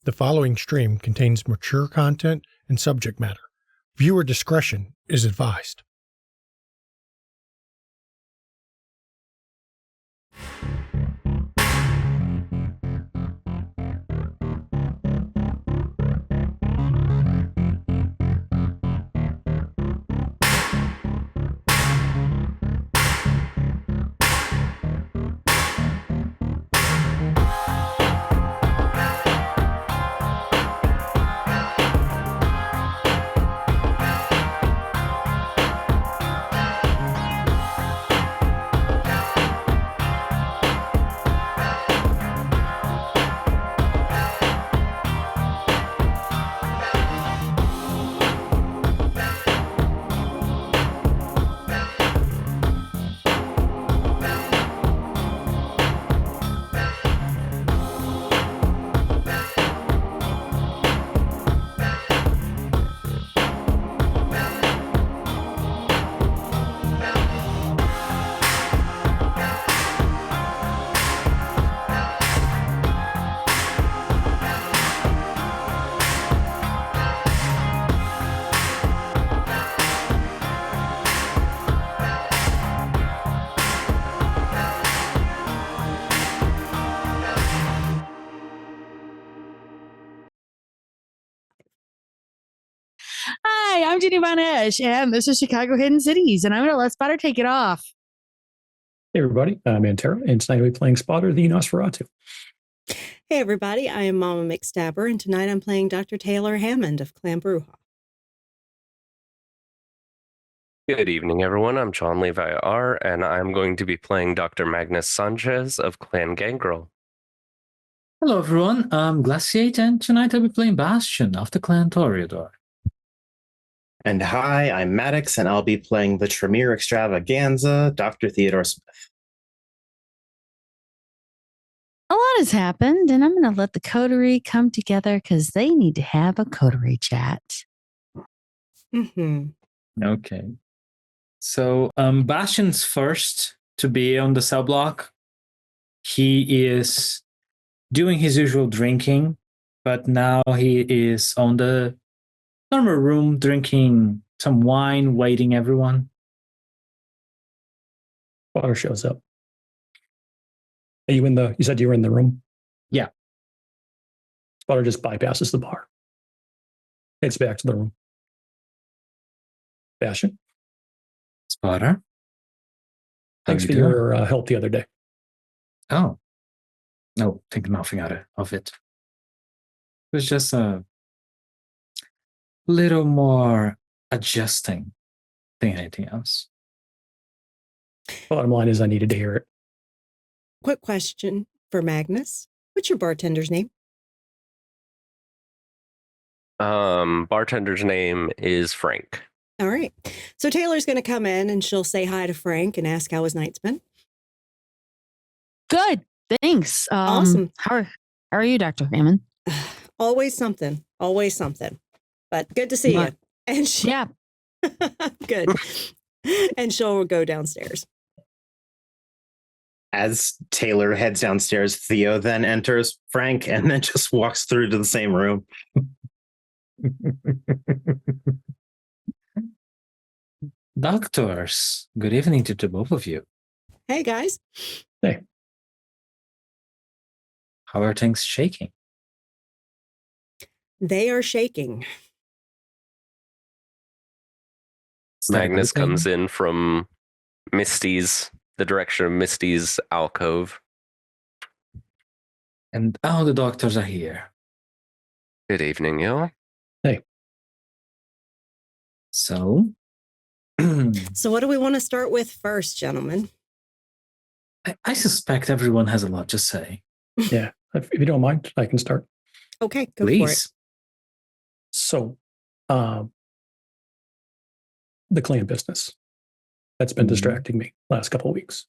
The following stream contains mature content and subject matter. Viewer discretion is advised. Hi, I'm Jenny Von Esch, and this is Chicago Hidden Cities, and I'm going to let Spotter take it off. Hey, everybody. I'm Antero, and tonight we'll be playing Spotter the Nosferatu. Hey, everybody. I am Mama McStabber, and tonight I'm playing Dr. Taylor Hammond of Clan Bruja. Good evening, everyone. I'm John Levi R., and I'm going to be playing Dr. Magnus Sanchez of Clan Gangrel. Hello, everyone. I'm Glaciate, and tonight I'll be playing Bastion of the Clan Toreador. And hi, I'm Maddox, and I'll be playing the Tremere Extravaganza, Dr. Theodore Smith. A lot has happened, and I'm going to let the coterie come together because they need to have a coterie chat. Okay. So, Bastion's first to be on the cell block. He is doing his usual drinking, but now he is on the normal room drinking some wine, waiting everyone. Spotter shows up. Are you you said you were in the room? Yeah. Spotter just bypasses the bar. Heads back to the room. Bastion, Spotter? thanks for your help the other day. Oh. No, think nothing of it. It was just a little more adjusting than anything else. Bottom line is I needed to hear it. Quick question for Magnus. What's your bartender's name? Bartender's name is Frank. All right. So Taylor's going to come in, and she'll say hi to Frank and ask how his night's been. Good. Thanks. Awesome. How are you, Dr. Hammond? Always something. Always something. But good to see you. And she, Yeah. good. And she'll go downstairs. As Taylor heads downstairs, Theo then enters Frank and then just walks through to the same room. Doctors, good evening to the both of you. Hey, guys. Hey. How are things shaking? They are shaking. Magnus comes in from the direction of Misty's alcove. And all the doctors are here. Good evening, y'all. Hey. So? So what do we want to start with first, gentlemen? I suspect everyone has a lot to say. Yeah. If you don't mind, I can start. Okay, go Please. for it. So, the clan business. That's been distracting me last couple of weeks.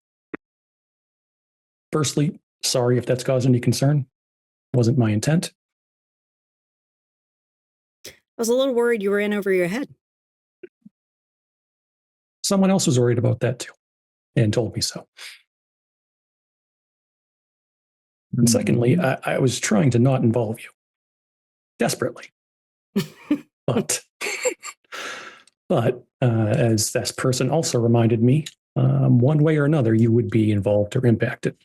Firstly, sorry if that's caused any concern. Wasn't my intent. I was a little worried you were in over your head. Someone else was worried about that too and told me so. And secondly, I was trying to not involve you. desperately. But as this person also reminded me, one way or another, you would be involved or impacted.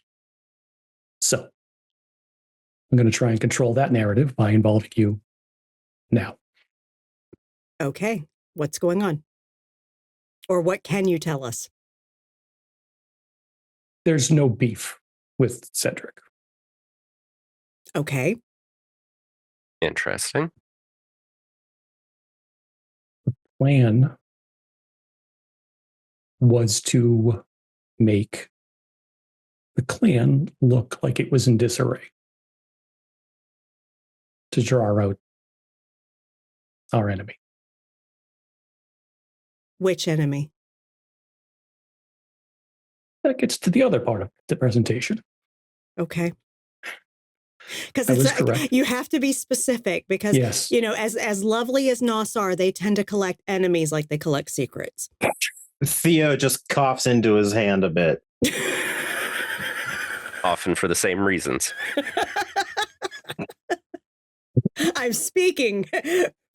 So I'm going to try and control that narrative by involving you now. Okay. What's going on? Or what can you tell us? There's no beef with Cedric. Okay. Interesting. Plan was to make the clan look like it was in disarray, to draw out our enemy. Which enemy? That gets to the other part of the presentation. Okay. Because I was it's correct. you have to be specific because, Yes. you know, as lovely as Nos are, they tend to collect enemies like they collect secrets. Theo just coughs into his hand a bit. Often for the same reasons. I'm speaking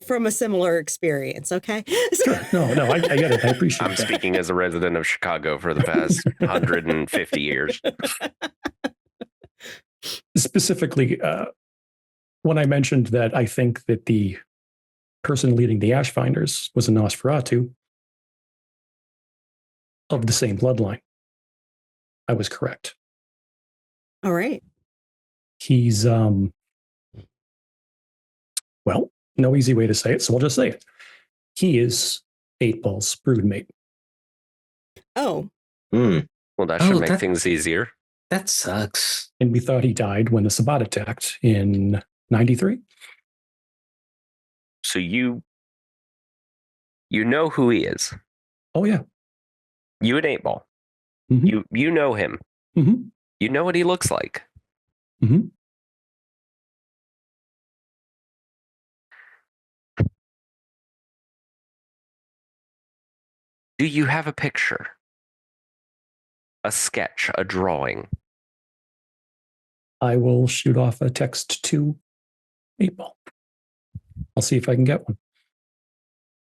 from a similar experience, okay? Sure. No, I get it. I appreciate I'm that. speaking as a resident of Chicago for the past 150 years. Specifically, when I mentioned that I think that the person leading the Ashfinders was a Nosferatu of the same bloodline, I was correct. All right. He's, well, no easy way to say it, so I'll just say it. He is 8-Ball's broodmate. Oh, Hmm. Well, that should Oh, make things easier. That sucks. And we thought he died when the Sabbat attacked in 93. So you know who he is. Oh, yeah. You and 8-Ball. Mhm. You know him. Mm-hmm. You know what he looks like. Mm-hmm. Do you have a picture? A sketch, a drawing? I will shoot off a text to 8-Ball. I'll see if I can get one.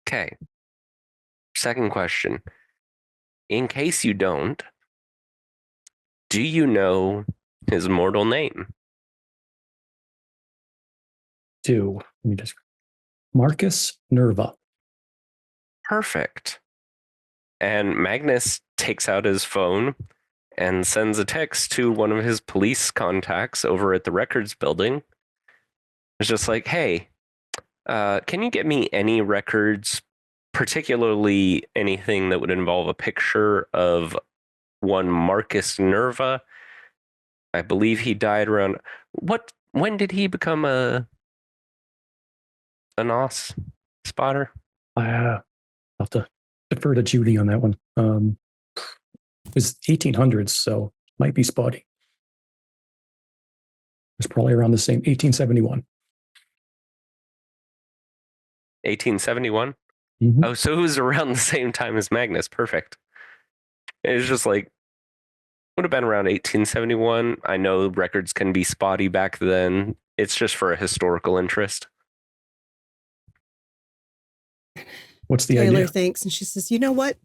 Okay. Second question. In case you don't, do you know his mortal name? Let me just Marcus Nerva. Perfect. And Magnus takes out his phone and sends a text to one of his police contacts over at the records building. It's just like, hey, can you get me any records, particularly anything that would involve a picture of one Marcus Nerva? I believe he died around when did he become a NOS spotter? I'll have to defer to Judy on that one. It was 1800s, so might be spotty. It's probably around the same 1871. 1871? Mm-hmm. Oh, so it was around the same time as Magnus. Perfect. It was just like, would have been around 1871. I know records can be spotty back then. It's just for a historical interest. What's the Taylor idea? thinks, and she says, you know what?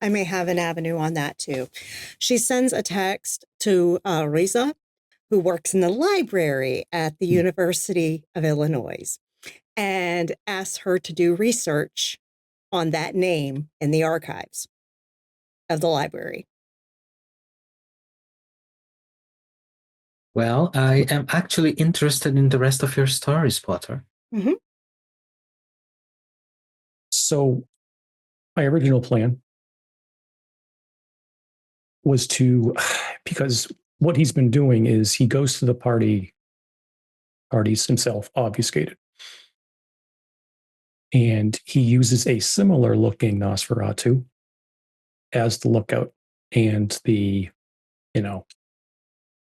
I may have an avenue on that too. She sends a text to Riza, who works in the library at the University of Illinois, and asks her to do research on that name in the archives of the library. Well, I am actually interested in the rest of your story, Spotter. Mm-hmm. So my original plan was because what he's been doing is he goes to the parties himself, obfuscated. And he uses a similar looking Nosferatu as the lookout. And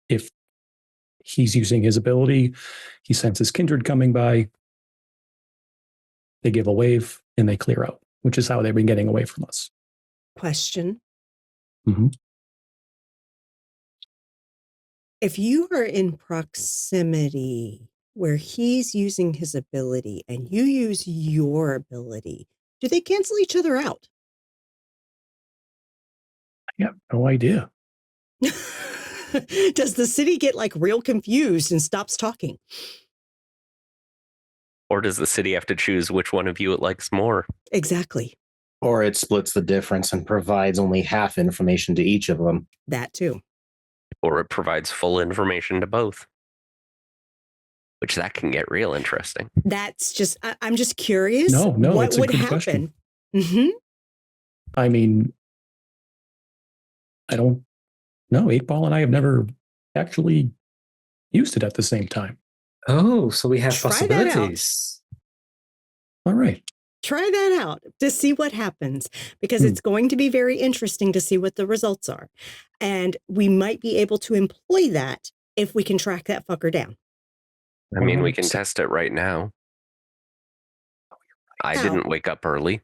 if he's using his ability, he senses kindred coming by, they give a wave and they clear out, which is how they've been getting away from us. Question. Mm-hmm. If you are in proximity where he's using his ability and you use your ability, do they cancel each other out? I have no idea. Does the city get like real confused and stops talking? Or does the city have to choose which one of you it likes more? Exactly. Or it splits the difference and provides only half information to each of them. That too. Or it provides full information to both? Which that can get real interesting. That's just, I'm just curious. No, what it's a would good happen? question. Mm-hmm. I mean, I don't know. 8-Ball and I have never actually used it at the same time. Oh, so we have Try that out. possibilities. All right. Try that out to see what happens, because it's going to be very interesting to see what the results are. And we might be able to employ that if we can track that fucker down. I mean, we can test it right now. I How? didn't wake up early.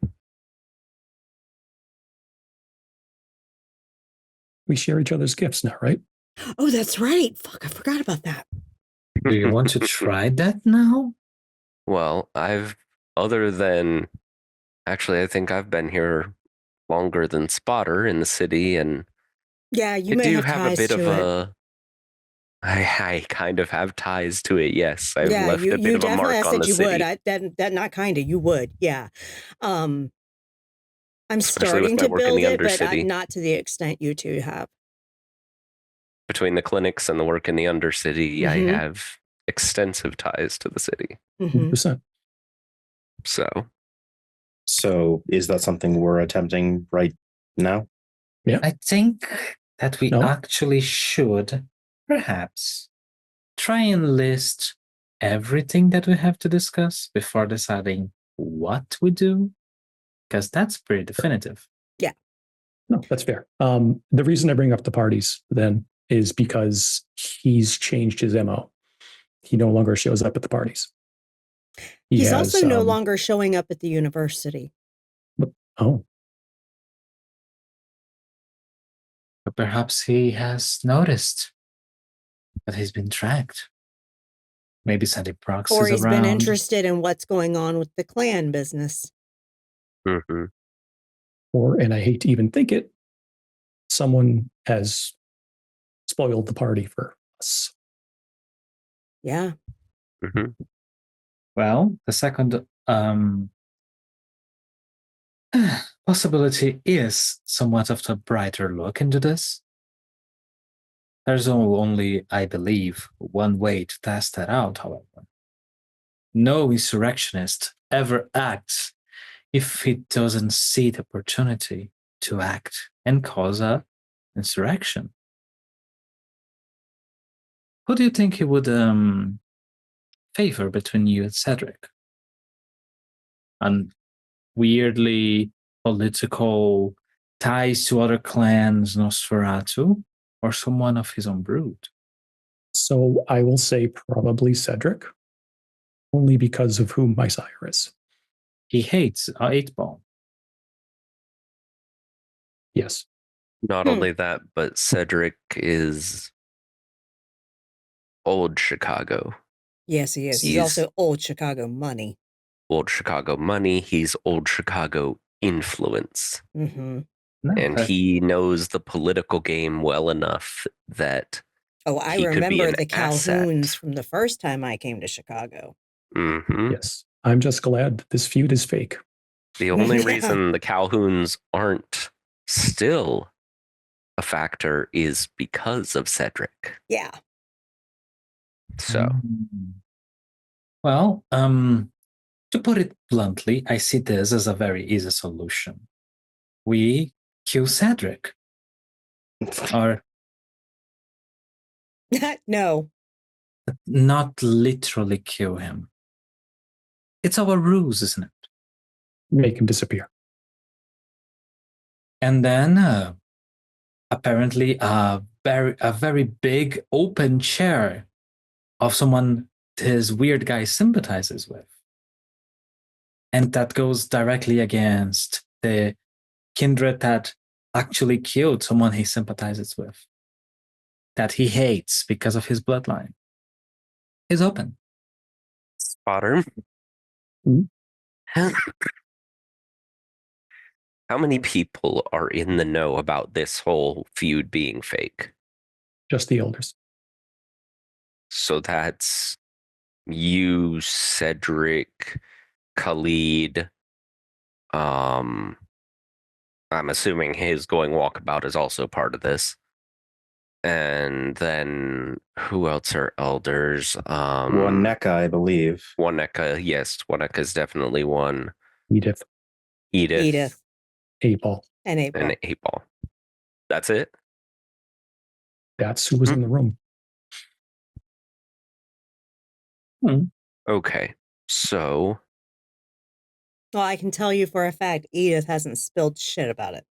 We share each other's gifts now, right? Oh, that's right. Fuck, I forgot about that. Do you want to try that now? Well, other than, actually, I think I've been here longer than Spotter in the city, and Yeah, you I may do have have a ties bit to of it. a. I kind of have ties to it. Yes, I've Yeah, left you a bit of a definitely. I mark on said the you city, would. That not kind of. You would. Yeah. I'm especially with starting my to work in build the it, but Undercity. not to the extent you two have. Between the clinics and the work in the Undercity, I Mhm. have extensive ties to the city. Mhm. 100%. So is that something we're attempting right now? I think that we No. actually should, perhaps, try and list everything that we have to discuss before deciding what we do, because that's pretty definitive. No, that's fair. The reason I bring up the parties then is because he's changed his MO. He no longer shows up at the parties. He's also no longer showing up at the university. Oh, But perhaps he has noticed that he's been tracked. Maybe sending proxies Or he's around. been interested in what's going on with the clan business. Mm-hmm. or, and I hate to even think it, someone has spoiled the party for us. Yeah. Mm-hmm. Well, the second possibility is somewhat of a brighter look into this. There's only, I believe, one way to test that out, however. No insurrectionist ever acts if he doesn't see the opportunity to act and cause a insurrection. Who do you think he would favor between you and Cedric? And weirdly political ties to other clans, Nosferatu, or someone of his own brood? So I will say probably Cedric, only because of whom my sire is. He hates 8-Ball. Yes. Not only that, but Cedric is old Chicago. Yes, he is. He's He's- also old Chicago money. Old Chicago money. He's old Chicago influence. Mm-hmm. And he knows the political game well enough that Oh, I he could be remember an the Calhouns asset. from the first time I came to Chicago. Mm-hmm. Yes. I'm just glad that this feud is fake. The only Yeah. reason the Calhouns aren't still a factor is because of Cedric. Yeah. So, Well, to put it bluntly, I see this as a very easy solution. We kill Cedric. Or No. not literally kill him. It's our ruse, isn't it? Make him disappear. And then apparently a very big open chair of someone this weird guy sympathizes with. And that goes directly against the kindred that actually killed someone he sympathizes with, that he hates because of his bloodline, is open. Potter. Mhm. How many people are in the know about this whole feud being fake? Just the elders. So that's you, Cedric, Khalid. I'm assuming his going walkabout is also part of this. And then who else are elders? One NECA, I believe. Waneka, yes, Waneka is definitely one. Edith, Edith, 8-Ball. And April. and 8-Ball. That's it. That's who was in the room. Okay, so Well, I can tell you for a fact, Edith hasn't spilled shit about it.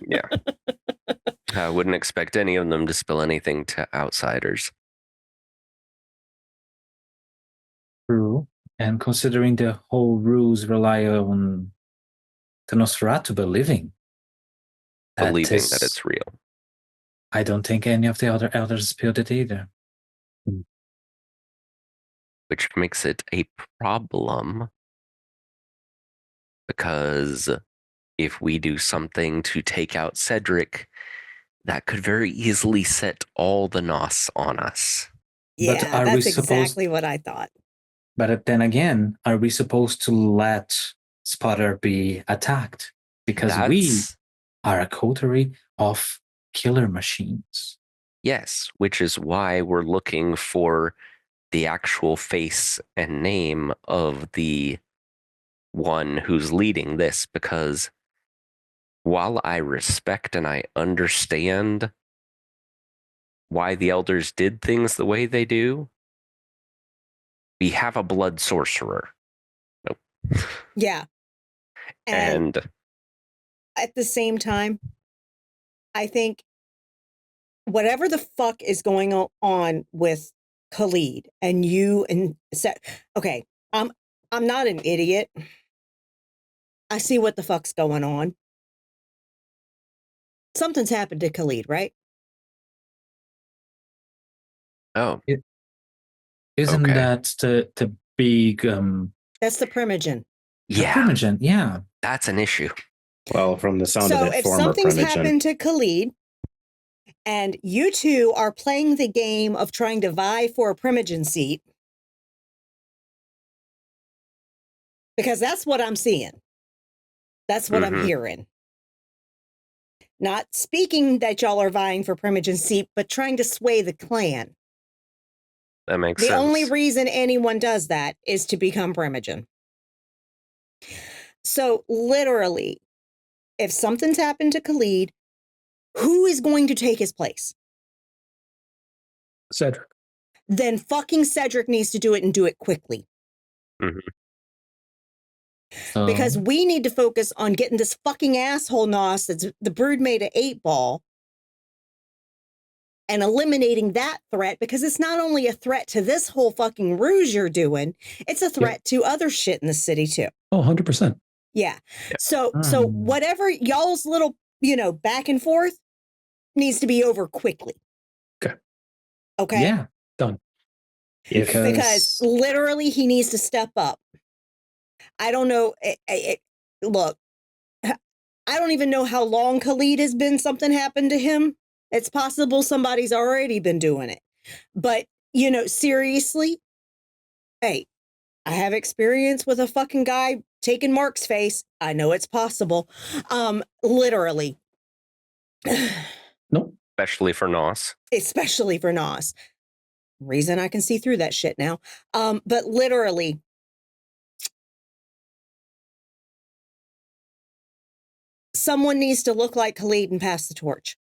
yeah, I wouldn't expect any of them to spill anything to outsiders. True. And considering the whole rules rely on the Nosferatu believing Believing that it's real. I don't think any of the other elders spilled it either. Which makes it a problem. Because if we do something to take out Cedric, that could very easily set all the Nos on us. Yeah, that's exactly what I thought. But then again, are we supposed to let Spotter be attacked? Because we are a coterie of killer machines. Yes, which is why we're looking for the actual face and name of the one who's leading this, because while I respect and I understand why the elders did things the way they do, we have a blood sorcerer. Nope. Yeah. And at the same time, I think whatever the fuck is going on with Khalid and you and okay, I'm not an idiot. I see what the fuck's going on. Something's happened to Khalid, right? Oh. Isn't okay. that the big That's the Primogen. Yeah. The Primogen, yeah. That's an issue. Well, from the sound of it, if former something's Primogen. happened to Khalid and you two are playing the game of trying to vie for a Primogen seat, because that's what I'm seeing. That's what I'm hearing. Not speaking that y'all are vying for Primogen seat, but trying to sway the clan. That makes sense. The only reason anyone does that is to become Primogen. So literally, if something's happened to Khalid, who is going to take his place? Cedric. Then fucking Cedric needs to do it and do it quickly. Because we need to focus on getting this fucking asshole Nos that's the broodmate at 8-Ball and eliminating that threat, because it's not only a threat to this whole fucking ruse you're doing, it's a threat to other shit in the city too. Oh, 100%. Yeah. So whatever y'all's little, back and forth needs to be over quickly. Okay. Yeah. Done. Because literally he needs to step up. I don't know. Look, I don't even know how long Khalid has been something happened to him. It's possible somebody's already been doing it. But, seriously, hey, I have experience with a fucking guy taking Mark's face. I know it's possible. Literally. Nope. Especially for Nos. Especially for Nos. Reason I can see through that shit now. But literally, someone needs to look like Khalid and pass the torch.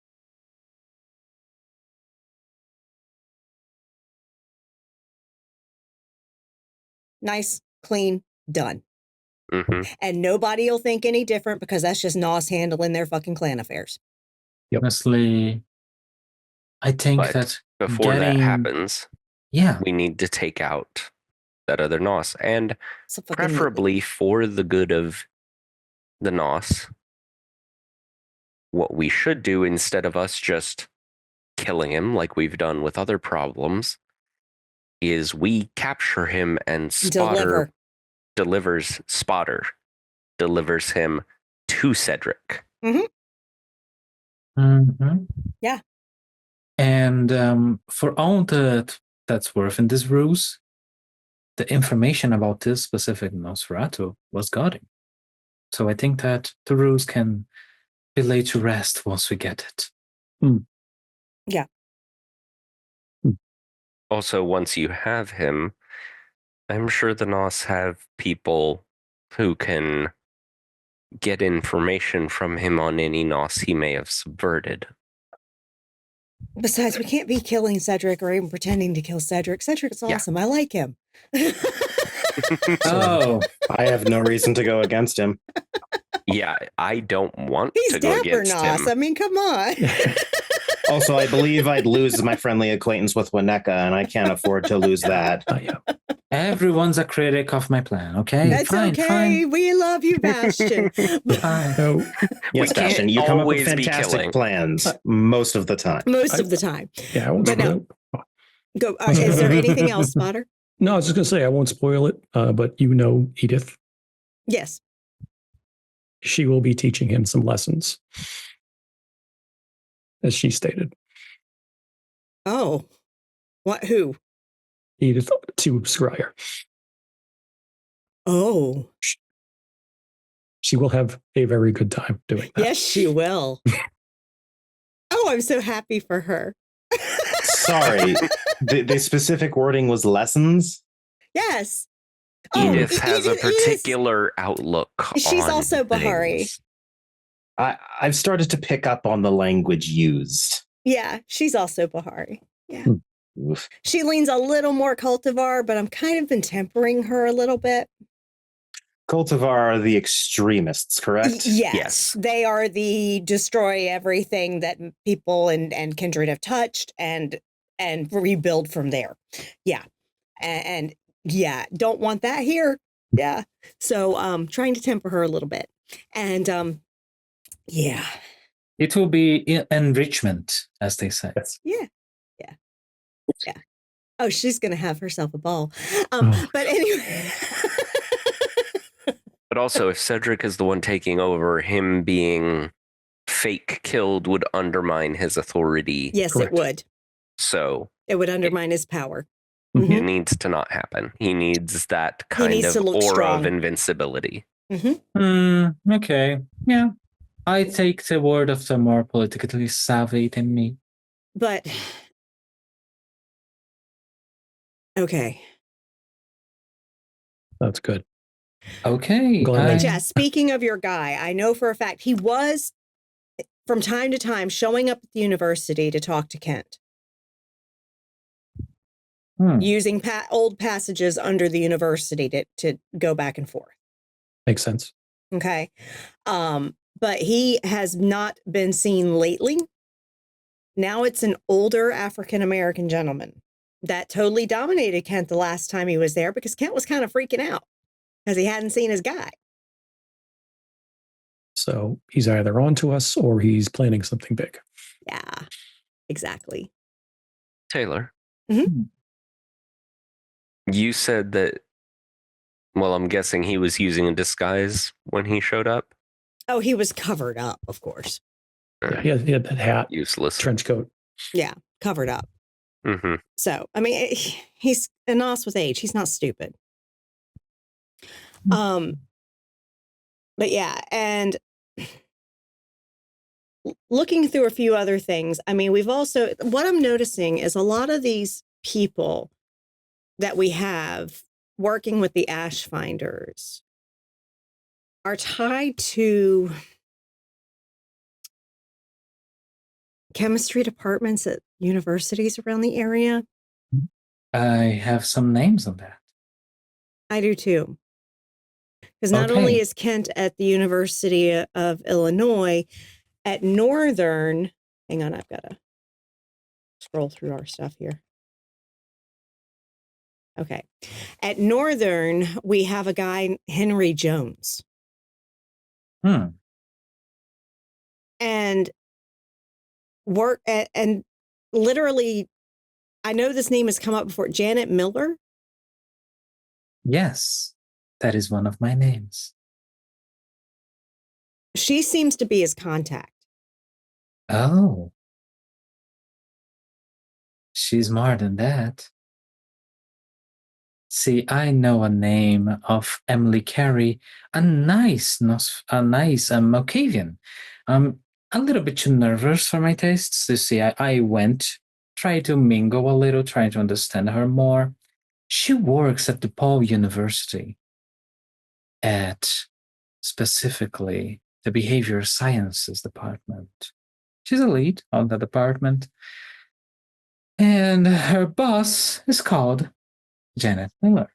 Nice, clean, done. And nobody will think any different, because that's just Nos handling their fucking clan affairs. Yep. Honestly, I think that before that happens, we need to take out that other Nos, and preferably for the good of the Nos. What we should do, instead of us just killing him like we've done with other problems, is we capture him and Spotter delivers him to Cedric. Mm-hmm. Yeah. And for all that's worth in this ruse, the information about this specific Nosferatu was guarding. So I think that the ruse can be laid to rest once we get it. Yeah. Also, once you have him, I'm sure the Nos have people who can get information from him on any Nos he may have subverted. Besides, we can't be killing Cedric or even pretending to kill Cedric. Cedric's awesome. I like him. Oh, I have no reason to go against him. Yeah, I don't want He's to go dapper against Nos. him. I mean, come on. Also, I believe I'd lose my friendly acquaintance with Wineka, and I can't afford to lose that. everyone's a critic of my plan, okay? That's okay. We love you, Bastion. Fine. So, Yes, can't Bastion, you come up with always be fantastic killing. plans most of the time. Most of the time. yeah, I won't But spoil no. Go. Is there anything else, Spotter? No, I was just going to say, I won't spoil it, but you know Edith. Yes. She will be teaching him some lessons, as she stated. Oh. What? Who? Edith to Scryer. Oh. She will have a very good time doing that. Yes, she will. Oh, I'm so happy for her. Sorry, the specific wording was lessons. Yes. Edith Oh, has a Edith is- particular outlook. She's on also Bahari. things. I've started to pick up on the language used. Yeah, she's also Bahari. Yeah. Oof. She leans a little more cultivar, but I'm kind of been tempering her a little bit. Cultivar are the extremists, correct? Yes. They are the destroy everything that people and kindred have touched and rebuild from there. Yeah. And yeah, don't want that here. Yeah. So trying to temper her a little bit. And yeah. It will be enrichment, as they say. Yeah. Oh, she's gonna have herself a ball. Oh. But anyway. But also, if Cedric is the one taking over, him being fake killed would undermine his authority. Yes, Correct. it would. So It would undermine his power. it Mhm. needs to not happen. He needs that kind needs of to look aura strong. of invincibility. Okay. Yeah. I take the word of the more politically savvy than me. But okay. That's good. Okay. Glad But I- yeah, speaking of your guy, I know for a fact he was from time to time showing up at the university to talk to Kent, using old passages under the university to go back and forth. Makes sense. Okay. But he has not been seen lately. Now it's an older African-American gentleman that totally dominated Kent the last time he was there because Kent was kind of freaking out because he hadn't seen his guy. So he's either on to us or he's planning something big. Yeah, exactly. Taylor, Mhm. you said that, well, I'm guessing he was using a disguise when he showed up. Oh, he was covered up, of course. Yeah, he had that hat, Useless. trench coat. Yeah, covered up. Mm-hmm. So, I mean, he's a nos with age. He's not stupid. But yeah, and looking through a few other things, I mean, we've also, what I'm noticing is a lot of these people that we have working with the ash finders are tied to chemistry departments at universities around the area. I have some names on that. I do too. Because not only is Kent at the University of Illinois, at Northern, hang on, I've got to scroll through our stuff here. Okay. At Northern, we have a guy, Henry Jones. And work and literally, I know this name has come up before. Janet Miller? Yes, that is one of my names. She seems to be his contact. Oh. She's more than that. See, I know a name of Emily Carey, a nice Malkavian. I'm a little bit too nervous for my tastes. You see, I went, tried to mingle a little, trying to understand her more. She works at DePaul University at specifically the Behavior Sciences Department. She's a lead on the department. And her boss is called Janet Miller.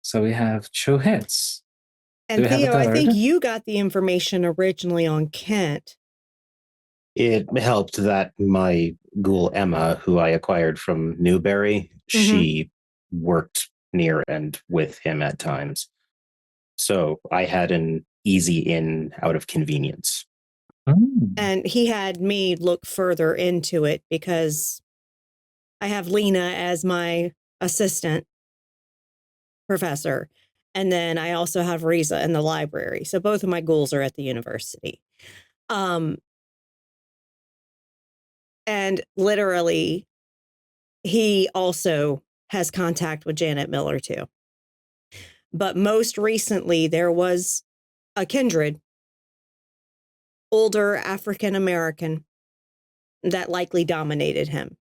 So we have two hits. And Do we have a Theo, I think third? you got the information originally on Kent. It helped that my ghoul Emma, who I acquired from Newberry, she worked near and with him at times. So I had an easy in out of convenience. And he had me look further into it because I have Lena as my assistant professor. And then I also have Riza in the library. So both of my ghouls are at the university. And literally, he also has contact with Janet Miller too. But most recently, there was a kindred, older African American, that likely dominated him.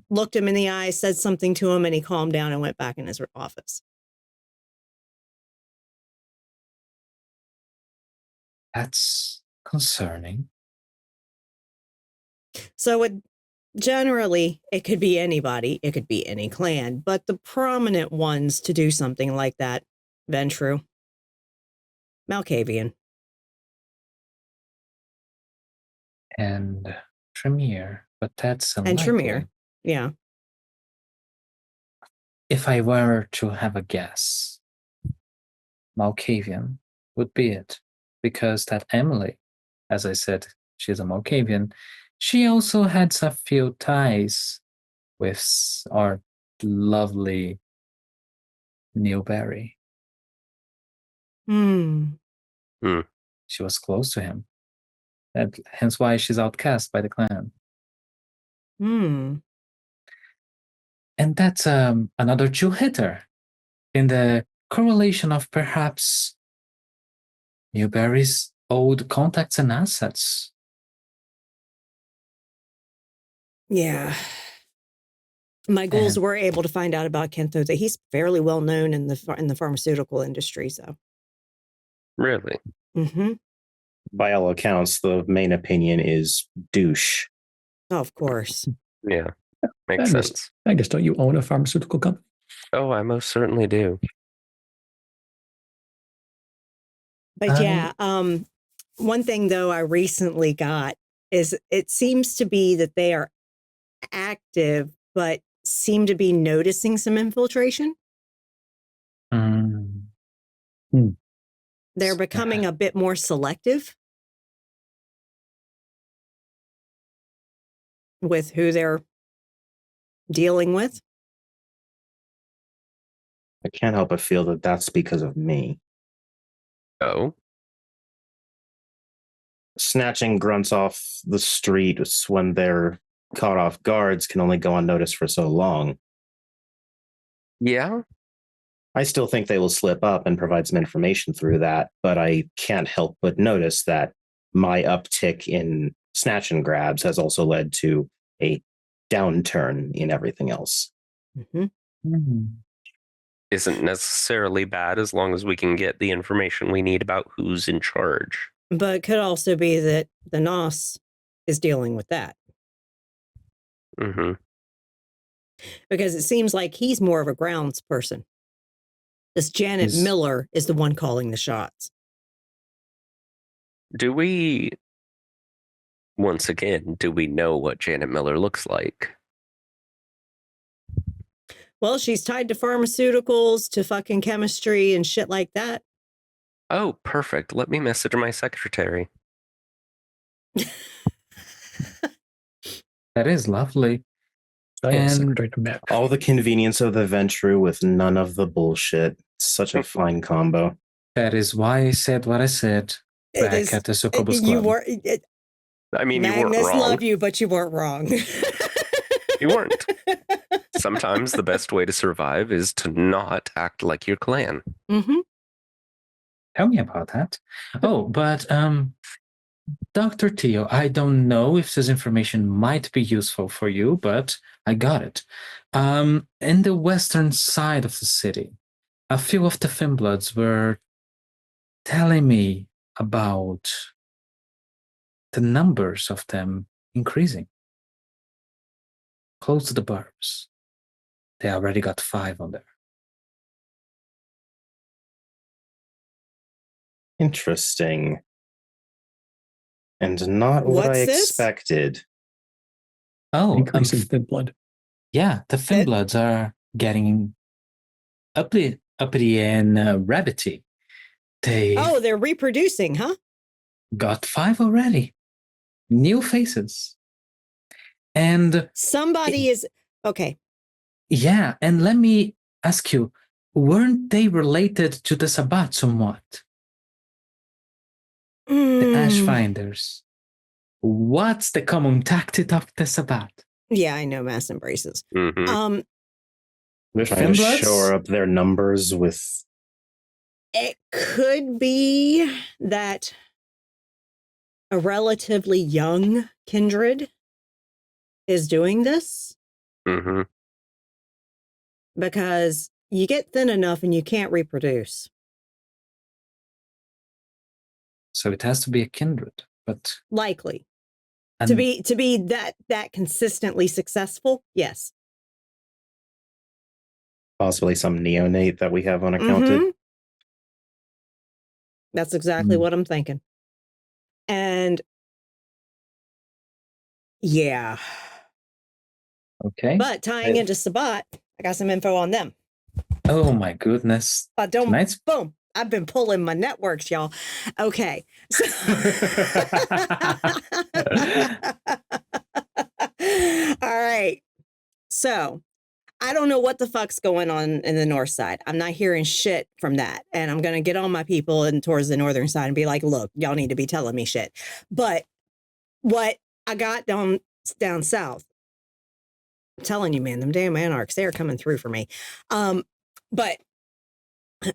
Looked him in the eye, said something to him, and he calmed down and went back in his office. That's concerning. So generally, it could be anybody. It could be any clan. But the prominent ones to do something like that, Ventru, Malkavian. And Tremere, but that's unlikely. And Tremere, yeah. If I were to have a guess, Malkavian would be it. Because that Emily, as I said, she's a Malkavian, she also had a few ties with our lovely Newberry. She was close to him. And hence why she's outcast by the clan. And that's another two-hitter in the correlation of perhaps Newberry's old contacts and assets. Yeah. My ghouls were able to find out about Kento that he's fairly well known in the pharmaceutical industry. So, Really? By all accounts, the main opinion is douche. Oh, of course. Yeah, makes sense. I guess, don't you own a pharmaceutical company? Oh, I most certainly do. But yeah, one thing though I recently got is it seems to be that they are active, but seem to be noticing some infiltration. They're becoming a bit more selective with who they're dealing with. I can't help but feel that that's because of me. Oh? Snatching grunts off the street when they're caught off guards can only go unnoticed for so long. Yeah? I still think they will slip up and provide some information through that, but I can't help but notice that my uptick in snatch and grabs has also led to a downturn in everything else. Isn't necessarily bad as long as we can get the information we need about who's in charge. But it could also be that the NOS is dealing with that. Because it seems like he's more of a grounds person. This Janet Miller is the one calling the shots. Do we know what Janet Miller looks like? Well, she's tied to pharmaceuticals, to fucking chemistry and shit like that. Oh, perfect. Let me message my secretary. That is lovely. I am And- Secretary to Matt. All the convenience of the venture with none of the bullshit. Such a fine combo. That is why I said what I said It back is- at the Succubus You Club. were I mean, you weren't Magnus wrong. love you, but you weren't wrong. You weren't. Sometimes the best way to survive is to not act like your clan. Mm-hmm. Tell me about that. Oh, but Dr. Teo, I don't know if this information might be useful for you, but I got it. In the western side of the city, a few of the Finbloods were telling me about the numbers of them increasing. Close to the burbs. They already got 5 on there. Interesting. And not what What's I this? expected. Oh, Increase in thin blood. yeah, the Finbloods are getting uppity and rabbity. They Oh, they're reproducing, huh? got 5 already. New faces. And Somebody is okay. yeah, and let me ask you, weren't they related to the Sabbat somewhat? The Ash Finders. What's the common tactic of the Sabbat? Yeah, I know mass embraces. Mm-hmm. They're trying to Finbloods? shore up their numbers with. It could be that a relatively young kindred is doing this Mm-hmm. because you get thin enough and you can't reproduce. So it has to be a kindred, but Likely and to be that consistently successful. Yes. Possibly some neonate that we have unaccounted. Mhm. That's exactly Mm. what I'm thinking. And yeah, okay. but tying into Sabbat, I got some info on them. Oh my goodness. Don't Tonight's boom. I've been pulling my networks, y'all. Okay. So all right. So I don't know what the fuck's going on in the north side. I'm not hearing shit from that. And I'm going to get on my people and towards the northern side and be like, look, y'all need to be telling me shit. But what I got down south, I'm telling you, man, them damn anarchs, they're coming through for me. But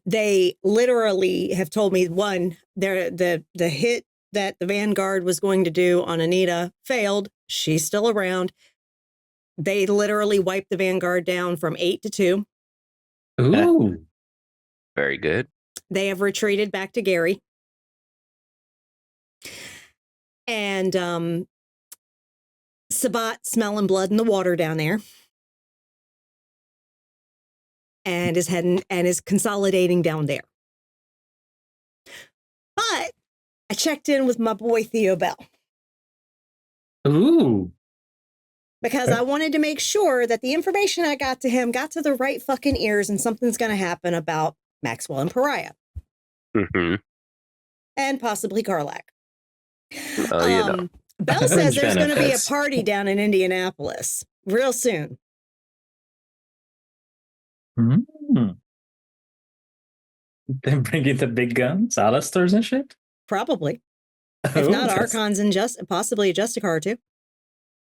they literally have told me, one, the hit that the Vanguard was going to do on Anita failed. She's still around. They literally wiped the Vanguard down from 8 to 2. Ooh. Very good. They have retreated back to Gary. And Sabbat smelling blood in the water down there. And is heading and is consolidating down there. But I checked in with my boy Theo Bell Ooh. because Okay. I wanted to make sure that the information I got to him got to the right fucking ears and something's going to happen about Maxwell and Pariah Mm-hmm. and possibly Karlak. Oh, you know. Bell says there's going to be a Benefits. party down in Indianapolis real soon. Mm. Then bring in the big guns, Alistairs and shit? Probably. If Oh, not that's- Archons and possibly a Justicar too.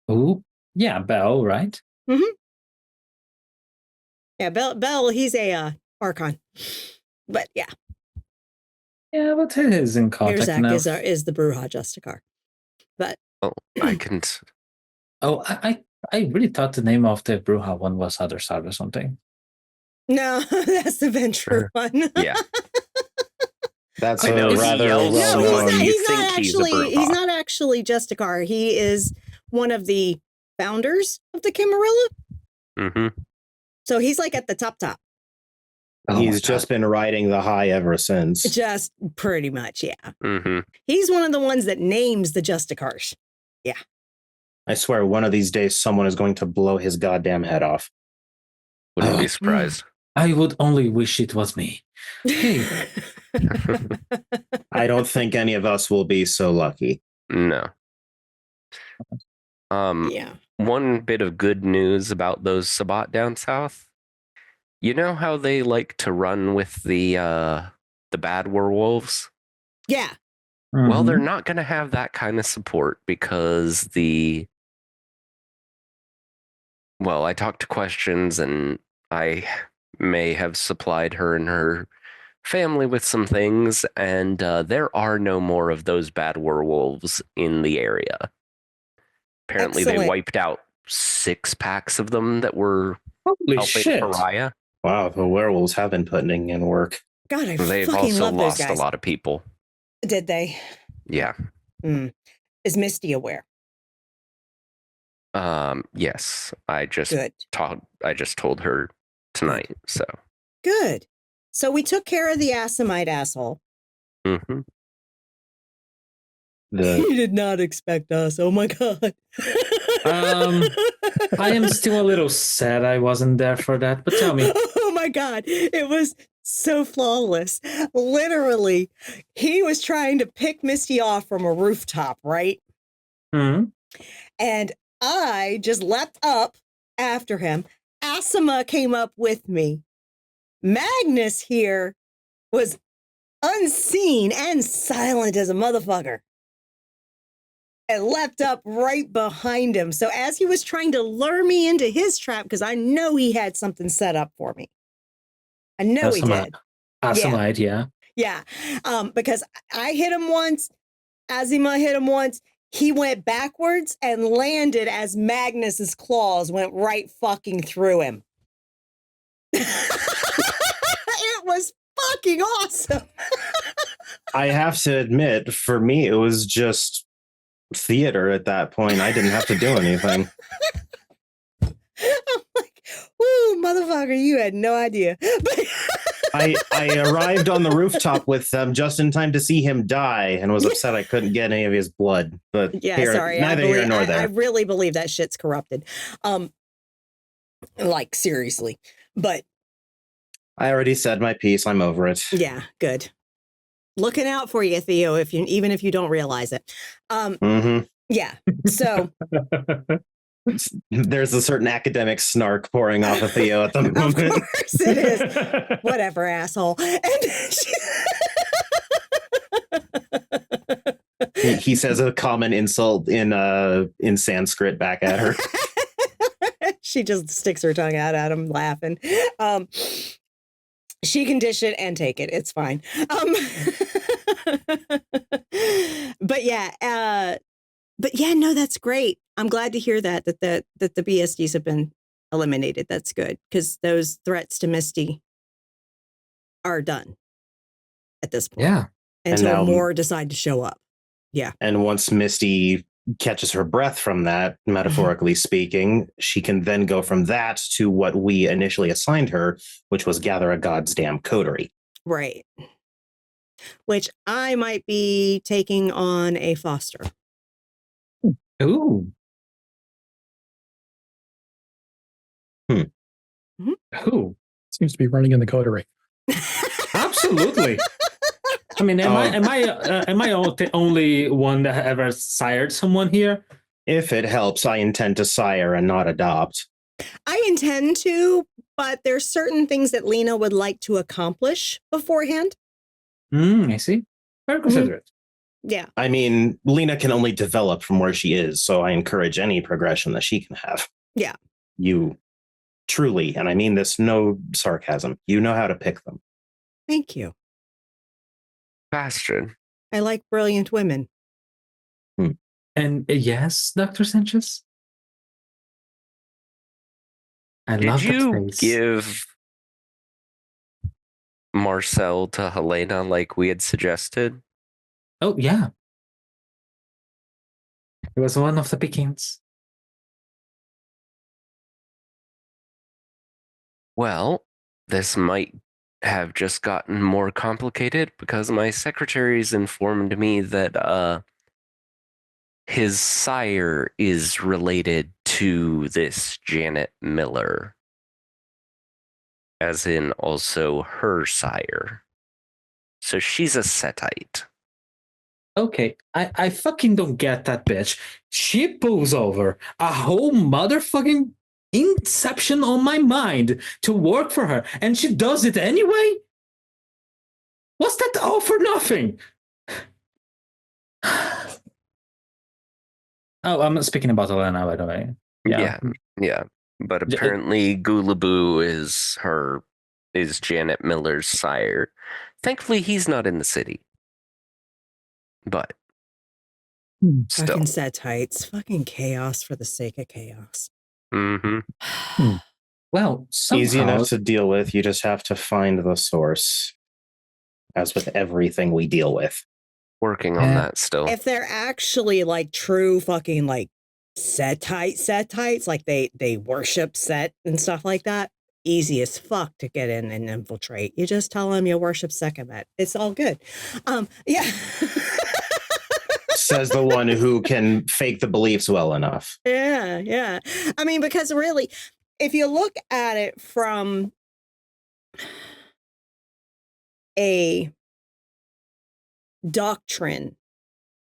Ooh. Yeah, Bell, right? Yeah, Bell, he's a Archon. But yeah, Yeah, but it is in contact Herzak enough. is the Bruja Justicar. But Oh, I can. Oh, I really thought the name of the Bruja one was Other Side or something. no, that's the Venture one. Yeah. That's I a know, he rather yells No, so well much. known. You he's think not he's a actually. He's Bruja. not actually Justicar. He is one of the founders of the Camarilla. Mm-hmm. So he's like at the top. Oh He's my just God. been riding the high ever since. Just pretty much, yeah. Mm-hmm. He's one of the ones that names the Justicars. I swear, one of these days, someone is going to blow his goddamn head off. Wouldn't Oh. be surprised. I would only wish it was me. Hey. I don't think any of us will be so lucky. No. Yeah. One bit of good news about those Sabbat down south. You know how they like to run with the bad werewolves? Yeah. Well, they're Mhm. not going to have that kind of support because I talked to Questions, and I may have supplied her and her family with some things, and there are no more of those bad werewolves in the area. Apparently, they Excellent. wiped out 6 packs of them that were Holy helping shit. Pariah. Wow, the werewolves have been putting in work. God, I They've fucking also love those lost a guys. lot of people. Did they? Yeah. Is Misty aware? Yes. I just Good. told her tonight. So. Good. So we took care of the Asimite asshole. Mm-hmm. He did not expect us. Oh my god. I am still a little sad I wasn't there for that, but tell me. Oh my god. It was so flawless. Literally, he was trying to pick Misty off from a rooftop, right? Hmm? And I just leapt up after him. Asima came up with me. Magnus here was unseen and silent as a motherfucker, and leapt up right behind him. So as he was trying to lure me into his trap, because I know he had something set up for me. I know he did. Asimite, yeah. Yeah. Because I hit him once, Azima hit him once. He went backwards and landed as Magnus's claws went right fucking through him. It was fucking awesome. I have to admit, for me, it was just theater at that point. I didn't have to do anything. I'm like, woo, motherfucker, you had no idea. I arrived on the rooftop with them just in time to see him die and was upset I couldn't get any of his blood. But yeah, here, sorry. neither here nor there. I really believe that shit's corrupted. Like, seriously. But I already said my piece. I'm over it. yeah, good. Looking out for you, Theo, even if you don't realize it. Yeah. So there's a certain academic snark pouring off of Theo at the moment. Of course it is. Whatever, asshole. And he says a common insult in Sanskrit back at her. She just sticks her tongue out at him, laughing. She can dish it and take it. It's fine. But yeah, no, that's great. I'm glad to hear that the BSDs have been eliminated. That's good, because those threats to Misty are done at this point. Yeah. Until now, more decide to show up. Yeah. And once Misty catches her breath from that, metaphorically speaking, she can then go from that to what we initially assigned her, which was gather a goddamn coterie. Right. Which I might be taking on a foster. Ooh. Who? Seems to be running in the coterie. Absolutely. I mean, am I the only one that ever sired someone here? If it helps, I intend to sire and not adopt. I intend to, but there's certain things that Lena would like to accomplish beforehand. I see. Very considerate. Yeah. I mean, Lena can only develop from where she is, so I encourage any progression that she can have. Yeah. You truly, and I mean this no sarcasm, you know how to pick them. Thank you. Bastion. I like brilliant women. And yes, Dr. Sanchez? I love Did you that face. give Marcel to Helena like we had suggested? Oh, yeah. It was one of the pickings. Well, this might have just gotten more complicated because my secretary's informed me that his sire is related to this Janet Miller. as in also her sire. So she's a Setite. Okay, I fucking don't get that bitch. She pulls over a whole motherfucking inception on my mind to work for her, and she does it anyway? What's that all for nothing? Oh, I'm speaking about Elena, by the way. Yeah. But apparently Gulaboo is Janet Miller's sire. Thankfully, he's not in the city. But still. Fucking Setites. Fucking chaos for the sake of chaos. Mm-hmm. Well, somehow, easy enough to deal with. You just have to find the source, as with everything we deal with. Working on that still. If they're actually like true fucking like Setites, like they worship Set and stuff like that, easy as fuck to get in and infiltrate. You just tell them you worship Sekhmet. It's all good. Yeah. Says the one who can fake the beliefs well enough. Yeah. I mean, because really, if you look at it from a doctrine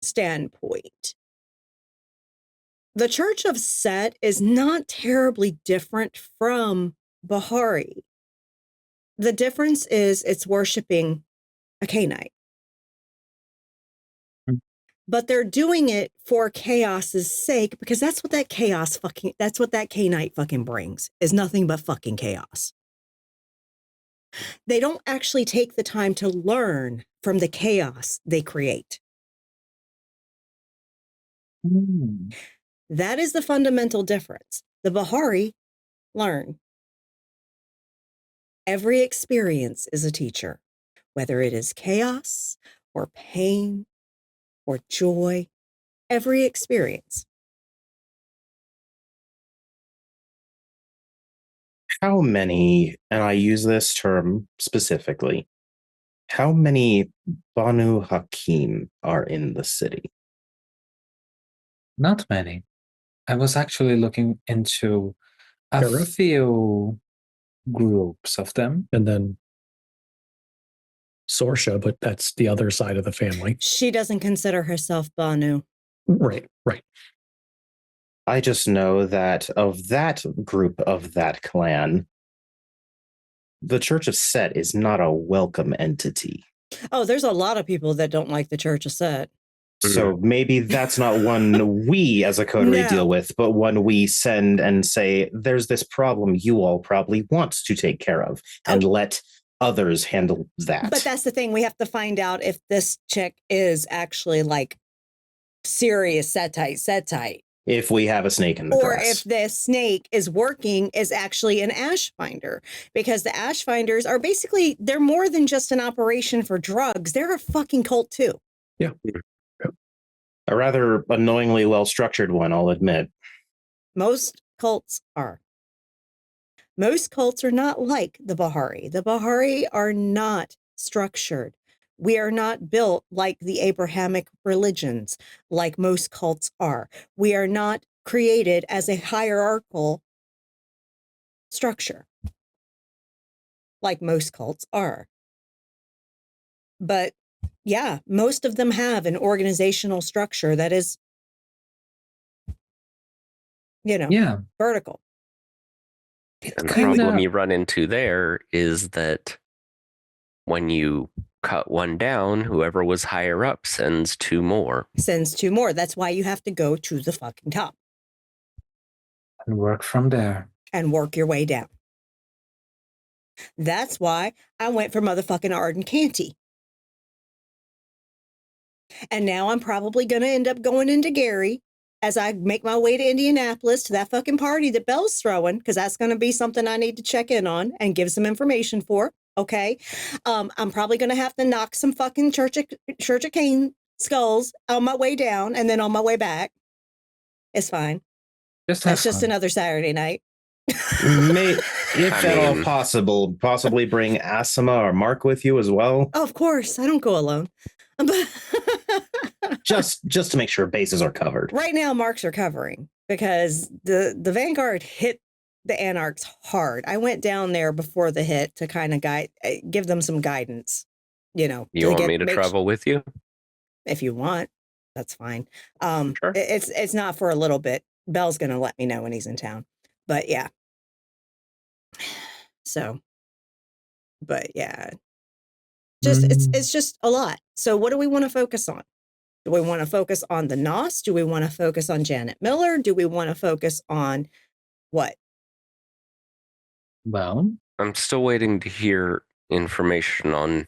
standpoint, the Church of Set is not terribly different from Bahari. The difference is it's worshiping a Canaanite. But they're doing it for chaos's sake, because that's what that Canaanite fucking brings, is nothing but fucking chaos. They don't actually take the time to learn from the chaos they create. That is the fundamental difference. The Bahari learn. Every experience is a teacher, whether it is chaos or pain or joy, every experience. How many, and I use this term specifically, how many Banu Hakim are in the city? Not many. I was actually looking into a few groups of them. And then Sorsha, but that's the other side of the family. She doesn't consider herself Banu. Right. I just know that of that group of that clan, the Church of Set is not a welcome entity. Oh, there's a lot of people that don't like the Church of Set. So maybe that's not one we as a coterie deal with, but one we send and say, there's this problem you all probably want to take care of, and let others handle that. But that's the thing. We have to find out if this chick is actually like serious Setite. If we have a snake in the or grass. if this snake is working as actually an ash finder, because the ash finders are basically, they're more than just an operation for drugs. They're a fucking cult too. Yeah. A rather annoyingly well-structured one, I'll admit. Most cults are. Most cults are not like the Bahari. The Bahari are not structured. We are not built like the Abrahamic religions, like most cults are. We are not created as a hierarchical structure, like most cults are. But yeah, most of them have an organizational structure that is, vertical. And the problem you run into there is that when you cut one down, whoever was higher up sends two more. That's why you have to go to the fucking top. And work from there. And work your way down. That's why I went for motherfucking Arden Canty. And now I'm probably going to end up going into Gary as I make my way to Indianapolis to that fucking party that Belle's throwing, because that's going to be something I need to check in on and give some information for. Okay. I'm probably going to have to knock some fucking Church of Cain skulls on my way down and then on my way back. It's fine. That's just another Saturday night. If at all possible, possibly bring Asima or Mark with you as well. Oh, of course. I don't go alone. just to make sure bases are covered. Right now, Marks are covering because the Vanguard hit the Anarchs hard. I went down there before the hit to kind of give them some guidance. You know, You want me to travel with you? If you want, that's fine. Sure. It's not for a little bit. Bell's gonna let me know when he's in town. But yeah. So, but yeah, it's just a lot. So what do we want to focus on? Do we want to focus on the NOS? Do we want to focus on Janet Miller? Do we want to focus on what? Well, I'm still waiting to hear information on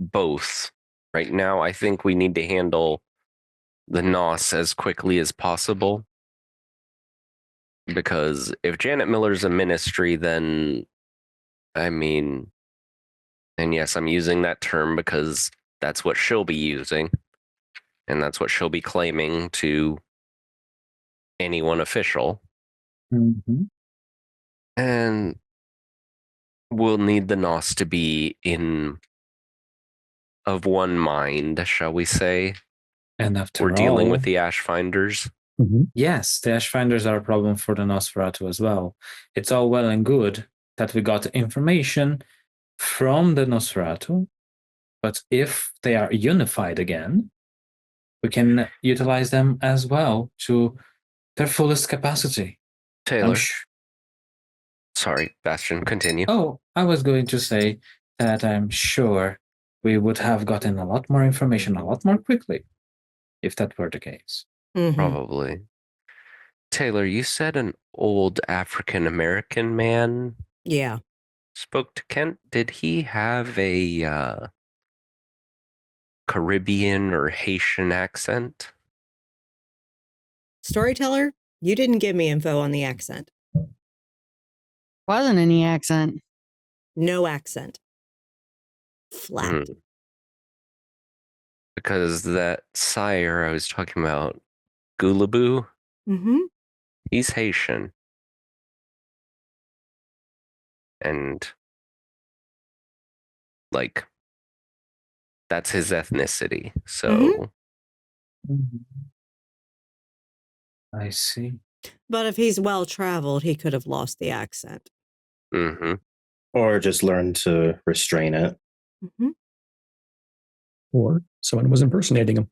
both. Right now, I think we need to handle the NOS as quickly as possible. Because if Janet Miller's a ministry, then, I mean, and yes, I'm using that term because that's what she'll be using. And that's what she'll be claiming to anyone official. mm-hmm. And we'll need the NOS to be of one mind, shall we say. And after We're dealing all, with the Ashfinders. Yes, the Ashfinders are a problem for the Nosferatu as well. It's all well and good that we got information from the Nosferatu, but if they are unified again, we can utilize them as well to their fullest capacity. Taylor. Sorry, Bastion, continue. Oh, I was going to say that I'm sure we would have gotten a lot more information a lot more quickly if that were the case. Mm-hmm. Probably. Taylor, you said an old African-American man spoke to Kent. Did he have a Caribbean or Haitian accent? Storyteller, you didn't give me info on the accent. Wasn't any accent. No accent. Flat. Because that sire I was talking about, Goolaboo, he's Haitian. And, like, that's his ethnicity. So. I see. But if he's well traveled, he could have lost the accent. Or just learn to restrain it. Or someone was impersonating him.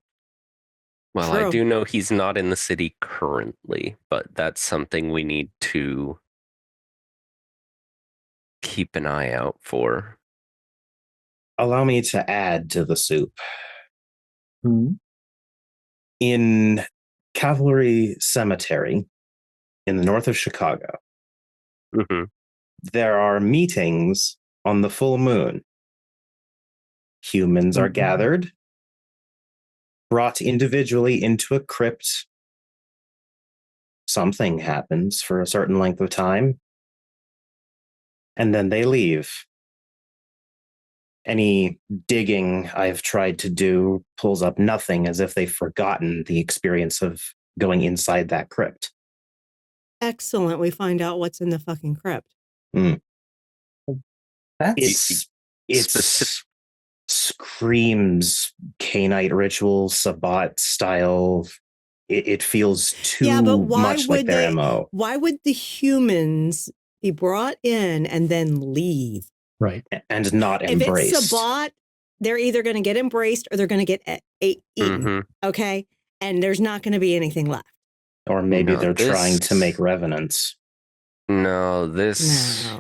Well, True. I do know he's not in the city currently, but that's something we need to keep an eye out for. Allow me to add to the soup. In Cavalry Cemetery in the north of Chicago, there are meetings on the full moon. Humans are gathered, brought individually into a crypt. Something happens for a certain length of time, and then they leave. Any digging I've tried to do pulls up nothing, as if they've forgotten the experience of going inside that crypt. Excellent. We find out what's in the fucking crypt. It's screams Cainite ritual, Sabbat style. It feels too much like their MO. Why would the humans be brought in and then leave? Right. And not if embraced. If it's Sabbat, they're either going to get embraced or they're going to get eaten. Okay? And there's not going to be anything left. Or maybe they're trying to make revenants. No, this,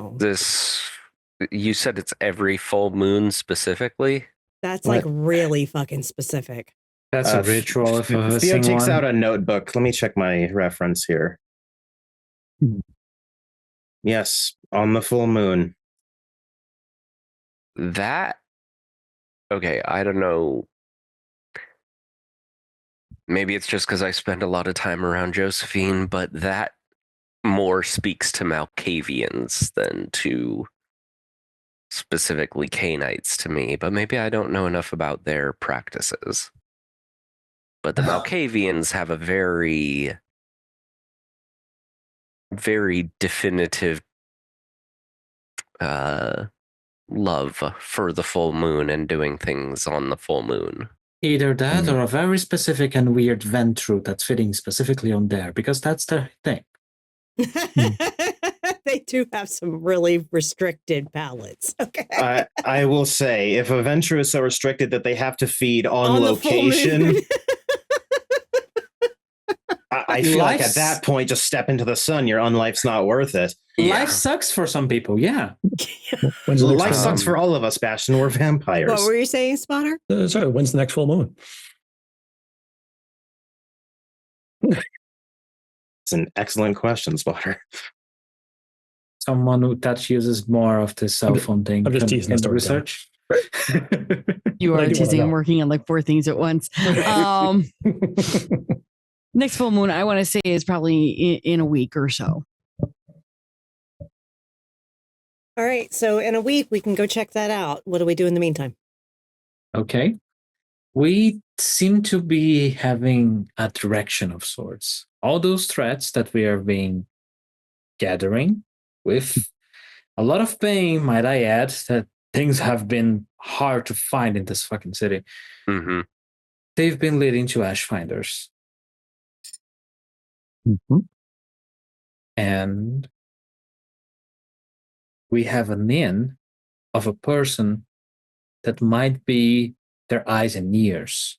you said it's every full moon specifically? That's like really fucking specific. That's a ritual. Theo takes out a notebook. Let me check my reference here. Yes, on the full moon. That, okay, I don't know. Maybe it's just because I spend a lot of time around Josephine, but that more speaks to Malkavians than to specifically Cainites to me. But maybe I don't know enough about their practices. But the Malkavians have a very, very definitive love for the full moon and doing things on the full moon. Either that or a very specific and weird vent route that's fitting specifically on there, because that's their thing. They do have some really restricted palettes. Okay. I will say, if a venture is so restricted that they have to feed on the full moon. location, I feel like at Life's- that point, just step into the sun. Your unlife's not worth it. Life sucks for some people. Yeah. When's the next Life full sucks moon? for all of us, Bastion. We're vampires. What were you saying, Spotter? Sorry, when's the next full moon? It's an excellent question, Spotter. Someone that uses more of the cell phone thing. I'm just can- teasing the can story, research. You But I are do wanna teasing and know. working on like 4 things at once. Next full moon, I want to say, is probably in a week or so. All right. So in a week, we can go check that out. What do we do in the meantime? Okay. We seem to be having a direction of sorts. All those threats that we are being gathering with a lot of pain, might I add, that things have been hard to find in this fucking city. Mm-hmm. They've been leading to ash finders. And we have an in of a person that might be their eyes and ears.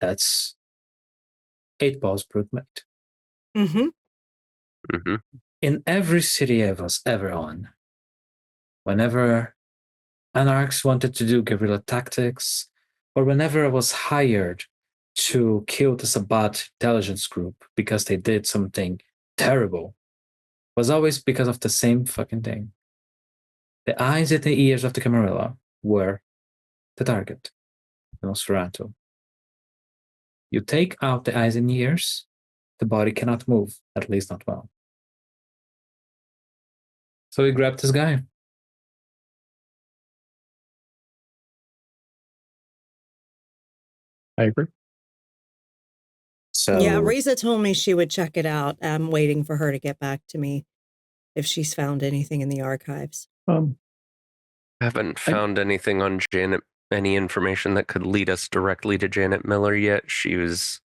That's 8 Ball's broodmate. Mm-hmm. Mm-hmm. In every city I was ever on, whenever anarchs wanted to do guerrilla tactics, or whenever I was hired to kill the Sabbat intelligence group because they did something terrible, was always because of the same fucking thing. The eyes and the ears of the Camarilla were the target, the Nosferatu. You take out the eyes and ears, the body cannot move, at least not well. So he grabbed this guy. I agree. So Yeah, Riza told me she would check it out. I'm waiting for her to get back to me if she's found anything in the archives. Haven't found anything on Janet, any information that could lead us directly to Janet Miller yet. She was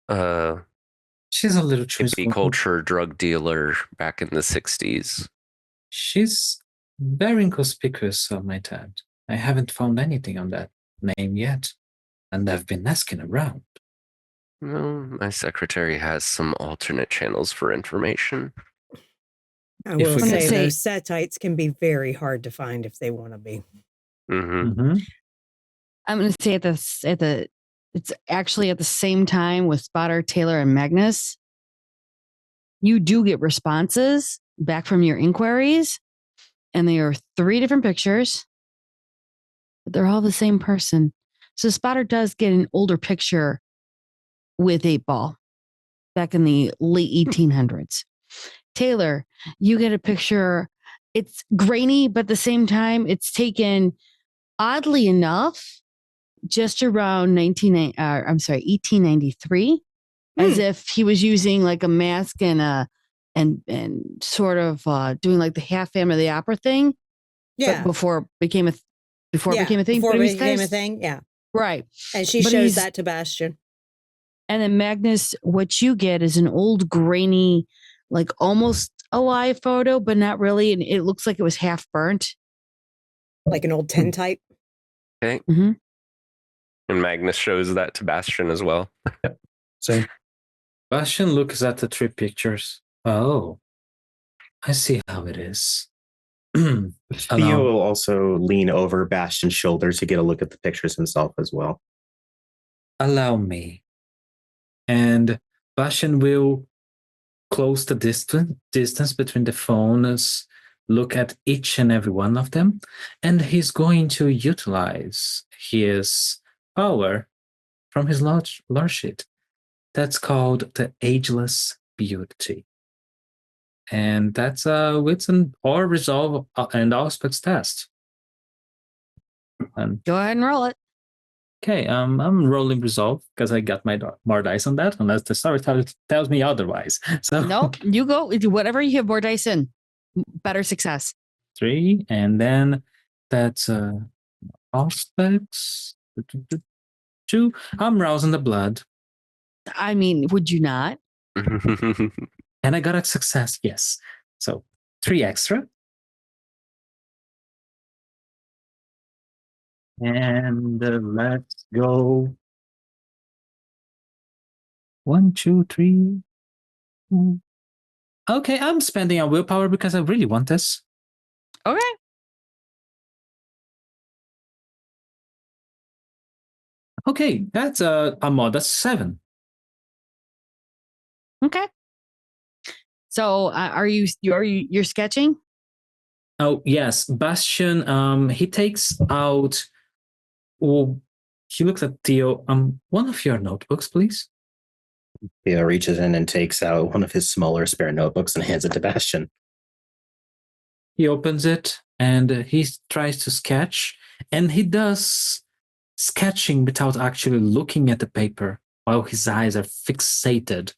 She's a little hippie truthful. culture drug dealer back in the 60s. She's very inconspicuous, I might add. I haven't found anything on that name yet, and I've been asking around. Well, my secretary has some alternate channels for information. I If will we say could- those setites can be very hard to find if they want to be. Mm-hmm. Mm-hmm. I'm going to say it's actually at the same time with Spotter, Taylor, and Magnus. You do get responses back from your inquiries, and they are 3 different pictures, but they're all the same person. So Spotter does get an older picture with 8 Ball back in the late 1800s. Taylor, you get a picture. It's grainy, but at the same time, it's taken, oddly enough, just around 1893, as if he was using like a mask and sort of doing like the half Phantom of the Opera thing. Yeah. But before it became a thing. Before but it he was became kinda- a thing. Yeah. Right. And she But shows he's- that to Bastion. And then Magnus, what you get is an old grainy, like almost alive photo, but not really. And it looks like it was half burnt. Like an old tintype. Okay. Mm-hmm. And Magnus shows that to Bastion as well. Same. Bastion looks at the 3 pictures. Oh, I see how it is. Theo will also lean over Bastion's shoulder to get a look at the pictures himself as well. Allow me. And Bastion will close the distance between the phones, look at each and every one of them, and he's going to utilize his power from his lordship. That's called the Ageless Beauty. And that's a wits and or resolve and aspects test. And Go ahead and roll it. okay, I'm rolling resolve because I got my more dice on that, unless the storyteller tells me otherwise. So Nope. You go. Whatever you have more dice in, better success. 3, and then that's aspects 2. I'm rousing the blood, I mean, would you not? and I got a success. Yes. So 3 extra. And let's go. 1, 2, 3. Okay, I'm spending a willpower because I really want this. Okay. Okay, that's a mod. That's 7. Okay. So you're sketching? Oh yes, Bastion. He takes out. Oh, he looks at Theo. One of your notebooks, please. Theo reaches in and takes out one of his smaller spare notebooks and hands it to Bastion. He opens it and he tries to sketch, and he does sketching without actually looking at the paper, while his eyes are fixated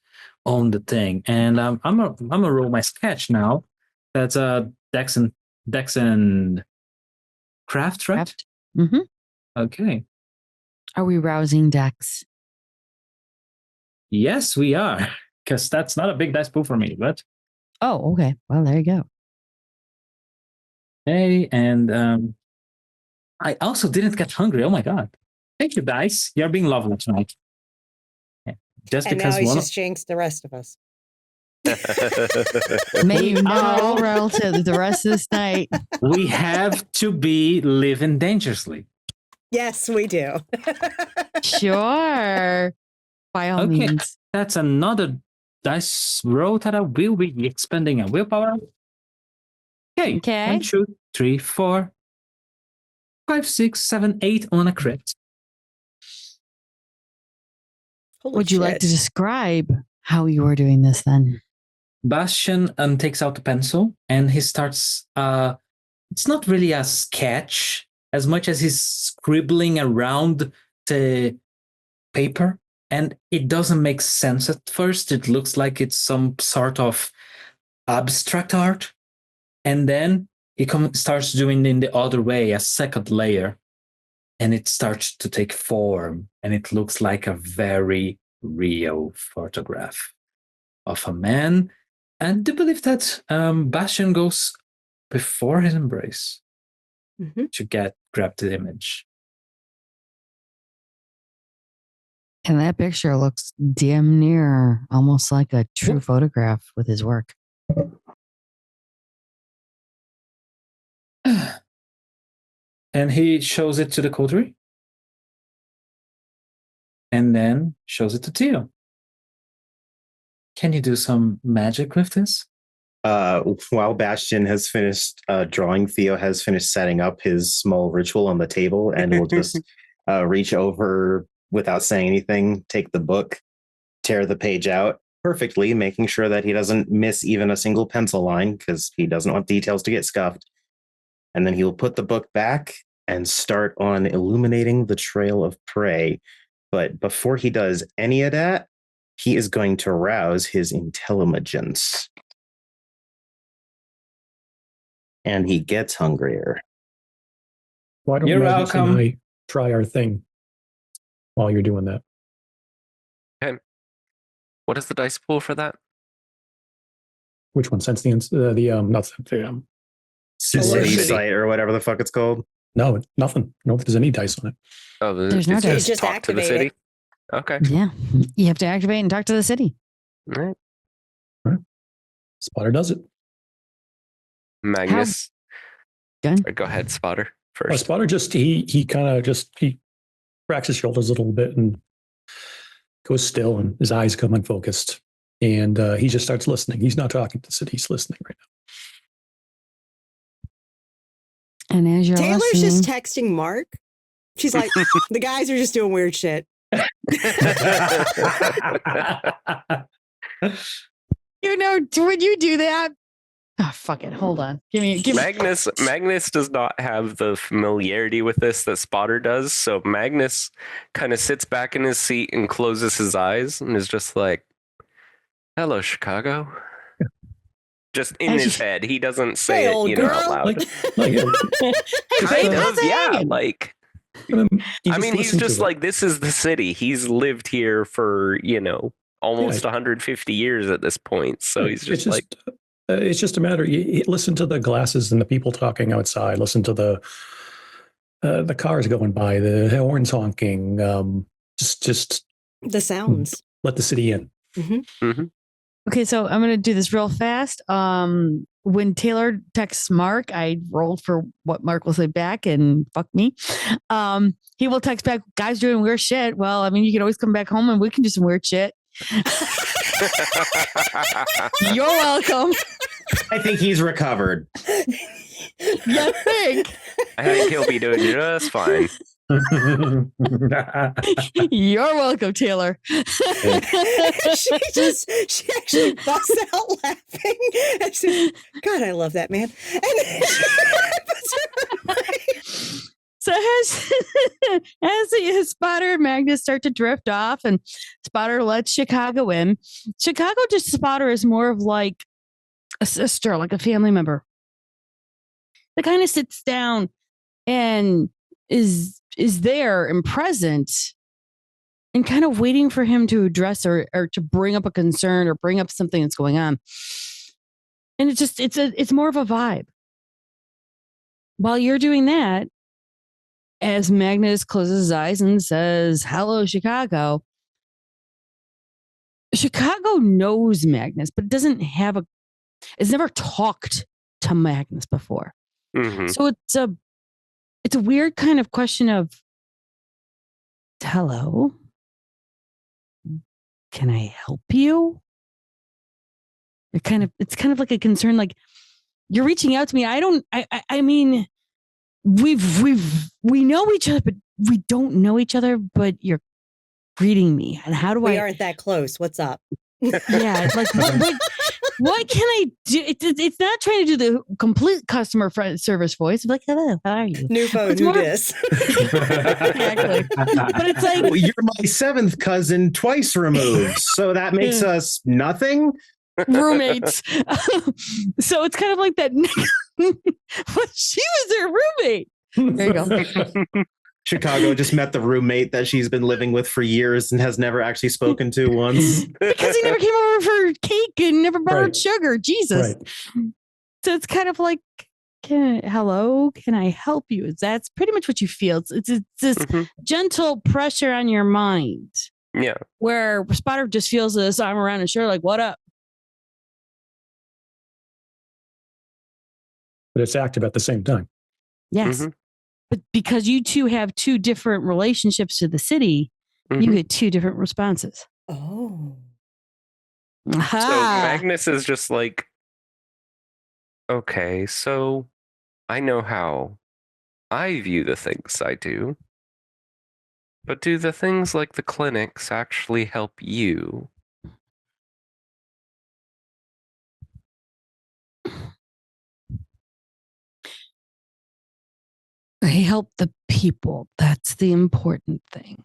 on the thing. And I'm gonna roll my sketch now. That's a Dex and Craft, right? Craft. Mm-hmm. Okay. Are we rousing Dex? Yes, we are. Because that's not a big dice pool for me, but Oh, okay. Well, there you go. hey, and I also didn't get hungry. Oh my god! Thank you, dice. You're being lovely tonight. Just And because now he's one just jinxed the rest of us. May you never are- roll relative the rest of this night. we have to be living dangerously. Yes, we do. Sure. By all Okay. means. That's another dice roll that I will be expending a willpower. Okay. Okay. 1, 2, 3, 4, 5, 6, 7, 8 on a crit. Holy Would you like to shit. describe how you were doing this then? Bastion takes out the pencil and he starts. It's not really a sketch as much as he's scribbling around the paper, and it doesn't make sense at first. It looks like it's some sort of abstract art, and then he starts doing it in the other way, a second layer, and it starts to take form, and it looks like a very real photograph of a man. And I do believe that Bastion goes before his embrace Mhm. to grab the image. And that picture looks damn near almost like a true photograph with his work. And he shows it to the coterie. And then shows it to Theo. Can you do some magic with this? While Bastion has finished drawing, Theo has finished setting up his small ritual on the table and will just reach over without saying anything, take the book, tear the page out perfectly, making sure that he doesn't miss even a single pencil line because he doesn't want details to get scuffed. And then he'll put the book back and start on illuminating the trail of prey. But before he does any of that, he is going to rouse his intelligence. And he gets hungrier. Why don't You're Magnus welcome. and I try our thing while you're doing that? What is the dice pool for that? Which one? Sense not the City City. Sight or whatever the fuck it's called. no, nothing. No, there's any dice on it. Oh, There's no it's dice. Just talk to the activate city. it. Okay. Yeah. You have to activate and talk to the city. All right. Spotter does it. Magnus. Gun? Go ahead, Spotter. Oh, First. Spotter just he kind of he cracks his shoulders a little bit and goes still, and his eyes come unfocused, and he just starts listening. He's not talking to the city; he's listening right now. And as you're Taylor's listening, just texting Mark. She's like, the guys are just doing weird shit. would you do that? Oh, fuck it. Hold on. Give me. Magnus does not have the familiarity with this that Spotter does, so Magnus kind of sits back in his seat and closes his eyes and is just like, "Hello, Chicago." Just in his head, he doesn't say Hey, it, old out girl. loud. Like, Kind how's of, it yeah. hanging? Like, he I mean, he's listened to just it. like, this is the city. He's lived here for almost 150 years at this point. So Right. he's It's just like, It's just a matter. You listen to the glasses and the people talking outside. Listen to the cars going by, the horns honking. Just The sounds. let the city in. Okay, so I'm gonna do this real fast. When Taylor texts Mark, I rolled for what Mark will say back, and fuck me. He will text back, "Guys doing weird shit." Well, I mean, you can always come back home and we can do some weird shit. You're welcome. I think he's recovered. You think? I think he'll be doing just fine. You're welcome, Taylor. she actually busts out laughing. And she, God, I love that man. And then she puts her mic. So as the Spotter and Magnus start to drift off, and Spotter lets Chicago in, Chicago to Spotter is more of like a sister, like a family member. That kind of sits down and is there and present and kind of waiting for him to address or to bring up a concern or bring up something that's going on. And it's more of a vibe. While you're doing that, as Magnus closes his eyes and says, "Hello, Chicago," Chicago knows Magnus, but doesn't have it's never talked to Magnus before. So it's a weird kind of question of, "Hello, can I help you?" It's kind of like a concern, like, you're reaching out to me. I mean, we know each other, but we don't know each other, but you're greeting me. And how do we aren't that close. What's up? Yeah. Like, what can I do? It's not trying to do the complete customer service voice. It's like, "Hello, how are you?" New phone, new dis. Exactly. But it's like, Well, you're my seventh cousin twice removed. So that makes us nothing. roommates. So it's kind of like that. But she was their roommate. There you go. Chicago just met the roommate that she's been living with for years and has never actually spoken to once. Because he never came over for cake and never borrowed sugar. Jesus. Right. So it's kind of like, "Hello, can I help you?" That's pretty much what you feel. It's this gentle pressure on your mind. Yeah. Where Spotter just feels this arm around his shoulder, like, "What up?" But it's active at the same time. Yes. But because you two have two different relationships to the city, you get two different responses. Oh. Aha. So Magnus is just like, "Okay, so I know how I view the things I do, but do the things like the clinics actually help you?" They help the people. That's the important thing.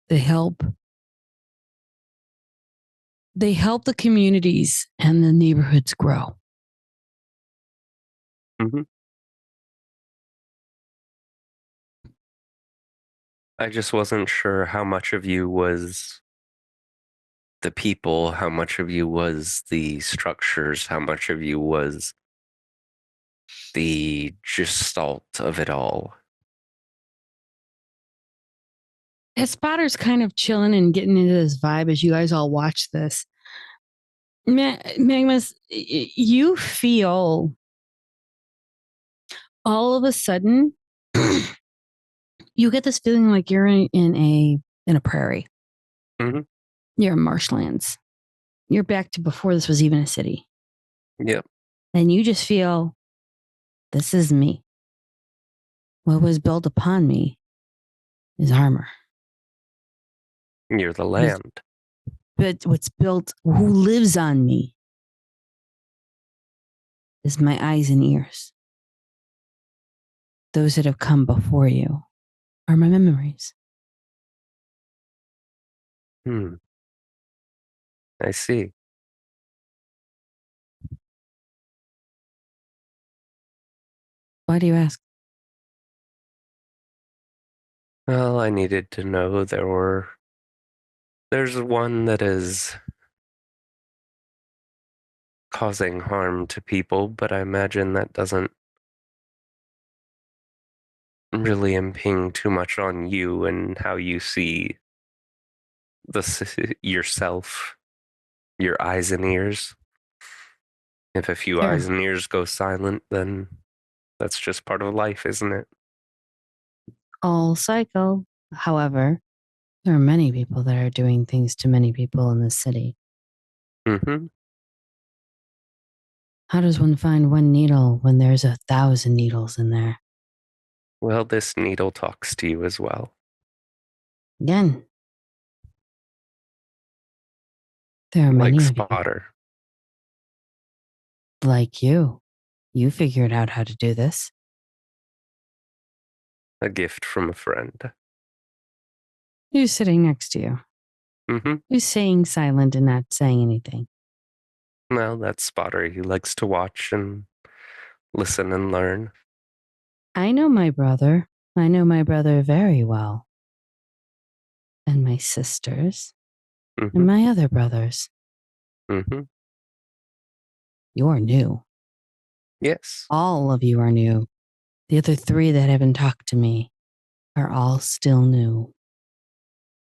They help the communities and the neighborhoods grow. I just wasn't sure how much of you was the people, how much of you was the structures, how much of you was the gestalt of it all. As Spotter's kind of chilling and getting into this vibe as you guys all watch this, Magnus, you feel all of a sudden, you get this feeling like you're in a prairie. You're in marshlands. You're back to before this was even a city. Yep. And you just feel, this is me. What was built upon me is armor. You're the land. But what's built, who lives on me, is my eyes and ears. Those that have come before you are my memories. I see. Why do you ask? Well, I needed to know there's one that is causing harm to people, but I imagine that doesn't really impinge too much on you and how you see yourself, your eyes and ears. If a few Sure. eyes and ears go silent, then that's just part of life, isn't it? All cycle. However, there are many people that are doing things to many people in this city. Mm-hmm. How does one find one needle when there's 1,000 needles in there? Well, this needle talks to you as well. Again, there are Like many of you, Spotter. like you. You figured out how to do this. A gift from a friend. Who's sitting next to you? Mm-hmm. Who's staying silent and not saying anything? Well, that's Spotter. He likes to watch and listen and learn. I know my brother. I know my brother very well. And my sisters. Mm-hmm. And my other brothers. Mm-hmm. You're new. Yes. All of you are new. The other 3 that haven't talked to me are all still new.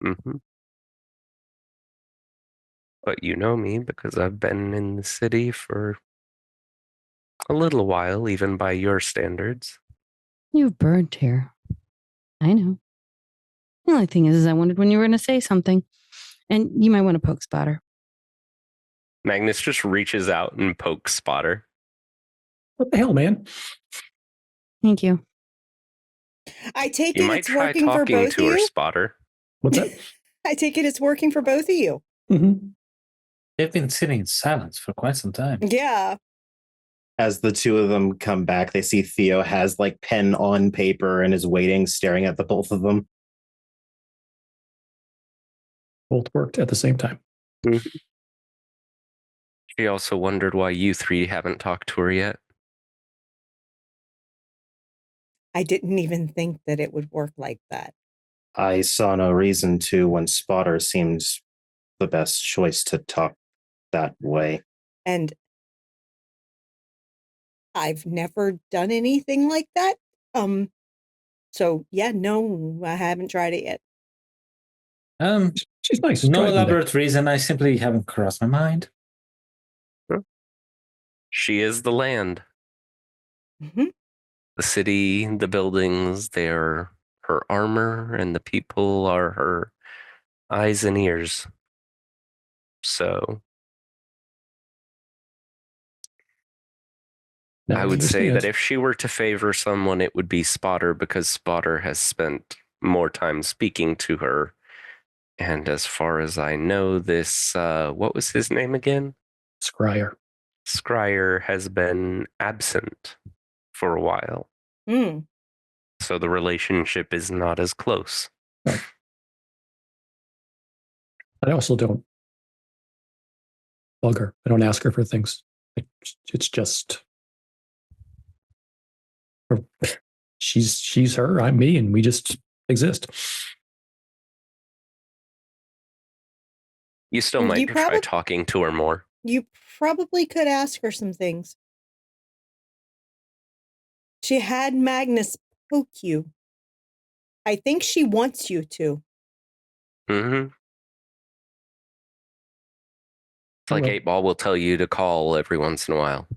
Mm-hmm. But you know me because I've been in the city for a little while, even by your standards. You've burned here. I know. The only thing is I wondered when you were going to say something. And you might want to poke Spotter. Magnus just reaches out and pokes Spotter. What the hell, man? Thank you. I take You it might it's try working for talking both of to her, you. Spotter. What's that? I take it it's working for both of you. Mm-hmm. They've been sitting in silence for quite some time. Yeah. As the two of them come back, they see Theo has like pen on paper and is waiting, staring at the both of them. Both worked at the same time. Mm-hmm. She also wondered why you 3 haven't talked to her yet. I didn't even think that it would work like that. I saw no reason to when Spotter seems the best choice to talk that way. And I've never done anything like that. So yeah, no, I haven't tried it yet. She's nice. No Try it one day. elaborate reason. I simply haven't crossed my mind. She is the land. Mhm. The city, the buildings, they're her armor, and the people are her eyes and ears. So Now I would say understand. that if she were to favor someone, it would be Spotter, because Spotter has spent more time speaking to her. And as far as I know, this, what was his name again? Scryer. Scryer has been absent for a while. Mm. So the relationship is not as close. I also don't bug her. I don't ask her for things. It's just she's her, I'm me, and we just exist. You still You might try probably- talking to her more. You probably could ask her some things. She had Magnus poke you. I think she wants you to. Mm-hmm. It's like Well, 8-Ball will tell you to call every once in a while.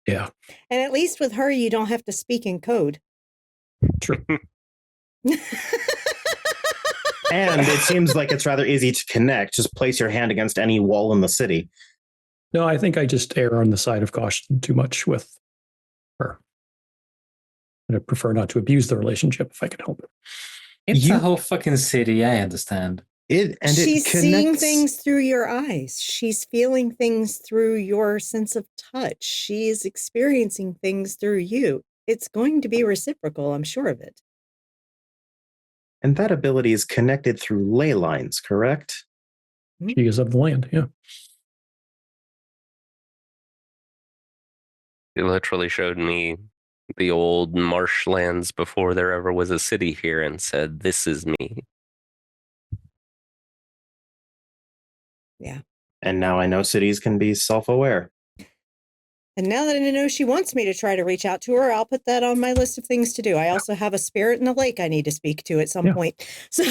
Yeah, And at least with her, you don't have to speak in code. true. And it seems like it's rather easy to connect. Just place your hand against any wall in the city. No, I think I just err on the side of caution too much with her. And I prefer not to abuse the relationship if I can help it. It's You- a whole fucking city. I understand. She's seeing things through your eyes. She's feeling things through your sense of touch. She is experiencing things through you. It's going to be reciprocal, I'm sure of it. And that ability is connected through ley lines, correct? She is of the land, yeah. It literally showed me the old marshlands before there ever was a city here and said, "This is me." Yeah. And now I know cities can be self-aware. And now that I know she wants me to try to reach out to her, I'll put that on my list of things to do. I also have a spirit in the lake I need to speak to at some point. So,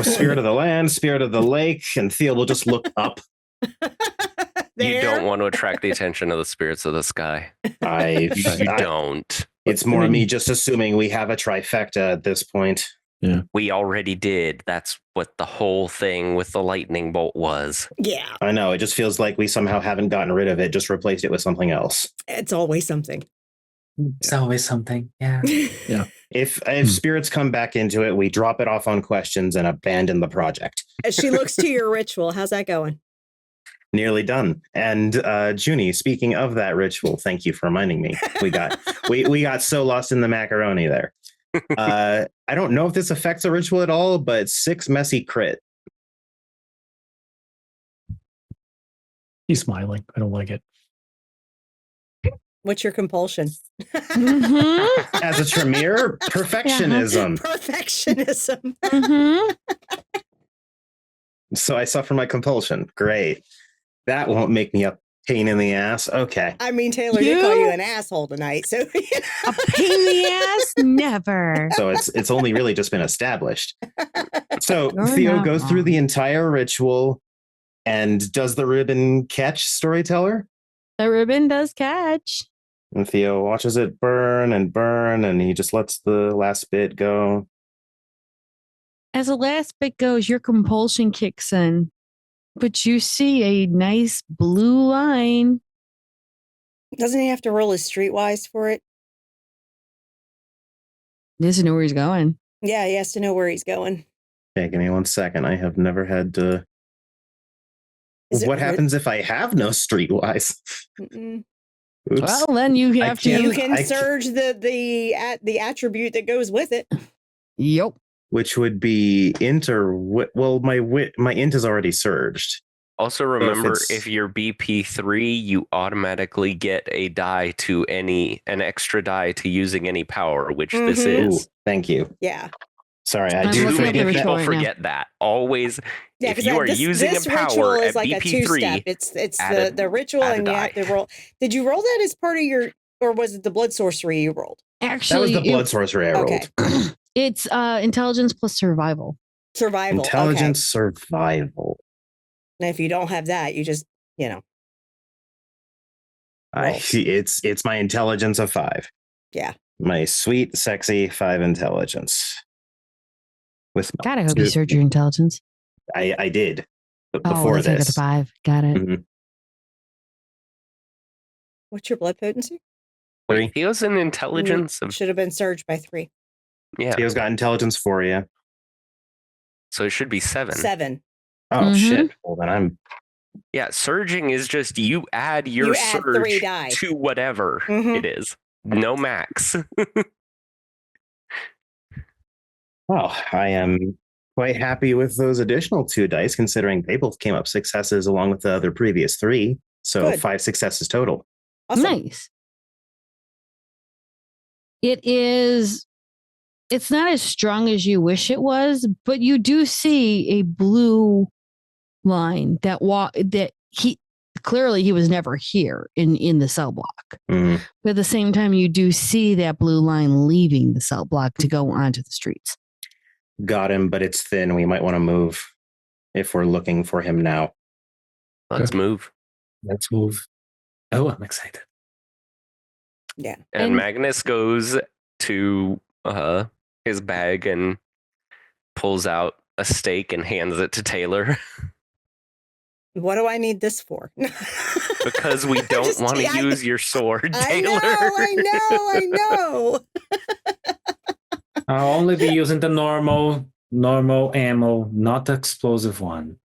spirit of the land, spirit of the lake, and Theo will just look up. You don't want to attract the attention of the spirits of the sky. You don't. It's more me just assuming we have a trifecta at this point. Yeah. We already did. That's what the whole thing with the lightning bolt was. Yeah. I know. It just feels like we somehow haven't gotten rid of it, just replaced it with something else. It's always something. It's always something. Yeah. Yeah. If spirits come back into it, we drop it off on questions and abandon the project. As she looks to your ritual, how's that going? Nearly done. And Junie, speaking of that ritual, thank you for reminding me. We got so lost in the macaroni there. I don't know if this affects a ritual at all, but 6 messy crit. He's smiling. I don't like it. What's your compulsion? Mm-hmm. As a Tremere, perfectionism. Perfectionism. Mm-hmm. So I suffer my compulsion. Great. That won't make me a pain in the ass. Okay. I mean, Taylor did call you an asshole tonight, so A pain in the ass? Never. So it's only really just been established. So You're Theo not goes wrong. through the entire ritual and does the ribbon catch, storyteller? The ribbon does catch. And Theo watches it burn, and he just lets the last bit go. As the last bit goes, your compulsion kicks in, but you see a nice blue line. doesn't he have to roll his streetwise for it? He doesn't know where he's going. Yeah, he has to know where he's going. Okay, give me 1 second. I have never had to. Is it What happens if I have no streetwise? Mm-mm. Oops. Well, then you have to. You can surge the attribute that goes with it. Yep. Which would be int or well, my int is already surged. Also if remember, it's- if you're BP3, you automatically get a die to an extra die to using any power, which this Mhm. Ooh, is. thank you. Yeah. Sorry, I I'm do looking at the forget ritual that. People right now. forget that. Always, Yeah, if because you are using this a ritual power is at like a two-step. BP3, It's add the ritual, add a and you have die. to roll. Did you roll that as part of your, or was it the blood sorcery you rolled? That was Actually, the blood sorcery I Okay. rolled. it's intelligence plus survival. Survival. Intelligence survival. Okay. And if you don't have that, you just, Roll. It's my intelligence of 5. Yeah. My sweet, sexy 5 intelligence. With God, I hope you surge your intelligence. I did Oh, before that's why I got the this. 5. Got it. Mhm. What's your blood potency? Wait, Theo's an intelligence of, Should have been surged by 3. yeah, Theo's got intelligence for you. so it should be 7. 7. Oh Mhm. shit! Well then I'm. Yeah, surging is just you add your You add 3 surge die. to whatever Mhm. it is. No max. Well, I am quite happy with those additional 2 dice, considering they both came up successes along with the other previous 3. So Good. 5 successes total. Awesome. Nice. It's not as strong as you wish it was, but you do see a blue line that he clearly he was never here in the cell block. Mhm. But at the same time, you do see that blue line leaving the cell block to go onto the streets. Got him, but it's thin. We might want to move if we're looking for him now. Let's move. Let's move. Oh, I'm excited. Yeah. And Magnus goes to his bag and pulls out a stake and hands it to Taylor What do I need this for? because we don't Just- want to I- use your sword, I Taylor. know. I'll only be using the normal ammo, not the explosive one.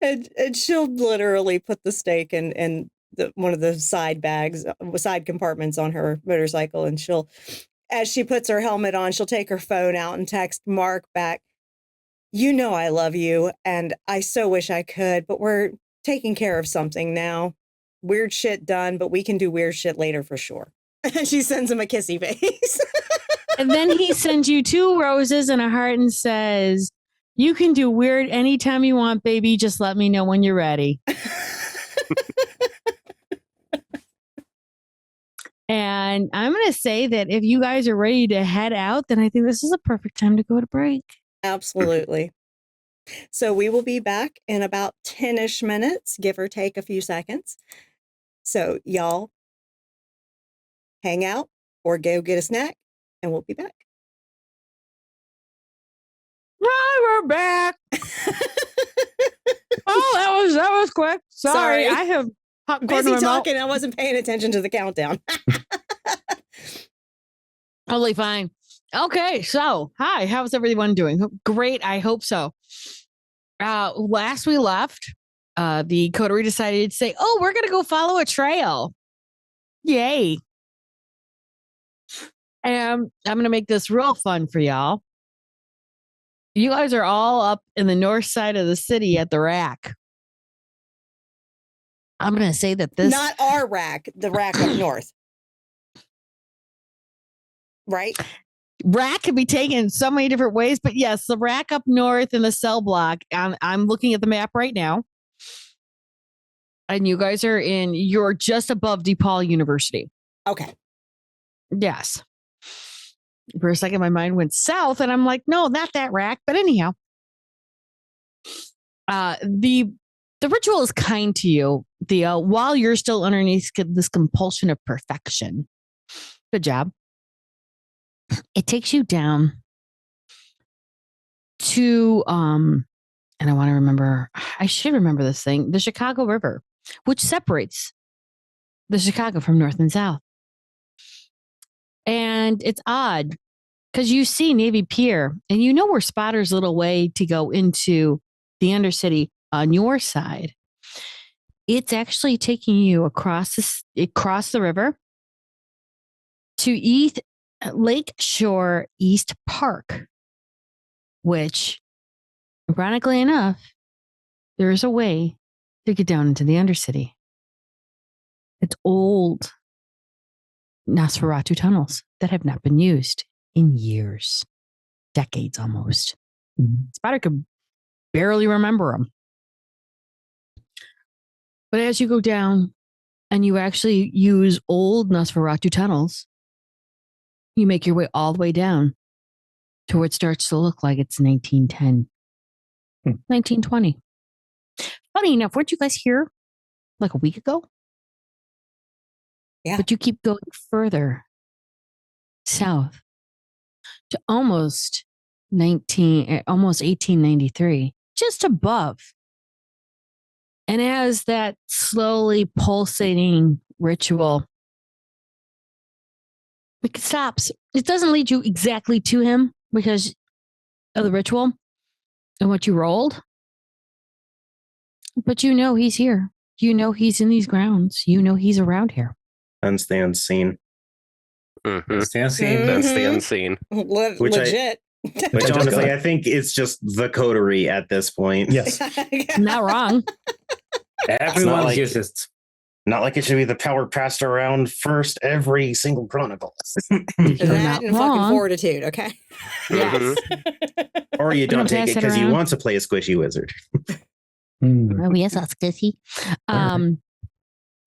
And she'll literally put the stake in one of the side compartments on her motorcycle, and as she puts her helmet on, she'll take her phone out and text Mark back, "You know I love you, and I so wish I could, but we're taking care of something now. Weird shit done, but we can do weird shit later for sure." And she sends him a kissy face. And then he sends you 2 roses and a heart and says, "You can do weird anytime you want, baby. Just let me know when you're ready." And I'm going to say that if you guys are ready to head out, then I think this is a perfect time to go to break. Absolutely. So we will be back in about 10-ish minutes, give or take a few seconds. So y'all hang out or go get a snack, and we'll be back. Right, we're back. Oh, that was quick. Sorry. I have popcorn busy in my mouth. talking. I wasn't paying attention to the countdown. Totally fine. Okay, so hi, how's everyone doing? Great, I hope so. Last we left, the coterie decided to say, "Oh, we're gonna go follow a trail." Yay! And I'm gonna make this real fun for y'all. You guys are all up in the north side of the city at the rack. I'm gonna say that this Not our rack, the rack up north. Right? rack can be taken so many different ways, but yes, the rack up north in the cell block. I'm looking at the map right now, and you guys you're just above DePaul University. Okay. Yes. For a second, my mind went south, and I'm like, no, not that rack. But anyhow, the ritual is kind to you, Theo, while you're still underneath this compulsion of perfection. Good job. It takes you down to and I want to remember, I should remember this thing, the Chicago River, which separates the Chicago from North and South. And it's odd because you see Navy Pier and you know where Spotter's little way to go into the Undercity on your side. It's actually taking you across the river to Lake Shore East Park, which, ironically enough, there is a way to get down into the Undercity. It's old Nosferatu tunnels that have not been used in years, decades almost. Spotter could barely remember them. But as you go down and you actually use old Nosferatu tunnels, you make your way all the way down to where it starts to look like it's 1910, 1920. Funny enough, weren't you guys here like a week ago? Yeah. But you keep going further south to almost 1893, just above. And as that slowly pulsating ritual, it stops. It doesn't lead you exactly to him because of the ritual and what you rolled. But you know he's here. You know he's in these grounds. You know he's around here. Hence the unseen. Mm-hmm. Stay unseen. That's the unseen. Legit. Which honestly, I think it's just the coterie at this point. Yes. Not wrong. Everyone like- uses it. Not like it should be the power passed around first every single chronicle. You're That not and fucking wrong. fortitude, okay? Yes. Or you don't Don't take pass it it because you around. want to play a squishy wizard. Oh, yes, that's good.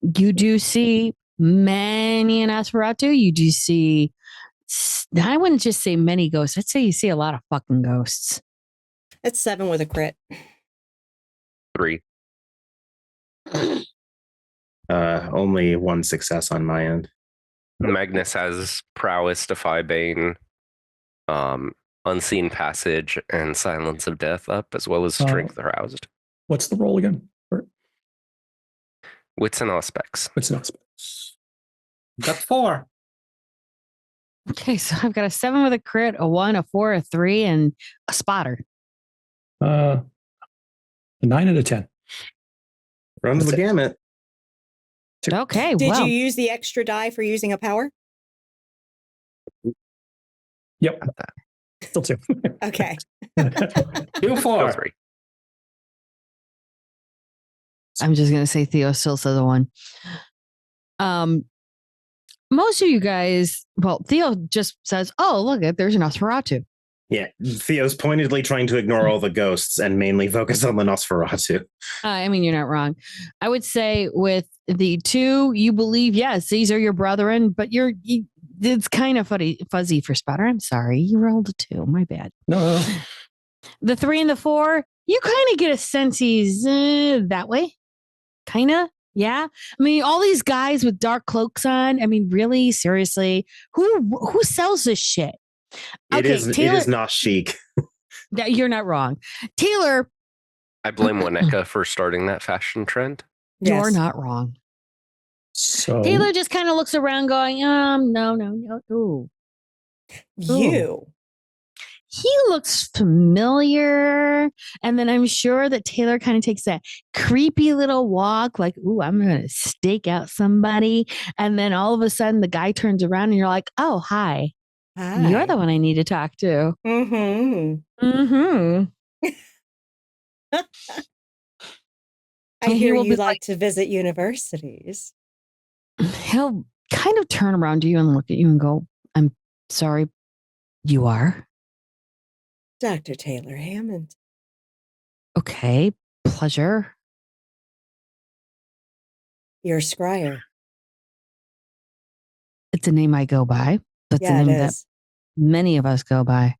You do see many in Nosferatu. You do see, I wouldn't just say many ghosts. I'd say you see a lot of fucking ghosts. It's 7 with a crit. 3. Only one success on my end. Magnus has prowess, defy bane, unseen passage, and silence of death up, as well as strength aroused. What's the roll again? Wits and aspects. It's not. Got 4. Okay, so I've got a 7 with a crit, a 1, a 4, a 3, and a spotter. A 9 and a 10. Runs That's the it. gamut. Okay, Did well, you use the extra die for using a power? Yep. Still 2. Okay. 2, 4. 3. I'm just going to say Theo still says a 1. Most of you guys, well, Theo just says, oh, look, there's an Nosferatu. Yeah, Theo's pointedly trying to ignore all the ghosts and mainly focus on the Nosferatu. I mean, you're not wrong. I would say with the two, you believe, yes, these are your brethren, but it's kind of fuzzy for Spotter. I'm sorry. You rolled a 2. My bad. No. The 3 and the 4, you kind of get a sense he's that way. Kind of. Yeah. I mean, all these guys with dark cloaks on. I mean, really? Seriously? Who sells this shit? It is not chic. You're not wrong. Taylor. I blame Wineka for starting that fashion trend. You're not wrong. So Taylor just kind of looks around going, no. Ooh. You. He looks familiar. And then I'm sure that Taylor kind of takes that creepy little walk, like, ooh, I'm going to stake out somebody. And then all of a sudden the guy turns around and you're like, oh, hi. You're the one I need to talk to. Mm-hmm. Mm-hmm. I hear you like to visit universities. He'll kind of turn around to you and look at you and go, I'm sorry, you are? Dr. Taylor Hammond. Okay, pleasure. You're Scryer. It's a name I go by. That's a name that many of us go by.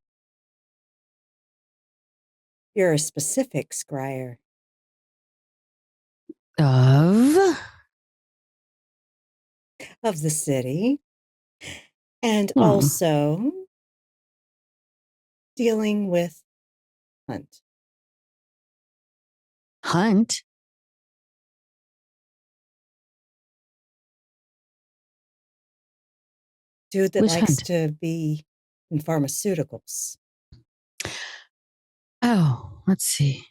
You're a specific Scryer. Of the city. And also dealing with Hunt. Hunt? Dude that Which likes Hunt? to be in pharmaceuticals. Oh, let's see.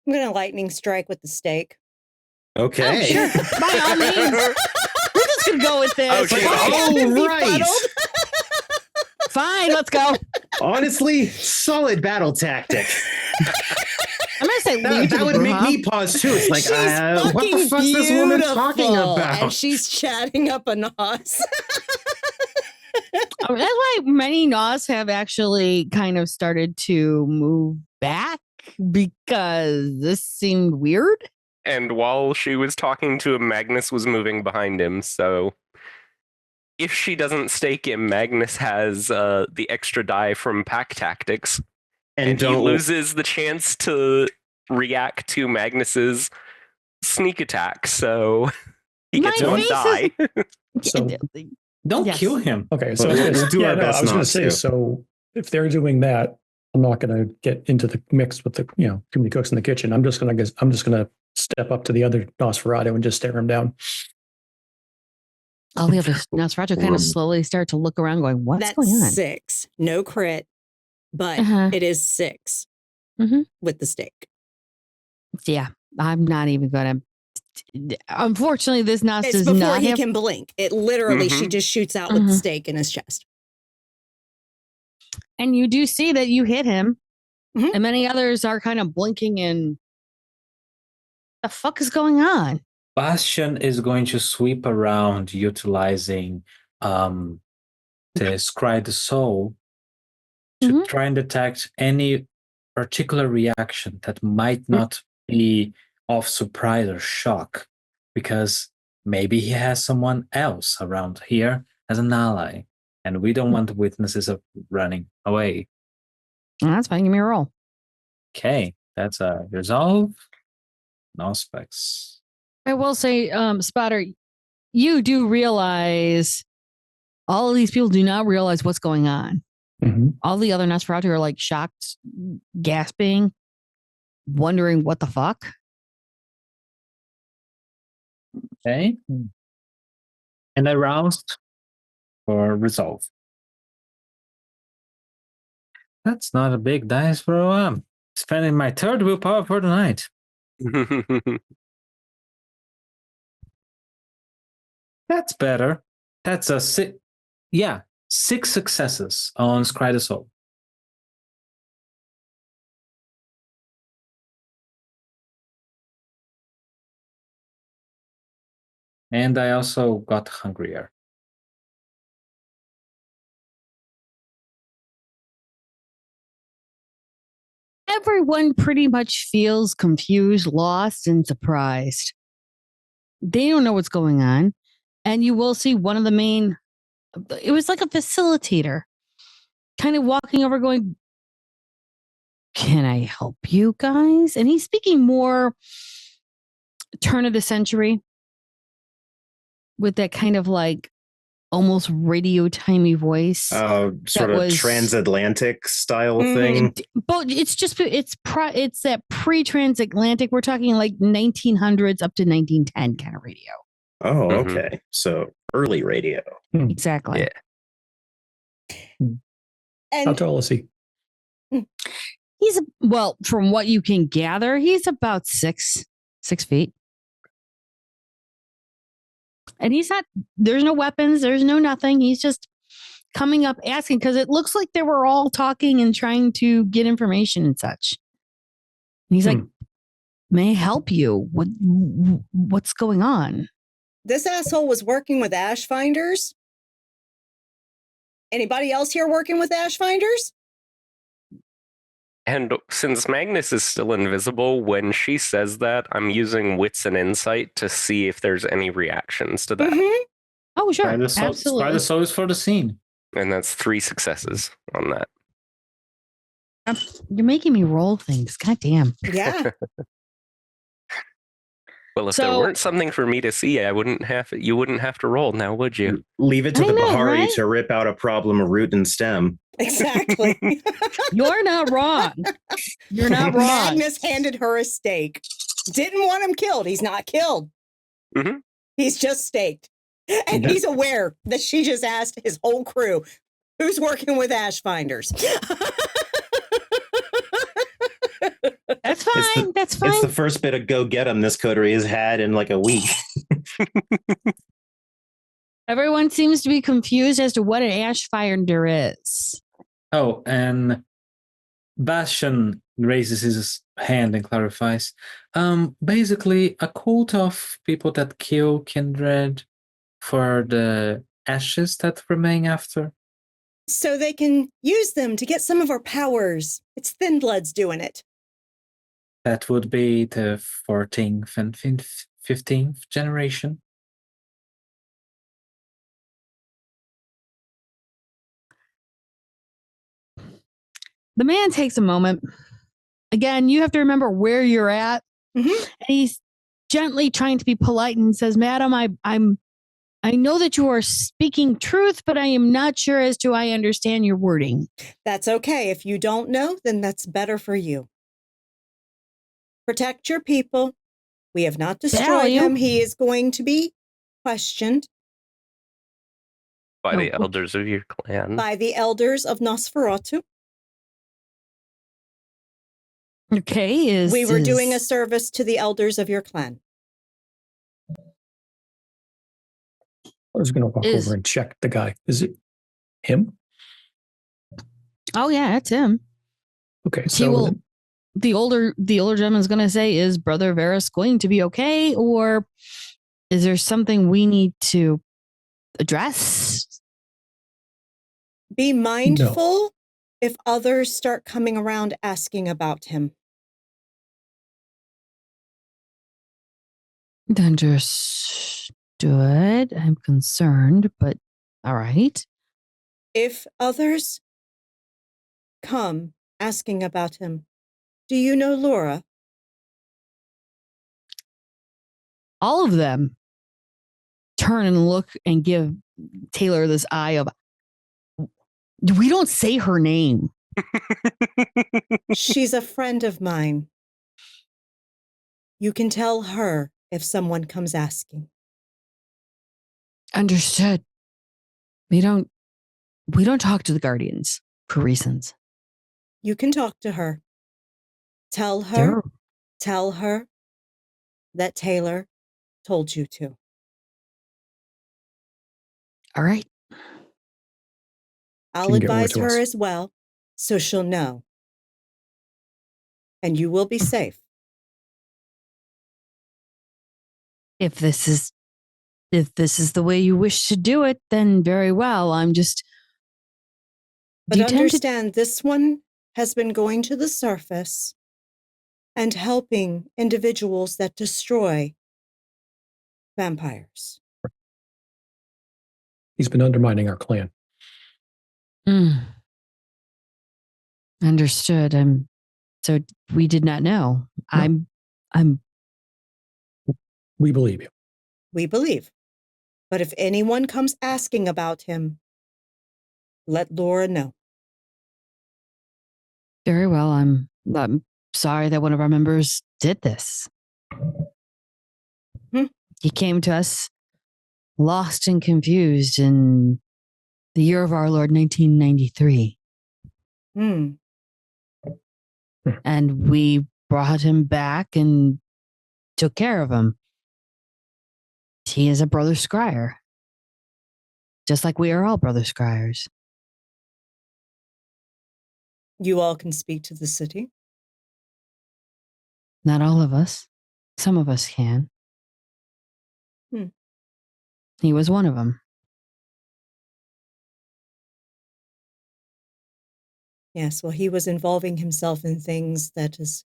I'm going to lightning strike with the stake. Okay. Oh, sure. By all means. We're just going to go with this. Okay. All right. Fine, let's go. Honestly, solid battle tactic. I'm going to say that would make me pause too. It's like, what the fuck's this woman talking about? And she's chatting up a nos. That's why many nos have actually kind of started to move back because this seemed weird. And while she was talking to him, Magnus was moving behind him. So if she doesn't stake him, Magnus has the extra die from pack tactics. And he loses the chance to react to Magnus's sneak attack. So he gets one die. So don't kill him. Okay, so we'll do our best. I was going to say, so if they're doing that, I'm not going to get into the mix with the too many cooks in the kitchen. I'm just going to step up to the other Nosferatu and just stare him down. All the other Nosferatu kind of slowly start to look around, going, "What's going on?" That's 6, no crit, but it is 6 with the stake. Yeah, I'm not even going to. Unfortunately, this Nos It's does before not he can blink. It literally, she just shoots out with the stake in his chest. And you do see that you hit him, and many others are kind of blinking and the fuck is going on? Bastion is going to sweep around utilizing the Scry the Soul to try and detect any particular reaction that might not be of surprise or shock, because maybe he has someone else around here as an ally, and we don't want the witnesses of running away. That's fine. Give me a roll. Okay, that's a resolve. No specs. I will say, Spotter, you do realize all of these people do not realize what's going on. All the other Nosferatu are like shocked, gasping, wondering what the fuck. Okay. And I roused for resolve. That's not a big dice for spending my third willpower for the night. That's better. That's a 6. Yeah, 6 successes on Scry the Soul. And I also got hungrier. everyone pretty much feels confused, lost, and surprised. They don't know what's going on. And you will see one of the main, it was like a facilitator kind of walking over going, can I help you guys? And he's speaking more turn of the century with that kind of like almost radio timey voice. Sort of transatlantic style thing. But it's that pre-transatlantic. We're talking like 1900s up to 1910 kind of radio. Oh, okay. So early radio. Exactly. Yeah. And How tall is he? He's from what you can gather, he's about 6 feet. And there's no weapons, there's no nothing. He's just coming up asking because it looks like they were all talking and trying to get information and such. And he's like, may I help you? What's going on? this asshole was working with ash finders. Anybody else here working with ash finders? And since Magnus is still invisible, when she says that, I'm using wits and insight to see if there's any reactions to that. Mm-hmm. Oh, sure. Spy the souls for the scene. And that's 3 successes on that. You're making me roll things. God damn. Yeah. Well, if there weren't something for me to see, you wouldn't have to roll now, would you? Leave it to the Bahari right? to rip out a problem of root and stem. Exactly. You're not wrong. You're not wrong. Magnus handed her a steak. Didn't want him killed. He's not killed. Mm-hmm. He's just staked. And he's aware that she just asked his whole crew, who's working with ash finders? That's fine. That's fine. It's the first bit of go get 'em this coterie has had in like a week. Everyone seems to be confused as to what an ash finder is. Oh, and Bastion raises his hand and clarifies. Basically, a cult of people that kill kindred for the ashes that remain after. So they can use them to get some of our powers. It's Thin Bloods doing it. That would be the 14th and 15th generation. The man takes a moment. Again, you have to remember where you're at. Mm-hmm. And he's gently trying to be polite and says, "Madam, I know that you are speaking truth, but I am not sure as to I understand your wording." That's okay. If you don't know, then that's better for you. Protect your people. We have not destroyed him. He is going to be questioned By the elders of your clan. by the elders of Nosferatu. Okay, we were doing a service to the elders of your clan. I was going to walk over and check the guy. Is it him? Oh yeah, that's him. Okay, so the older gentleman is going to say, "Is Brother Varys going to be okay, or is there something we need to address?" Be mindful if others start coming around asking about him. Understood. I'm concerned, but all right. If others come asking about him, do you know Laura? All of them turn and look and give Taylor this eye of, we don't say her name. She's a friend of mine. You can tell her if someone comes asking. Understood. We don't talk to the Guardians for reasons. You can talk to her. Tell her that Taylor told you to. All right. I'll advise her as well, so she'll know. And you will be safe. If this is the way you wish to do it, then very well. I'm just. But understand, this one has been going to the surface and helping individuals that destroy vampires. He's been undermining our clan. Understood. So we did not know. No. We believe you. We believe. But if anyone comes asking about him, let Laura know. Very well. I'm sorry that one of our members did this. He came to us lost and confused in the year of our Lord 1993. And we brought him back and took care of him. He is a brother scryer, just like we are all brother scryers. You all can speak to the city? Not all of us. Some of us can. He was one of them. Yes, well, he was involving himself in things that is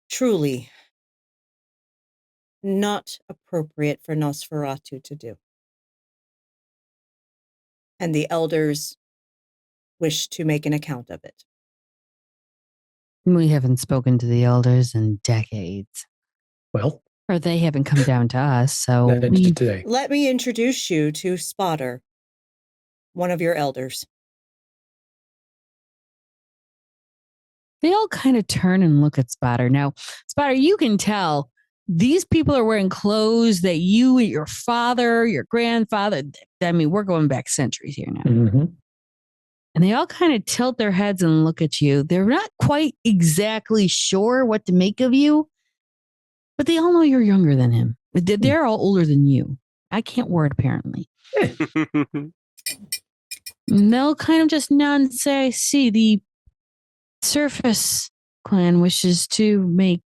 truly not appropriate for Nosferatu to do. And the elders wish to make an account of it. We haven't spoken to the elders in decades. Well, or they haven't come down to us. So today. Let me introduce you to Spotter, one of your elders. They all kind of turn and look at Spotter. Now, Spotter, you can tell these people are wearing clothes that you and your father, your grandfather, I mean, we're going back centuries here now. Mm-hmm. And they all kind of tilt their heads and look at you. They're not quite exactly sure what to make of you, but they all know you're younger than him. They're all older than you. I can't word, apparently. And they'll kind of just nod and say, I see, the Surface clan wishes to make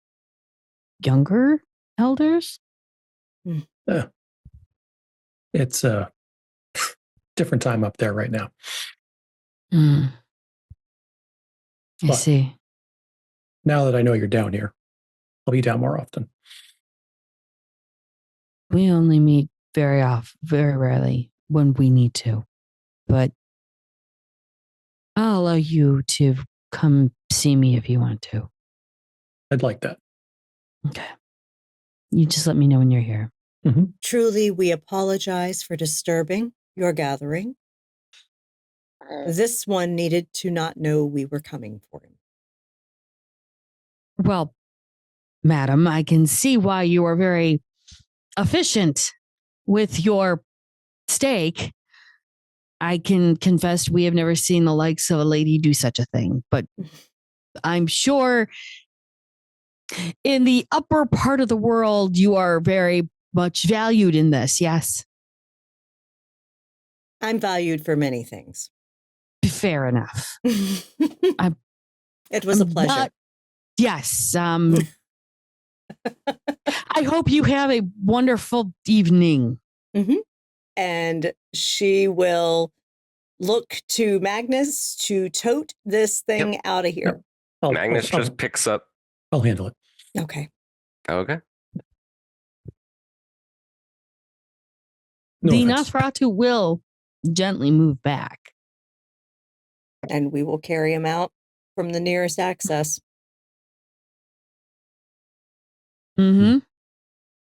younger elders. It's a different time up there right now. I see. Now that I know you're down here, I'll be down more often. We only meet very rarely when we need to. But I'll allow you to come see me if you want to. I'd like that. Okay. You just let me know when you're here. Mm-hmm. Truly, we apologize for disturbing your gathering. This one needed to not know we were coming for him. Well, madam, I can see why you are very efficient with your steak. I can confess we have never seen the likes of a lady do such a thing, but I'm sure in the upper part of the world, you are very much valued in this. Yes. I'm valued for many things. Fair enough. It was a pleasure. Yes. I hope you have a wonderful evening. Mm-hmm. And she will look to Magnus to tote this thing out of here. Yep. Magnus just picks up. I'll handle it. Okay. Okay. No The offense. Nosferatu will gently move back. And we will carry him out from the nearest access. Mm-hmm.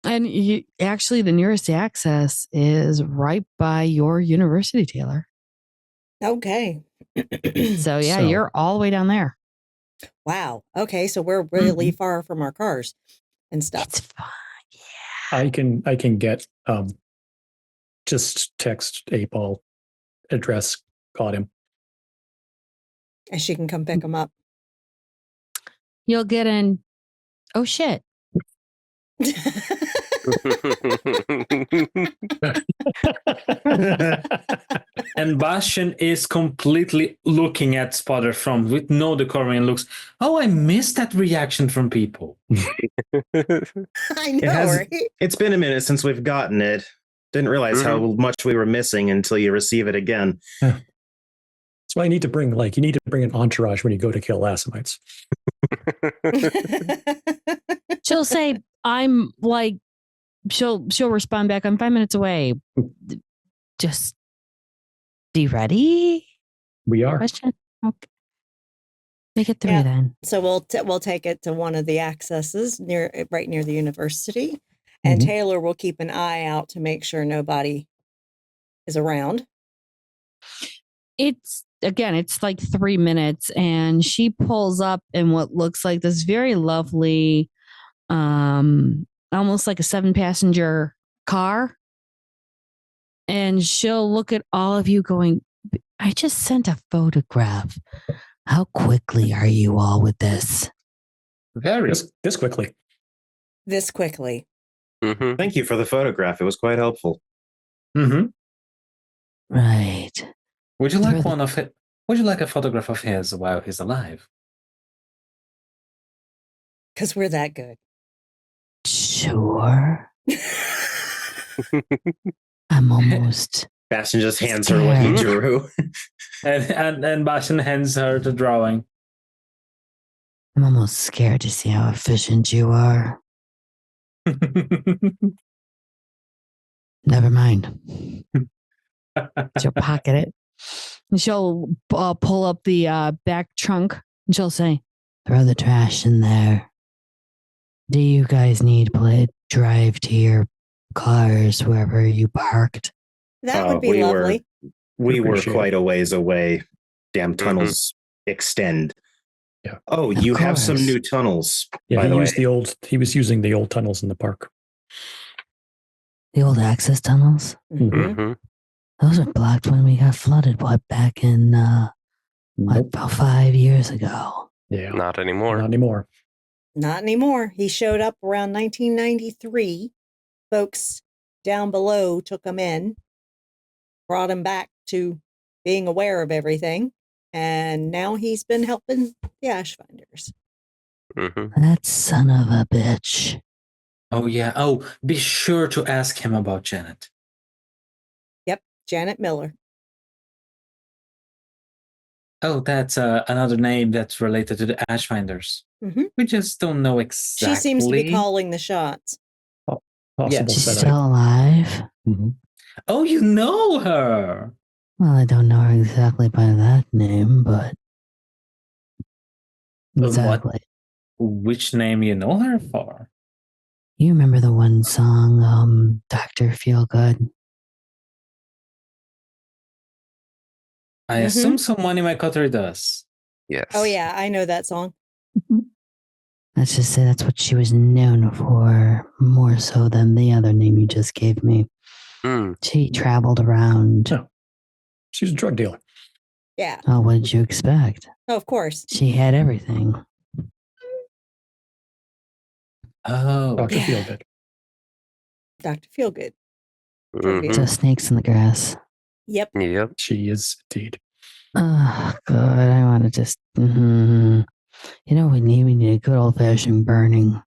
And actually, the nearest access is right by your university, Taylor. Okay. So, you're all the way down there. Wow. Okay, so we're really far from our cars and stuff. It's fine. Yeah. I can get just text Apol address, caught him. And she can come pick him up. You'll get in. Oh, shit. And Bastion is completely looking at Spotter with no decorum and looks, I missed that reaction from people. I know, right? It's been a minute since we've gotten it. Didn't realize how much we were missing until you receive it again. That's why you need to bring an entourage when you go to kill Lassamites. She'll say, I'm like, she'll respond back, I'm 5 minutes away. Just be ready? We are. Question? Okay. Make it 3 Yeah. then. So we'll take it to one of the accesses right near the university, and Taylor will keep an eye out to make sure nobody is around. It's like 3 minutes, and she pulls up in what looks like this very lovely, almost like a 7-passenger car. And she'll look at all of you going, I just sent a photograph. How quickly are you all with this? Very. This quickly. This quickly. Mm-hmm. Thank you for the photograph. It was quite helpful. Mm-hmm. Right. Would you like Really? one of it? Would you like a photograph of his while he's alive? Because we're that good. Sure. I'm almost. Bastion just hands her what he drew. And Bastion hands her the drawing. I'm almost scared to see how efficient you are. Never mind. She'll pocket it. And she'll pull up the back trunk and she'll say, throw the trash in there. Do you guys need to drive to your cars wherever you parked? That would be lovely. We were Appreciate quite a ways away. Damn tunnels extend. Yeah. Oh, Of you have some course. new tunnels. Yeah, by the way. he was using the old tunnels in the park. The old access tunnels? Mhm. Mm-hmm. Those were blocked when we got flooded, back in, Nope. about 5 years ago. Yeah. Not anymore. Not anymore. Not anymore. He showed up around 1993. Folks down below took him in, brought him back to being aware of everything, and now he's been helping the Ashfinders. Mm-hmm. That son of a bitch. Oh, yeah. Oh, be sure to ask him about Janet. Yep, Janet Miller. Oh, that's another name that's related to the Ashfinders. Mm-hmm. We just don't know exactly. She seems to be calling the shots. Possible She's setup. still alive? Mhm. Oh, you know her. Well, I don't know her exactly by that name, but What? exactly. Which name you know her for? You remember the one song, Dr. Feelgood? I Mhm. assume someone in my country does. Yes. Oh, yeah, I know that song. Let's just say that's what she was known for, more so than the other name you just gave me. Mm. She traveled around. No. She was a drug dealer. Yeah. Oh, what did you expect? Oh, of course. She had everything. Oh, Dr. Yeah. Feelgood. Dr. Feelgood. Mhm. So snakes in the grass. Yep. Yep. She is indeed. Oh, God, I want to just... You know, we need a good old-fashioned burning.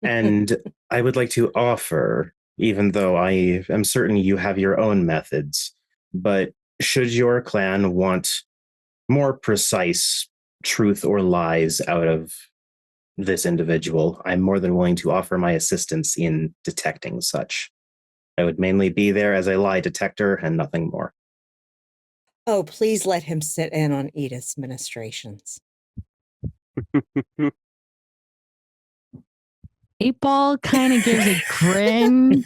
And I would like to offer, even though I am certain you have your own methods, but should your clan want more precise truth or lies out of this individual, I'm more than willing to offer my assistance in detecting such. I would mainly be there as a lie detector and nothing more. Oh, please let him sit in on Edith's ministrations. 8-Ball kind of gives a grin.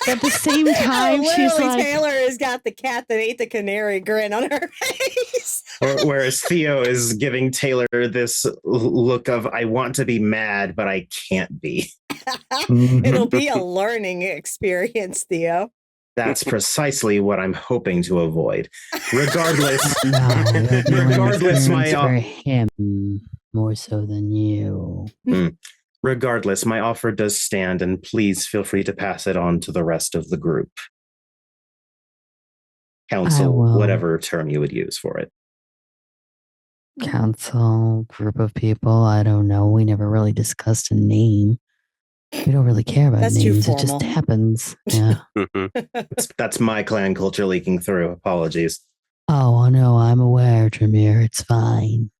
At the same time, she's Literally, like... Taylor has got the cat that ate the canary grin on her face. Whereas Theo is giving Taylor this look of, I want to be mad, but I can't be. It'll be a learning experience, Theo. That's precisely what I'm hoping to avoid. Regardless, No, regardless, my for him more so than you. regardless, my offer does stand, and please feel free to pass it on to the rest of the group. Council, whatever term you would use for it. Council, group of people, I don't know. We never really discussed a name. We don't really care about That's too names. It just formal. happens. Yeah. That's my clan culture leaking through. Apologies. Oh, no, I'm aware, Tremere. It's fine.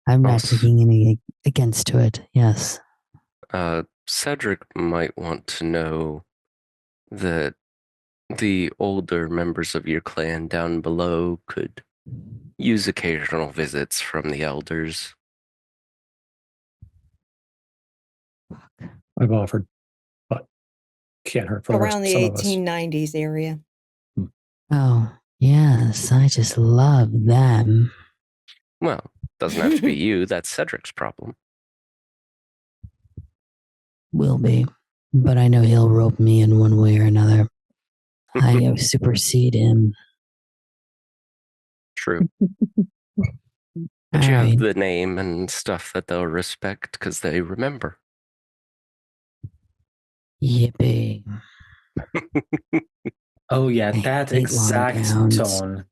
I'm not taking any against to it. Yes. Cedric might want to know that the older members of your clan down below could use occasional visits from the elders. I've offered, but can't hurt for Around the some of us. 1890s area. Oh, yes. I just love them. Well, doesn't have to be you. That's Cedric's problem. Will be. But I know he'll rope me in one way or another. I supersede him. True. But you have the name and stuff that they'll respect because they remember. Yippee. Oh yeah, I that hate exact long gowns. tone.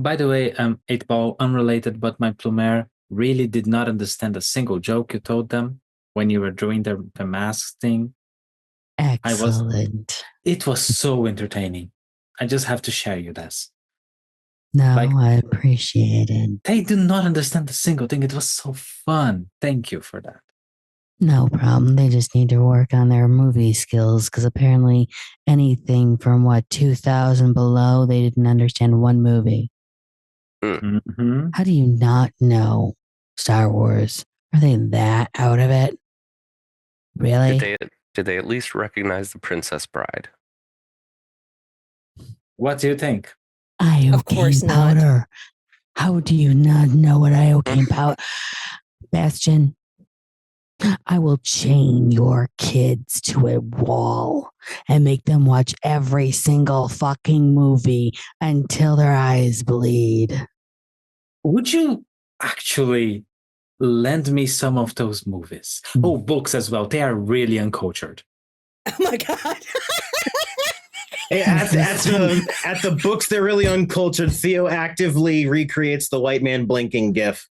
By the way, 8-Ball, unrelated, but my plumer really did not understand a single joke you told them when you were doing the mask thing. Excellent. It was so entertaining. I just have to share you this. No, I appreciate it. They do not understand a single thing. It was so fun. Thank you for that. No problem. They just need to work on their movie skills because apparently anything from 2000 below, they didn't understand one movie. Mm-hmm. How do you not know Star Wars? Are they that out of it? Really? Did they at least recognize the Princess Bride? What do you think? Iocane Of course not. powder. How do you not know what iocane powder? Bastion, I will chain your kids to a wall and make them watch every single fucking movie until their eyes bleed. Would you actually lend me some of those movies? Oh, books as well. They are really uncultured. Oh my God. Hey, at the books, they're really uncultured. Theo actively recreates the white man blinking gif.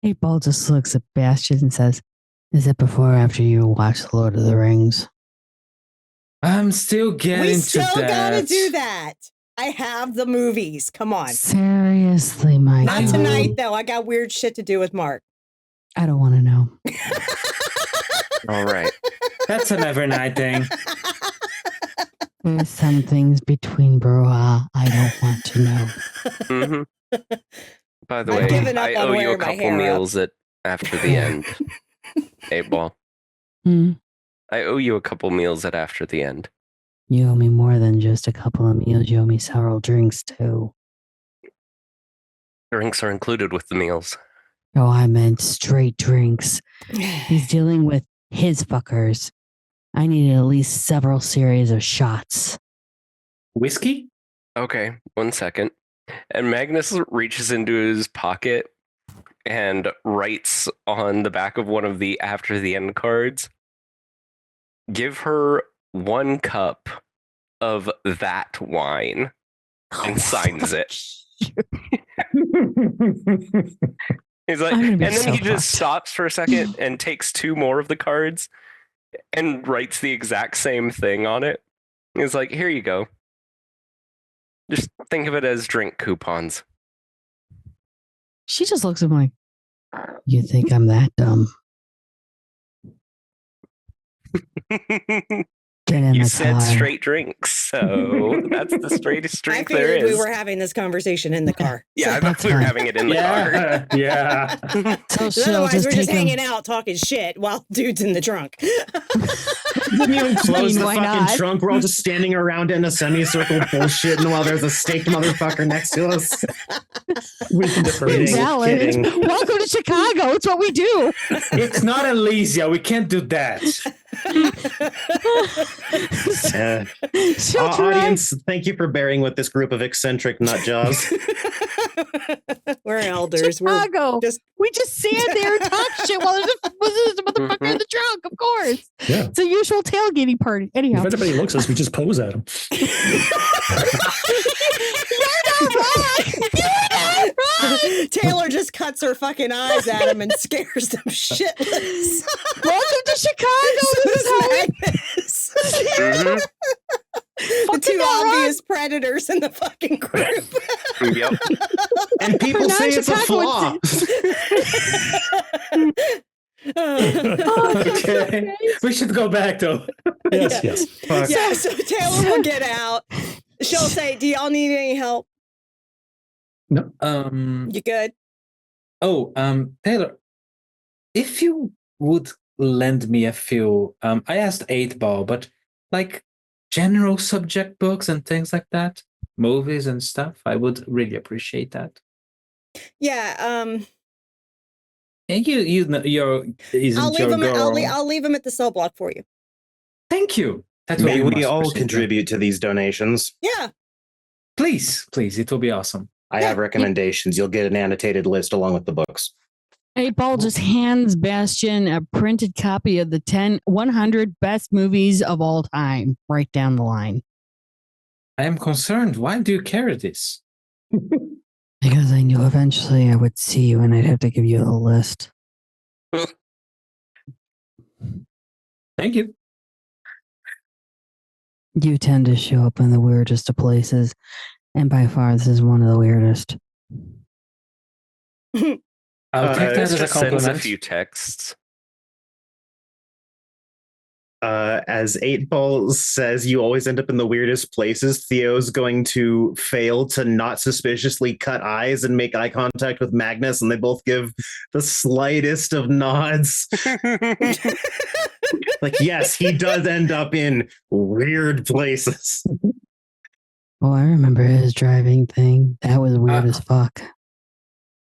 8-Ball just looks at Bastion and says, "Is it before or after you watch The Lord of the Rings?" I'm still getting We to still that. gotta do that. I have the movies. Come on. Seriously, Mike. Not tonight, though. I got weird shit to do with Mark. I don't want to know. All right. That's an every night thing. There's some things between Bruja I don't want to know. Mm-hmm. By the I've way, given up I on owe you wearing a my couple hair up. meals after the end. 8-Ball. I owe you a couple meals at after the end. You owe me more than just a couple of meals. You owe me several drinks, too. Drinks are included with the meals. Oh, I meant straight drinks. He's dealing with his fuckers. I need at least several series of shots. Whiskey? Okay, 1 second. And Magnus reaches into his pocket and writes on the back of one of the after the end cards, "Give her 1 cup of that wine," and signs it. He's like, and then he just stops for a second and takes 2 more of the cards and writes the exact same thing on it. He's like, "Here you go. Just think of it as drink coupons." She just looks at him like, "You think I'm that dumb?" Get in You the said car. straight drinks, so that's the straightest I drink there figured is. we were having this conversation in the car. Yeah, I thought we were having it in the car. Yeah. So she'll Otherwise, just we're just take him. hanging out talking shit while dude's in the trunk. Didn't even close the Why fucking not? trunk. We're all just standing around in a semicircle bullshitting while there's a staked motherfucker next to us. We can defer. Kidding, Valid. kidding. Welcome to Chicago. It's what we do. It's not Elysia. We can't do that. She'll try. Audience, thank you for bearing with this group of eccentric nutjobs. We're elders. Chicago. We're just We just stand there and talk shit while there's a motherfucker in the trunk, of course. Yeah. It's a usual tailgating party. Anyhow. If anybody looks at us, we just pose at them. You're not wrong. You're not wrong. Taylor just cuts her fucking eyes at him and scares them shitless. Welcome to Chicago. This is how Magnus. Mhm. The two obvious predators in the fucking group. Yep. And people say it's a flaw. Okay. We should go back though. Yes. Fuck. Yeah, so Taylor will get out. She'll say, "Do y'all need any help? No. You good?" Taylor, if you would lend me a few, I asked 8-Ball, but like general subject books and things like that, movies and stuff, I would really appreciate that. Yeah. And you know, I'll leave your them. girl. I'll leave them at the cell block for you. Thank you. That will May be we much all appreciated. contribute to these donations? Yeah. Please, it will be awesome. I have recommendations. You'll get an annotated list along with the books. 8-Ball just hands Bastion a printed copy of the 100 best movies of all time, right down the line. I am concerned. Why do you carry this? Because I knew eventually I would see you and I'd have to give you the list. Thank you. You tend to show up in the weirdest of places, and by far this is one of the weirdest. I'll take that This as a just sends a compliment. few texts. As 8-Ball says, you always end up in the weirdest places. Theo's going to fail to not suspiciously cut eyes and make eye contact with Magnus, and they both give the slightest of nods. Like, yes, he does end up in weird places. Oh, I remember his driving thing. That was weird as fuck.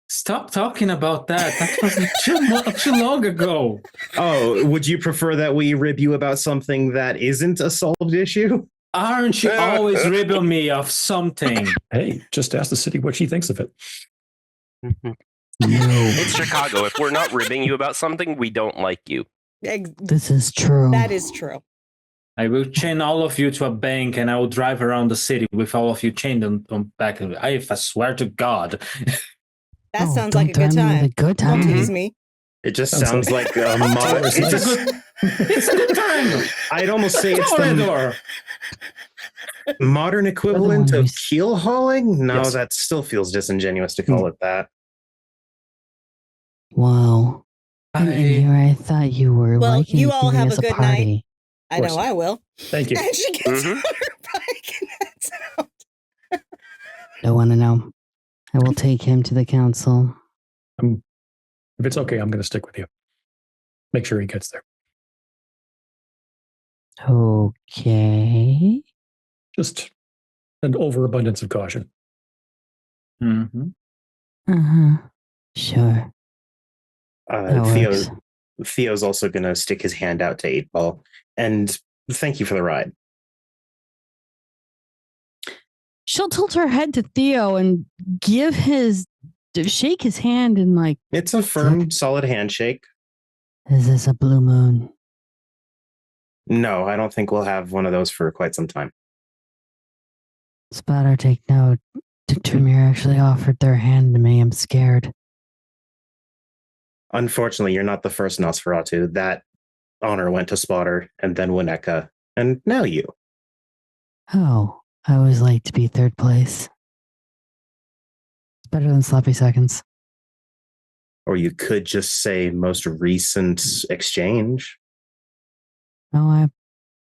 Stop talking about that. That was too long ago. Oh, would you prefer that we rib you about something that isn't a solved issue? Aren't you always ribbing me of something? Hey, just ask the city what she thinks of it. It's Chicago. If we're not ribbing you about something, we don't like you. This is true. That is true. I will chain all of you to a bank and I will drive around the city with all of you chained on back of it. I swear to God. That sounds like a good time. Good Don't time. tease me. It just sounds like a It's a good time. I'd almost say it's Corridor. the modern equivalent Other of one keel hauling. No, Yes. that still feels disingenuous to call it that. Wow. And here I thought you were Well, liking you all giving have us a good party. night. I know I will. Thank you. And she gets Mhm. on her bike and heads out. Don't want to know. I will take him to the council. If it's okay, I'm going to stick with you. Make sure he gets there. Okay. Just an overabundance of caution. Mm-hmm. Uh-huh. Sure. That works. Theo's also going to stick his hand out to 8-Ball and thank you for the ride. She'll tilt her head to Theo and shake his hand and like, It's a firm, solid handshake. is this a blue moon? No, I don't think we'll have one of those for quite some time. Spotter, take note. Tremere actually offered their hand to me. I'm scared. Unfortunately, you're not the first Nosferatu. That honor went to Spotter and then Wineka, and now you. Oh, I always like to be third place. It's better than sloppy seconds. Or you could just say most recent exchange. Oh, I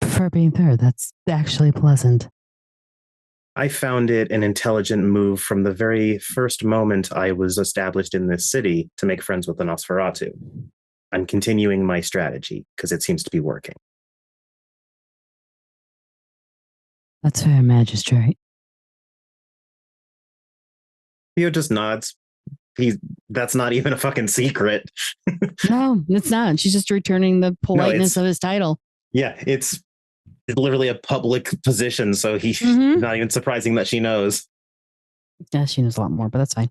prefer being third. That's actually pleasant. I found it an intelligent move from the very first moment I was established in this city to make friends with the Nosferatu. I'm continuing my strategy because it seems to be working. That's fair, Magistrate. Theo just nods. That's not even a fucking secret. No, it's not. She's just returning the politeness of his title. Yeah, it's literally a public position, so he's not even surprising that she knows. Yeah, she knows a lot more, but that's fine.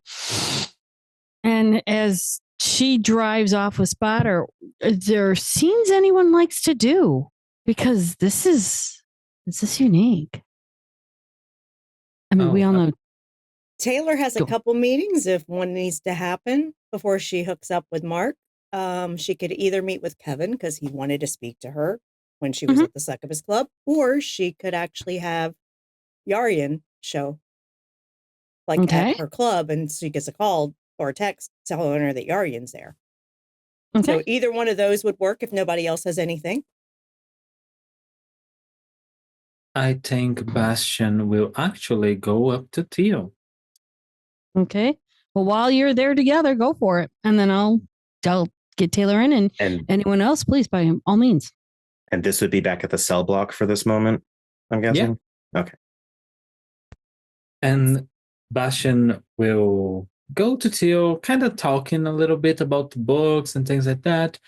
And as she drives off with Spotter, are there scenes anyone likes to do? Because this is unique. I mean, we all know Taylor has a Go. couple meetings if one needs to happen before she hooks up with Mark. She could either meet with Kevin because he wanted to speak to her when she was Mhm. at the Succubus Club, or she could actually have Yarian show like Okay. at her club, and she gets a call or a text telling her that Yarian's there. Okay. So either one of those would work if nobody else has anything. I think Bastion will actually go up to Theo. Okay. Well, while you're there together, go for it. And then I'll get Taylor in, and And anyone else, please, by all means. and this would be back at the cell block for this moment, I'm guessing? Okay. And Bastion will go to Theo, kind of talking a little bit about the books and things like that.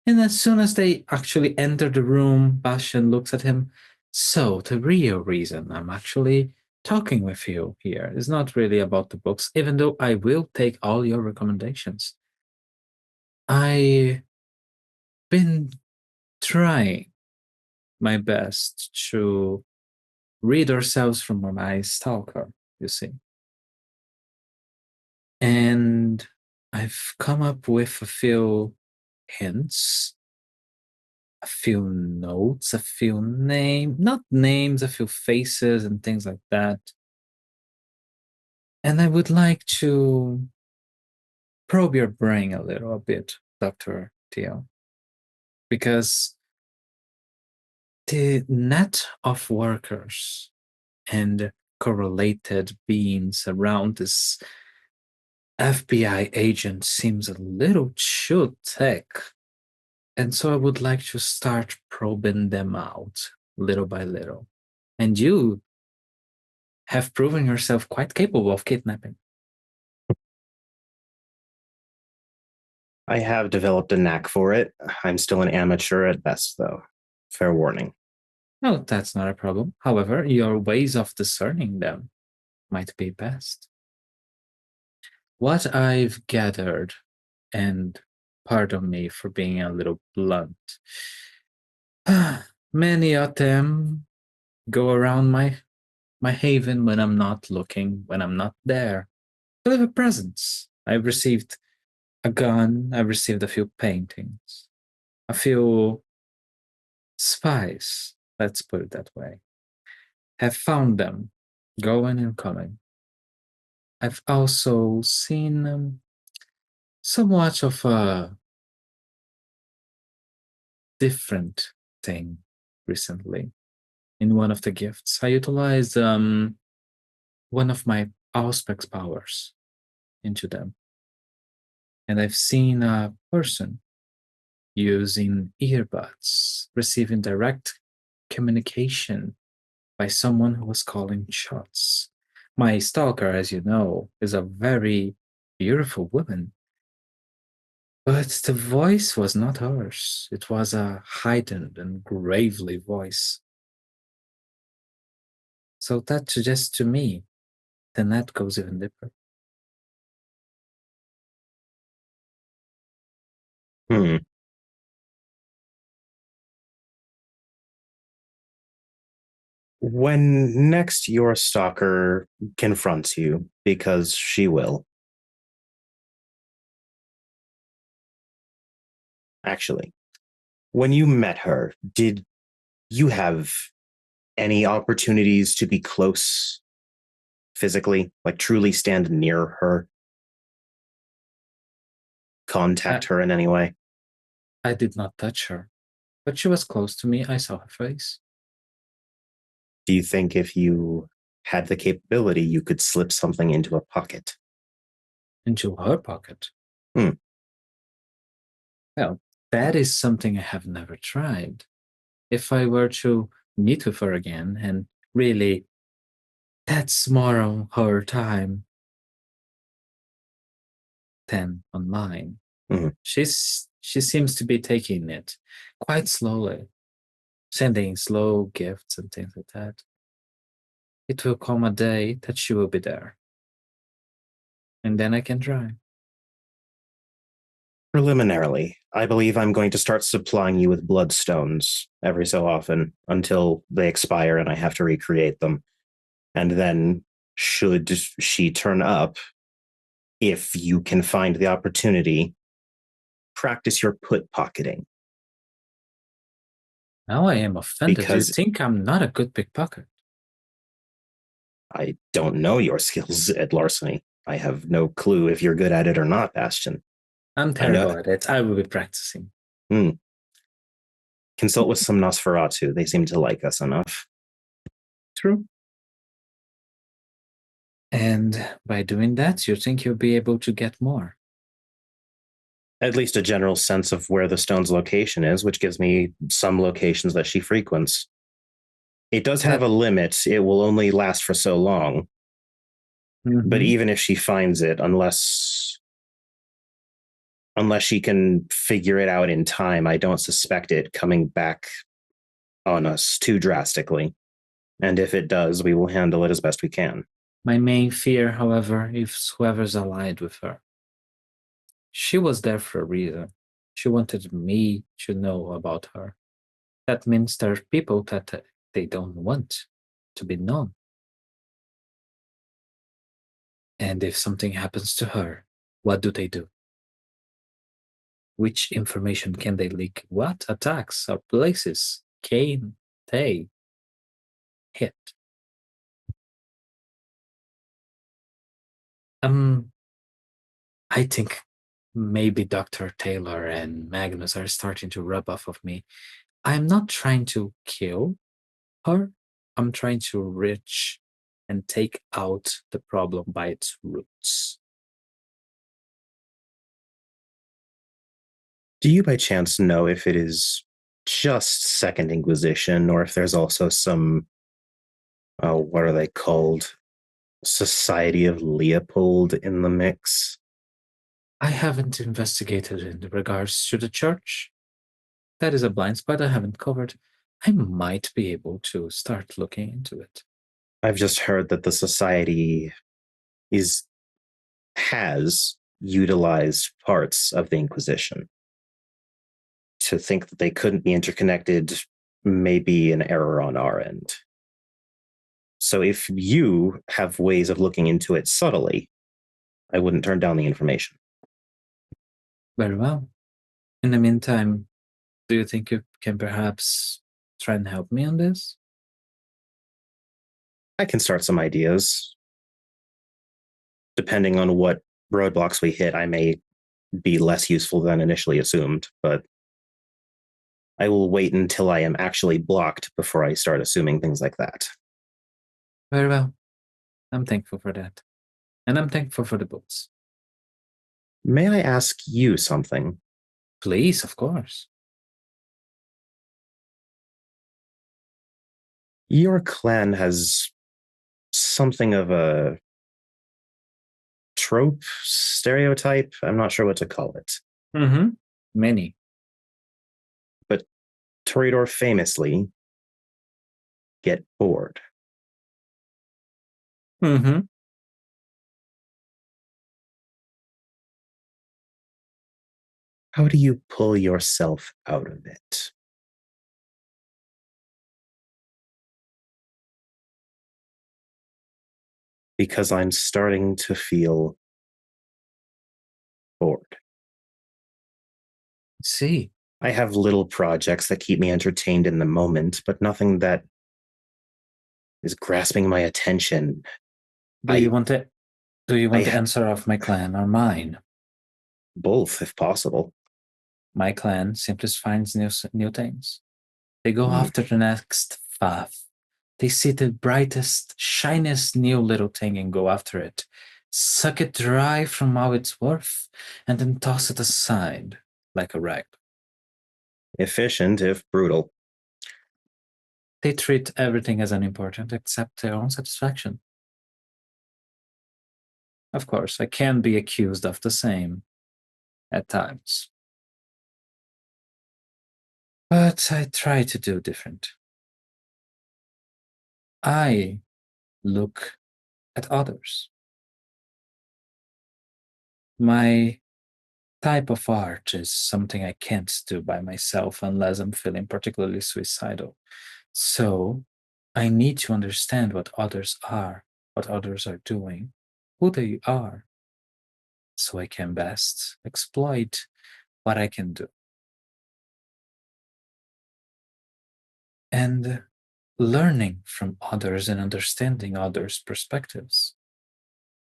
And as soon as they actually enter the room, Bastion looks at him. So the real reason I'm actually talking with you here is not really about the books, even though I will take all your recommendations. I've been trying my best to rid ourselves from my stalker, you see. And I've come up with a few hints, a few notes, a few not names, a few faces and things like that. And I would like to probe your brain a little bit, Dr. Theo, because the net of workers and correlated beings around this FBI agent seems a little too thick. And so I would like to start probing them out little by little. And you have proven yourself quite capable of kidnapping. I have developed a knack for it. I'm still an amateur at best, though. Fair warning. No, that's not a problem. However, your ways of discerning them might be best. What I've gathered, and pardon me for being a little blunt, many of them go around my haven when I'm not looking, when I'm not there. I leave a presence. I've received a gun, I've received a few paintings, a few spies, let's put it that way. Have found them going and coming. I've also seen somewhat of a different thing recently. In one of the gifts, I utilized one of my Auspex powers into them. And I've seen a person using earbuds, receiving direct communication by someone who was calling shots. My stalker, as you know, is a very beautiful woman. But the voice was not hers. It was a heightened and gravely voice. So that suggests to me the net goes even deeper. When next your stalker confronts you, because she will. Actually, when you met her, did you have any opportunities to be close physically, like truly stand near her? Contact her in any way? I did not touch her, but she was close to me. I saw her face. Do you think if you had the capability, you could slip something into a pocket? Into her pocket? Hmm. Well, that is something I have never tried. If I were to meet with her again, and really, that's more on her time than on mine. Mhm. She seems to be taking it quite slowly, sending slow gifts and things like that. It will come a day that she will be there. And then I can try. Preliminarily, I believe I'm going to start supplying you with bloodstones every so often until they expire and I have to recreate them. And then should she turn up, if you can find the opportunity, practice your put pocketing. Now I am offended. Because- You think I'm not a good pickpocket? I don't know your skills at larceny. I have no clue if you're good at it or not, Bastion. I'm terrible at it. I will be practicing. Consult with some Nosferatu. They seem to like us enough. True. And by doing that, you think you'll be able to get more? At least a general sense of where the stone's location is, which gives me some locations that she frequents. It does have a limit. It will only last for so long. But even if she finds it, unless she can figure it out in time, I don't suspect it coming back on us too drastically. And if it does, we will handle it as best we can. My main fear, however, is whoever's allied with her. She was there for a reason. She wanted me to know about her. That means there are people that they don't want to be known. And if something happens to her, what do they do? Which information can they leak? What attacks or places can they hit? I think maybe Dr. Taylor and Magnus are starting to rub off of me. I'm not trying to kill her. I'm trying to reach and take out the problem by its roots. Do you by chance know if it is just Second Inquisition or if there's also some, what are they called? Society of Leopold in the mix? I haven't investigated in regards to the church. That is a blind spot I haven't covered. I might be able to start looking into it. I've just heard that the society has utilized parts of the Inquisition. To think that they couldn't be interconnected may be an error on our end. So if you have ways of looking into it subtly, I wouldn't turn down the information. Very well. In the meantime, do you think you can perhaps try and help me on this? I can start some ideas. Depending on what roadblocks we hit, I may be less useful than initially assumed, but I will wait until I am actually blocked before I start assuming things like that. Very well. I'm thankful for that. And I'm thankful for the books. May I ask you something? Please, of course. Your clan has something of a trope, stereotype? I'm not sure what to call it. Many. But Toreador famously get bored. How do you pull yourself out of it? Because I'm starting to feel bored. See. I have little projects that keep me entertained in the moment, but nothing that is grasping my attention. Do you want the answer of my clan or mine? Both, if possible. My clan simply finds new things. They go after the next faff. They see the brightest, shiniest new little thing and go after it. Suck it dry from all its worth, and then toss it aside like a rag. Efficient, if brutal. They treat everything as unimportant except their own satisfaction. Of course, I can be accused of the same at times. But I try to do different. I look at others. My type of art is something I can't do by myself unless I'm feeling particularly suicidal. So I need to understand what others are what others are doing, who they are, so I can best exploit what I can do. And learning from others and understanding others' perspectives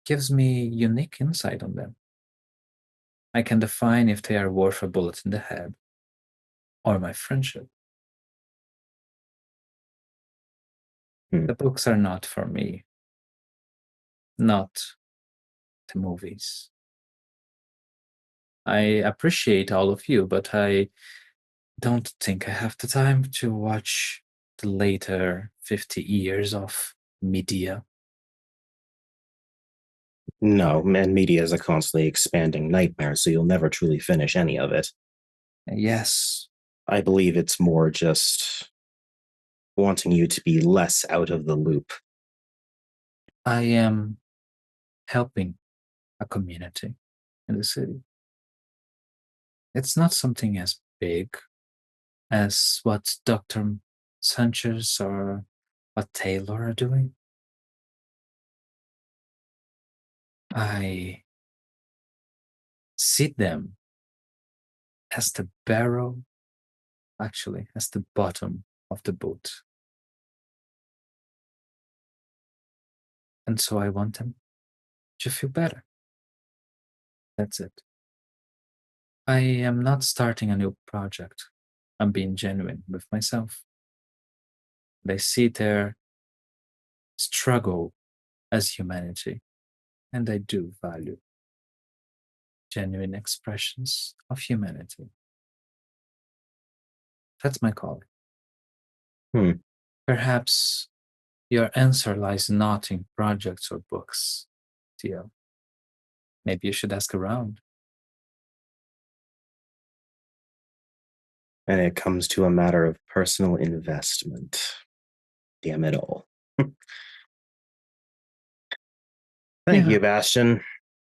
gives me unique insight on them. I can define if they are worth a bullet in the head or my friendship. The books are not for me, not the movies. I appreciate all of you, but I don't think I have the time to watch the later 50 years of media. No, and media is a constantly expanding nightmare, so you'll never truly finish any of it. Yes, I believe it's more just wanting you to be less out of the loop. I am helping a community in the city. It's not something as big as what Dr. Sanchez or what Taylor are doing. I see them as the barrel, actually, as the bottom of the boat. And so I want them to feel better. That's it. I am not starting a new project. I'm being genuine with myself. They see their struggle as humanity, and I do value genuine expressions of humanity. That's my calling. Perhaps your answer lies not in projects or books, Theo. Maybe you should ask around. And it comes to a matter of personal investment. Damn it all. Thank you, Bastion.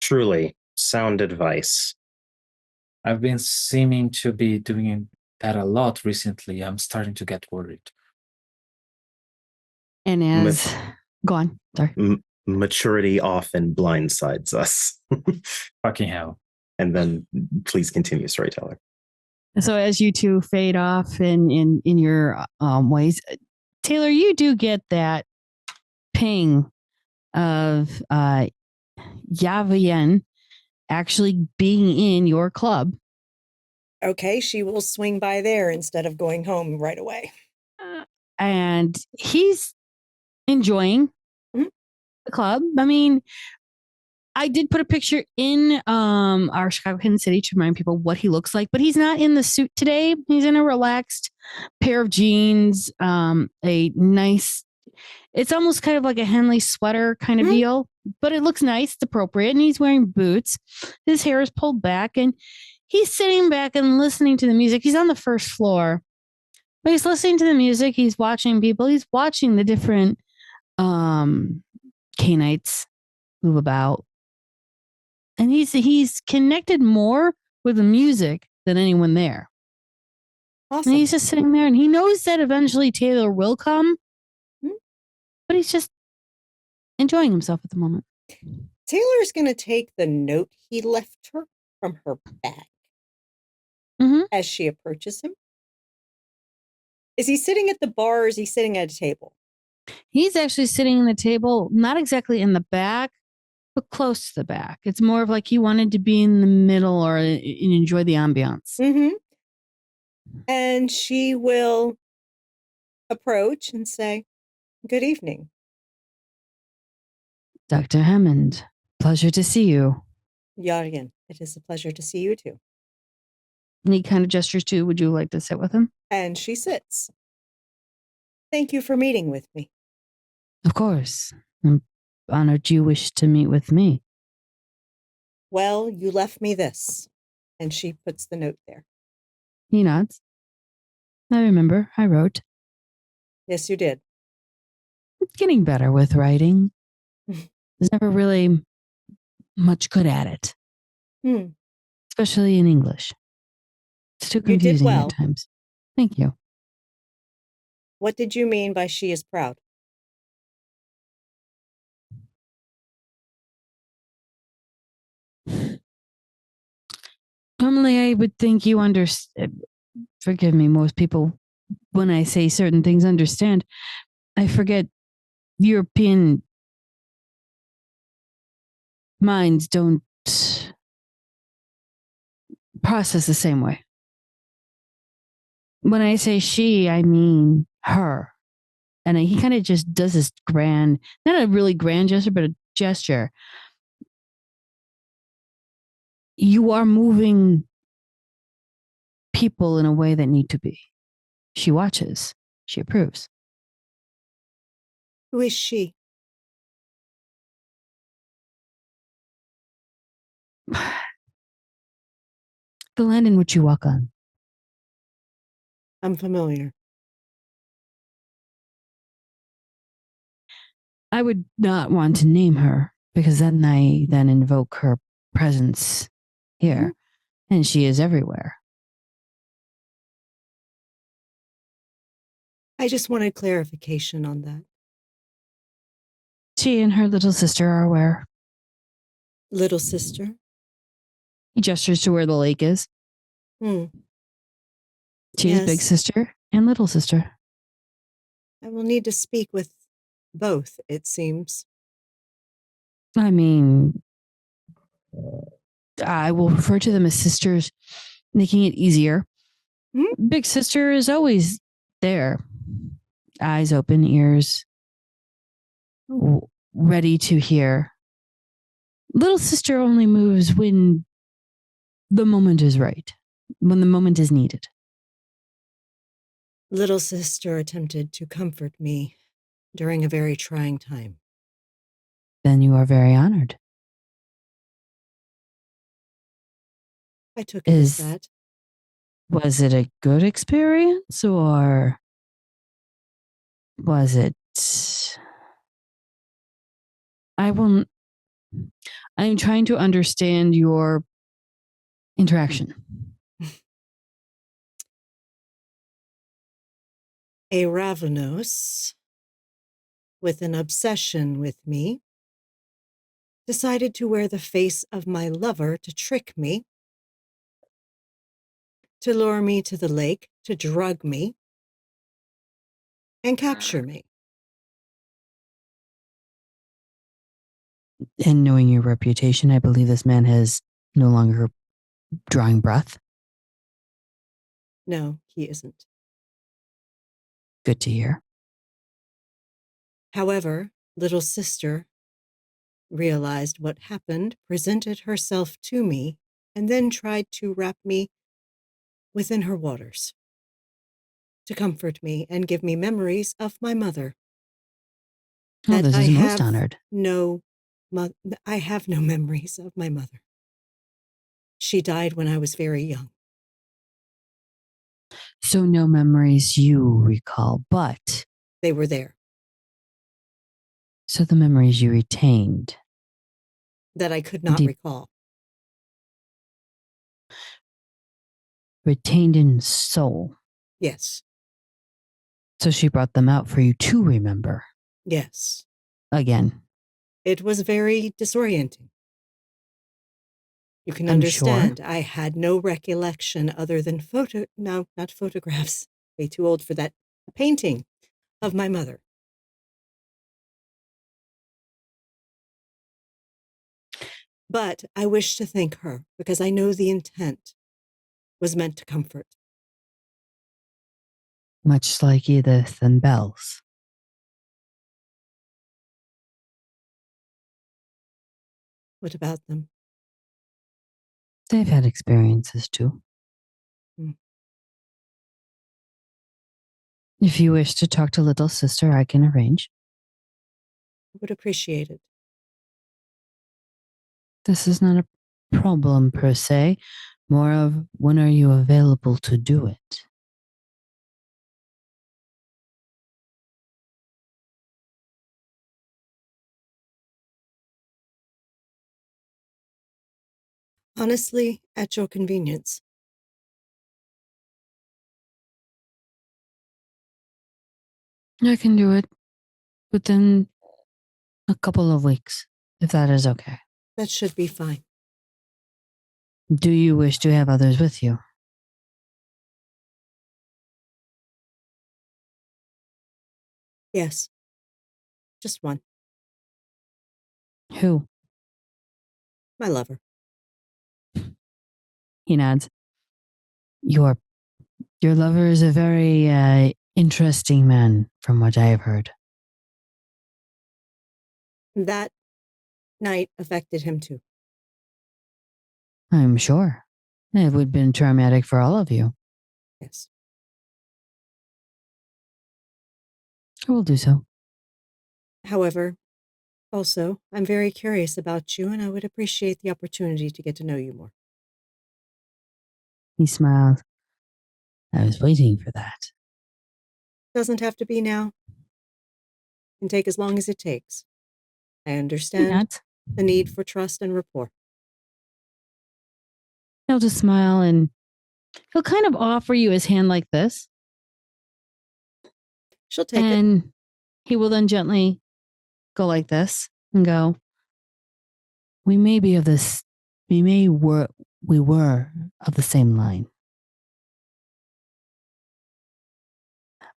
Truly, sound advice. I've been seeming to be doing that a lot recently. I'm starting to get worried. And as go on, sorry. Maturity often blindsides us. Fucking hell. And then please continue, storyteller. So as you two fade off in your ways, Taylor, you do get that ping of Yavian actually being in your club. Okay, she will swing by there instead of going home right away. And he's enjoying the club. I mean, I did put a picture in our Chicago Hidden City to remind people what he looks like, but he's not in the suit today. He's in a relaxed pair of jeans, a nice, it's almost kind of like a Henley sweater kind of deal, but it looks nice. It's appropriate. And he's wearing boots. His hair is pulled back and he's sitting back and listening to the music. He's on the first floor, but he's listening to the music. He's watching people. He's watching the different Canaanites move about. And he's connected more with the music than anyone there. Awesome. And he's just sitting there and he knows that eventually Taylor will come, but he's just enjoying himself at the moment. Taylor's going to take the note he left her from her bag as she approaches him. Is he sitting at the bar or is he sitting at a table? He's actually sitting at the table, not exactly in the back, but close to the back. It's more of like he wanted to be in the middle or enjoy the ambiance. And she will approach and say, "Good evening. Dr. Hammond, pleasure to see you." Yargen, it is a pleasure to see you too. And he kind of gestures to, would you like to sit with him? And she sits. Thank you for meeting with me. Of course. I'm honored you wish to meet with me. Well, you left me this. And she puts the note there. He nods. I remember. I wrote. Yes, you did. It's getting better with writing. There's never really much good at it. Especially in English. It's too confusing at times. Thank you. What did you mean by she is proud? Normally, I would think you understand. Forgive me, most people, when I say certain things, understand. I forget European minds don't process the same way. When I say she, I mean her. And he kind of just does this grand, not a really grand gesture, but a gesture. You are moving people in a way that need to be. She watches. She approves. Who is she? The land in which you walk on. I'm familiar. I would not want to name her because then I then invoke her presence here, and she is everywhere. I just wanted clarification on that. She and her little sister are aware. Little sister? He gestures to where the lake is. Hmm. She is big Yes. sister and little sister. I will need to speak with both, it seems. I mean, I will refer to them as sisters, making it easier. Hmm? Big sister is always there, eyes open, ears ready to hear. Little sister only moves when the moment is right, when the moment is needed. Little sister attempted to comfort me during a very trying time. Then you are very honored. I took it as that. Was it a good experience or was it? I'm trying to understand your interaction. A Ravenos, with an obsession with me, decided to wear the face of my lover to trick me, to lure me to the lake, to drug me, and capture me. And knowing your reputation, I believe this man has no longer drawing breath. No, he isn't. Good to hear. However, little sister realized what happened, presented herself to me, and then tried to wrap me within her waters to comfort me and give me memories of my mother. Oh, That this I is most have honored. I have no memories of my mother. She died when I was very young. So no memories you recall, but They were there. so the memories you retained. That I could not Deep. recall. Retained in soul. Yes. So she brought them out for you to remember. Yes. Again. It was very disorienting. You can I'm understand. sure. I had no recollection other than not photographs. Way too old for that. A painting of my mother. But I wish to thank her because I know the intent was meant to comfort. Much like Edith and Bells. What about them? They've had experiences too. Hmm. If you wish to talk to little sister, I can arrange. I would appreciate it. This is not a problem per se. More of when are you available to do it? Honestly, at your convenience. I can do it within a couple of weeks, if that is okay. That should be fine. Do you wish to have others with you? Yes. Just one. Who? My lover. He nods. Your lover is a very interesting man, from what I have heard. That night affected him too. I'm sure. It would have been traumatic for all of you. Yes. I will do so. However, also, I'm very curious about you, and I would appreciate the opportunity to get to know you more. He smiles. I was waiting for that. Doesn't have to be now. Can take as long as it takes. I He understand nods. the need for trust and rapport. He'll just smile and he'll kind of offer you his hand like this. She'll take it. And he will then gently go like this and go, we were of the same line.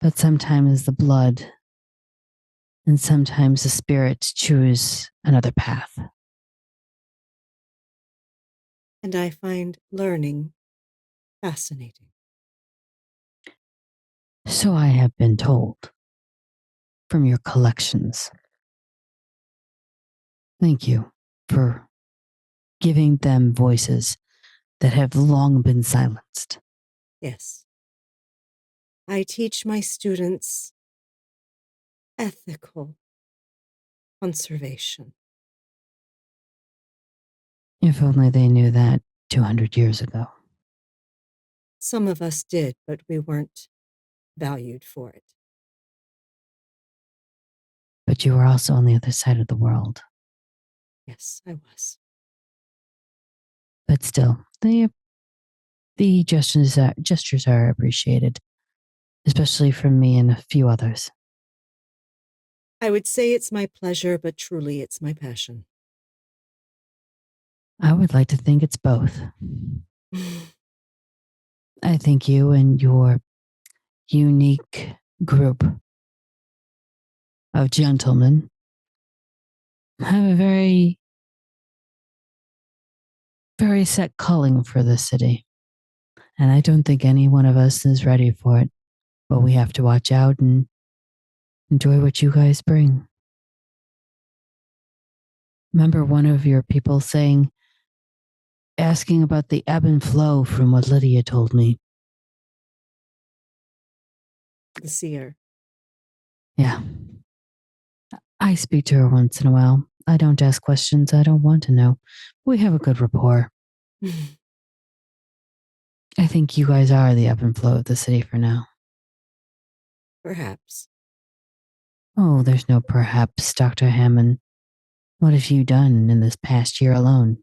But sometimes the blood and sometimes the spirits choose another path. And I find learning fascinating. So I have been told from your collections. Thank you for giving them voices that have long been silenced. Yes. I teach my students ethical conservation. If only they knew that 200 years ago. Some of us did, but we weren't valued for it. But you were also on the other side of the world. Yes, I was. But still, the gestures are appreciated, especially from me and a few others. I would say it's my pleasure, but truly it's my passion. I would like to think it's both. I think you and your unique group of gentlemen have a very, very set calling for this city. And I don't think any one of us is ready for it. But we have to watch out and enjoy what you guys bring. Remember one of your people asking about the ebb and flow from what Lydia told me. The seer. Yeah. I speak to her once in a while. I don't ask questions I don't want to know. We have a good rapport. I think you guys are the ebb and flow of the city for now. Perhaps. Oh, there's no perhaps, Dr. Hammond. What have you done in this past year alone?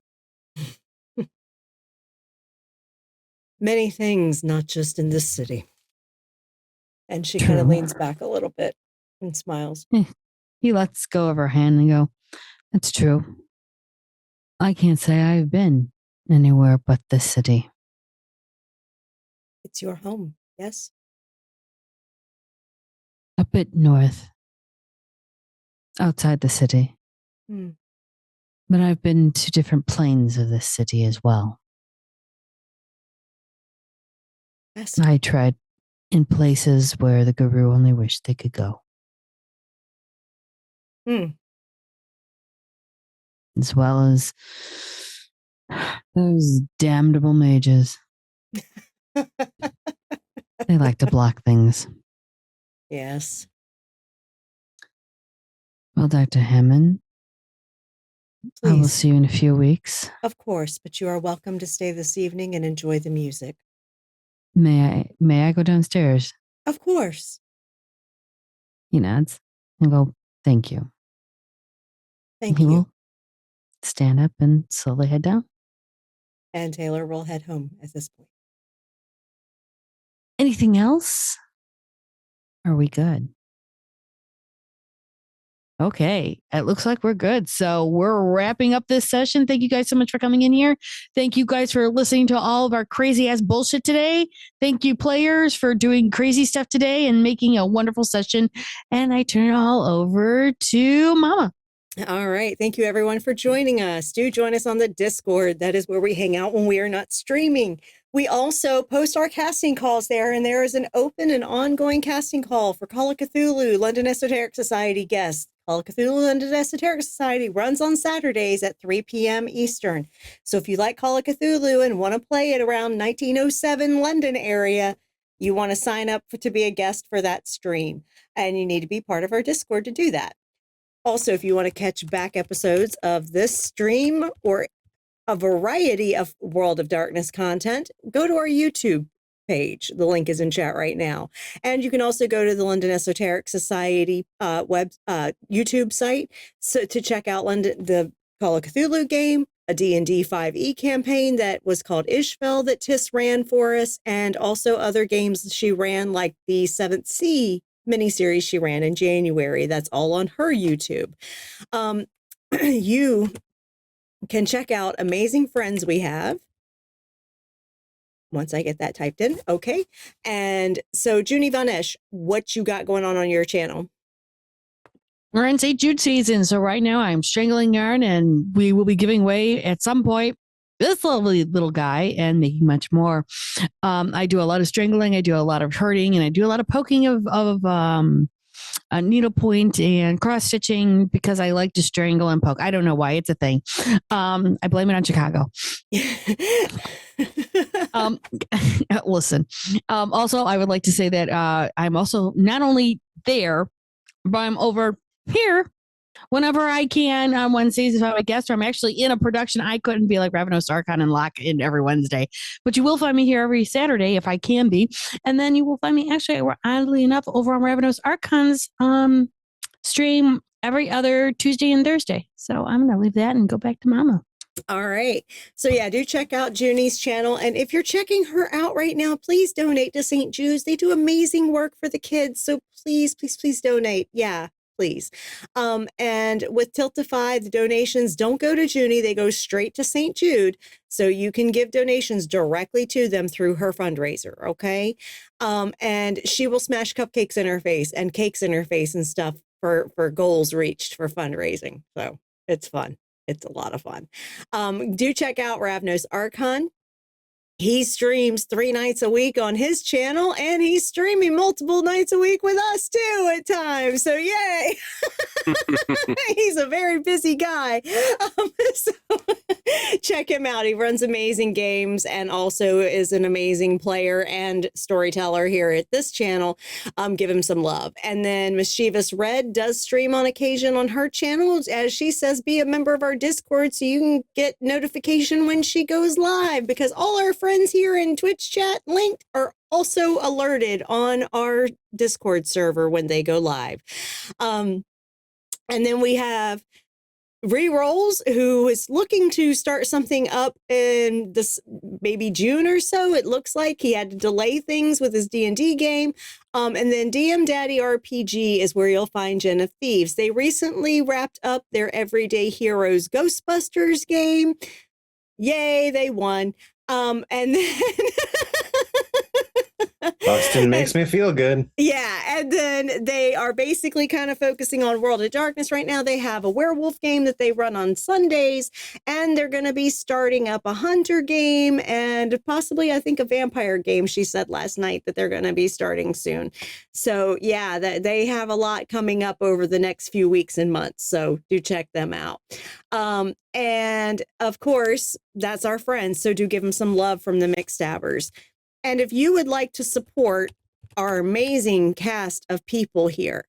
Many things, not just in this city. And she True. kind of leans back a little bit and smiles. He lets go of her hand and go, that's true. I can't say I've been anywhere but this city. It's your home, yes? A bit north, outside the city. Hmm. But I've been to different planes of this city as well. I tried in places where the guru only wished they could go. As well as those damnable mages. They like to block things. Yes. Well, Dr. Hammond, Please. I will see you in a few weeks. Of course, but you are welcome to stay this evening and enjoy the music. May I go downstairs? Of course. He nods and go, thank you. Thank He you. will stand up and slowly head down. And Taylor will head home at this point. Anything else? Are we good? Okay, it looks like we're good. So we're wrapping up this session. Thank you guys so much for coming in here. Thank you guys for listening to all of our crazy ass bullshit today. Thank you, players, for doing crazy stuff today and making a wonderful session. And I turn it all over to Mama. All right. Thank you, everyone, for joining us. Do join us on the Discord. That is where we hang out when we are not streaming. We also post our casting calls there, and there is an open and ongoing casting call for Call of Cthulhu, London Esoteric Society guests. Call of Cthulhu, London Esoteric Society runs on Saturdays at 3 p.m. Eastern. So if you like Call of Cthulhu and want to play it around 1907 London area, you want to sign up to be a guest for that stream, and you need to be part of our Discord to do that. Also, if you want to catch back episodes of this stream or a variety of World of Darkness content, go to our YouTube page. The link is in chat right now. And you can also go to the London Esoteric Society YouTube site to check out the Call of Cthulhu game, a D&D 5e campaign that was called Ishbel that Tiss ran for us, and also other games she ran, like the 7th Sea miniseries she ran in January. That's all on her YouTube. You can check out amazing friends we have. Once I get that typed in. Okay. And so, Junie Vanesh, what you got going on your channel? We're in St. Jude season. So right now I'm strangling yarn, and we will be giving away at some point this lovely little guy and making much more. I do a lot of strangling. I do a lot of hurting, and I do a lot of poking of a needlepoint and cross stitching because I like to strangle and poke. I don't know why, it's a thing. I blame it on Chicago. Listen. Also, I would like to say that I'm also not only there, but I'm over here whenever I can on Wednesdays if I'm a guest, or I'm actually in a production. I couldn't be like Ravenous Archon and lock in every Wednesday, but you will find me here every Saturday if I can be. And then you will find me actually, oddly enough, over on Ravenous Archon's stream every other Tuesday and Thursday. So I'm going to leave that and go back to Mama. All right. So yeah, do check out Junie's channel. And if you're checking her out right now, please donate to St. Jude's. They do amazing work for the kids. So please, please, please donate. Yeah, please. And with Tiltify, the donations don't go to Junie. They go straight to St. Jude. So you can give donations directly to them through her fundraiser. Okay. And she will smash cupcakes in her face and cakes in her face and stuff for goals reached for fundraising. So it's fun. It's a lot of fun. Do check out Ravnos Archon. He streams 3 nights a week on his channel, and he's streaming multiple nights a week with us too at times. So yay. He's a very busy guy. So check him out. He runs amazing games and also is an amazing player and storyteller here at this channel. Give him some love. And then Mischievous Red does stream on occasion on her channel. As she says, be a member of our Discord so you can get notification when she goes live, because all our friends here in Twitch chat linked are also alerted on our Discord server when they go live. And then we have Rerolls, who is looking to start something up in this maybe June or so. It looks like he had to delay things with his D&D game. And then DM Daddy RPG is where you'll find Den of Thieves. They recently wrapped up their Everyday Heroes Ghostbusters game. Yay, they won. And then Boston makes me feel good. Yeah, and then they are basically kind of focusing on World of Darkness right now. They have a werewolf game that they run on Sundays, and they're going to be starting up a hunter game and possibly, I think, a vampire game, she said last night, that they're going to be starting soon. So yeah, they have a lot coming up over the next few weeks and months, so do check them out. And of course, that's our friends, so do give them some love from the McStabbers. And if you would like to support our amazing cast of people here,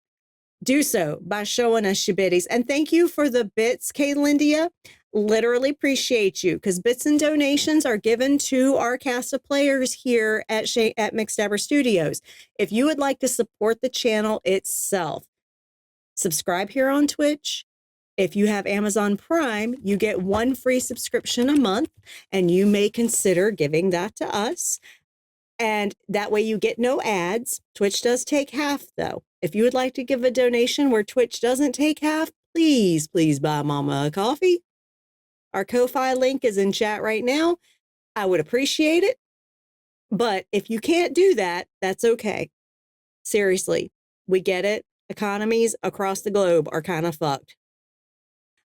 do so by showing us your biddies. And thank you for the bits, Kaylindia. Literally appreciate you, because bits and donations are given to our cast of players here at McStabber Studios. If you would like to support the channel itself, subscribe here on Twitch. If you have Amazon Prime, you get 1 free subscription a month, and you may consider giving that to us. And that way you get no ads. Twitch does take half, though. If you would like to give a donation where Twitch doesn't take half, please buy Mama a coffee. Our Ko-Fi link is in chat right now. I would appreciate it. But if you can't do that, that's okay. Seriously, we get it. Economies across the globe are kind of fucked.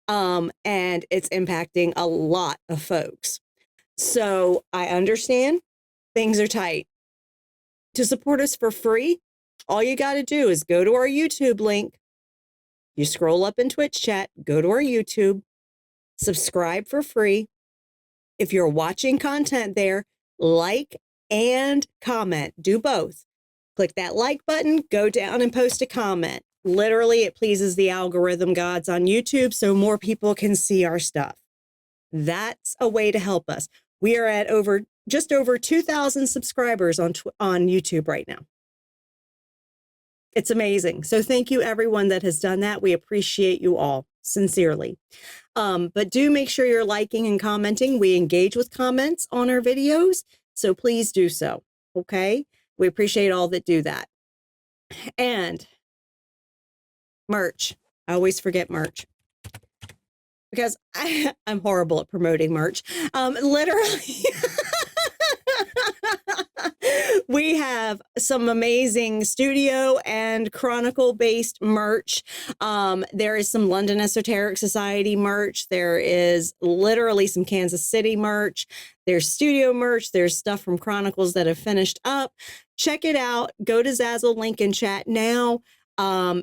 And it's impacting a lot of folks. So I understand things are tight. To support us for free, all you got to do is go to our YouTube link. You scroll up in Twitch chat, go to our YouTube, subscribe for free. If you're watching content there, like and comment. Do both. Click that like button, go down and post a comment. Literally, it pleases the algorithm gods on YouTube so more people can see our stuff. That's a way to help us. We are at just over 2,000 subscribers on YouTube right now. It's amazing. So thank you everyone that has done that. We appreciate you all sincerely. But do make sure you're liking and commenting. We engage with comments on our videos, so please do so. Okay? We appreciate all that do that. And merch. I always forget merch because I'm horrible at promoting merch. Literally. We have some amazing studio and chronicle based merch. There is some London Esoteric Society merch. There is literally some Kansas City merch. There's studio merch. There's stuff from Chronicles that have finished up. Check it out. Go to Zazzle link in chat now.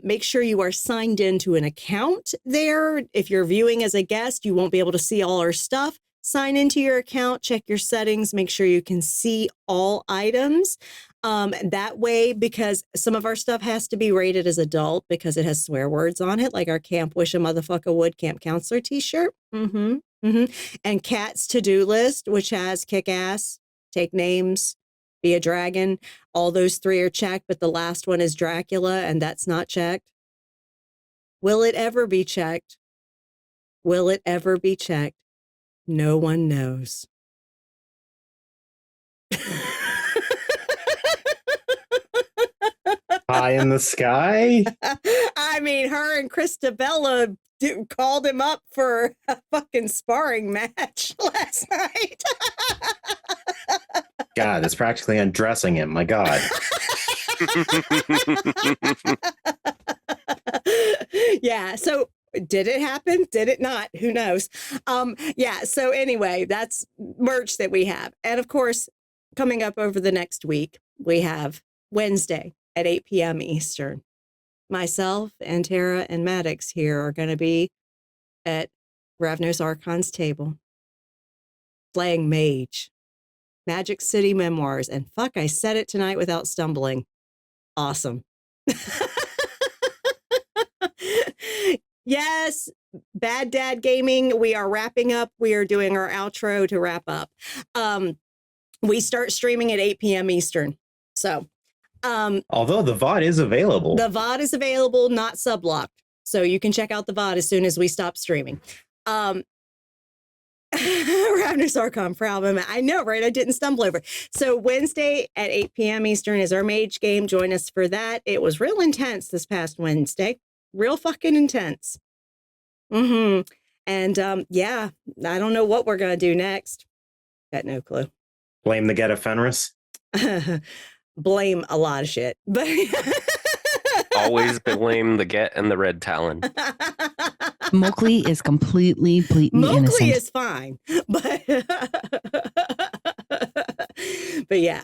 Make sure you are signed into an account there. If you're viewing as a guest, you won't be able to see all our stuff. Sign into your account, check your settings, make sure you can see all items. That way, because some of our stuff has to be rated as adult because it has swear words on it, like our Camp Wish a Motherfucker Would Camp Counselor t-shirt. And Cat's to-do list, which has kick ass, take names, be a dragon. All those 3 are checked, but the last one is Dracula, and that's not checked. Will it ever be checked? Will it ever be checked? No one knows. High in the sky? I mean, her and Christabella called him up for a fucking sparring match last night. God, it's practically undressing him. My God. Yeah, so did it happen? Did it not? Who knows? Yeah, so anyway, that's merch that we have. And of course, coming up over the next week, we have Wednesday at 8 p.m. Eastern. Myself and Tara and Maddox here are going to be at Ravnos Archon's table playing Mage, Magic City Memoirs. And fuck, I said it tonight without stumbling. Awesome. Yes, Bad Dad Gaming. We are wrapping up. We are doing our outro to wrap up. We start streaming at 8 p.m. Eastern. So, Although the VOD is available. The VOD is available, not sublocked. So you can check out the VOD as soon as we stop streaming. Ravnus Archon for album. I know, right? I didn't stumble over. So Wednesday at 8 p.m. Eastern is our Mage game. Join us for that. It was real intense this past Wednesday. Real fucking intense. And yeah, I don't know what we're going to do next. Got no clue. Blame the Get of Fenris. Blame a lot of shit. But always blame the Get and the Red Talon. Mowgli is completely Mowgli innocent. is fine. But yeah.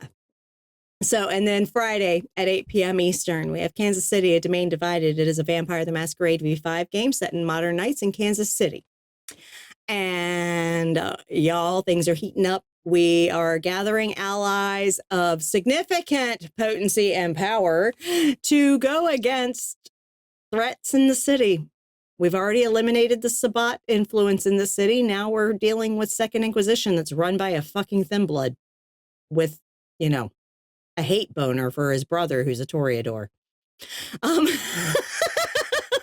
So, and then Friday at 8 p.m. Eastern, we have Kansas City, A Domain Divided. It is a Vampire the Masquerade V5 game set in modern nights in Kansas City. And y'all, things are heating up. We are gathering allies of significant potency and power to go against threats in the city. We've already eliminated the Sabbat influence in the city. Now we're dealing with Second Inquisition that's run by a fucking thin blood with, you know, a hate boner for his brother who's a Toreador.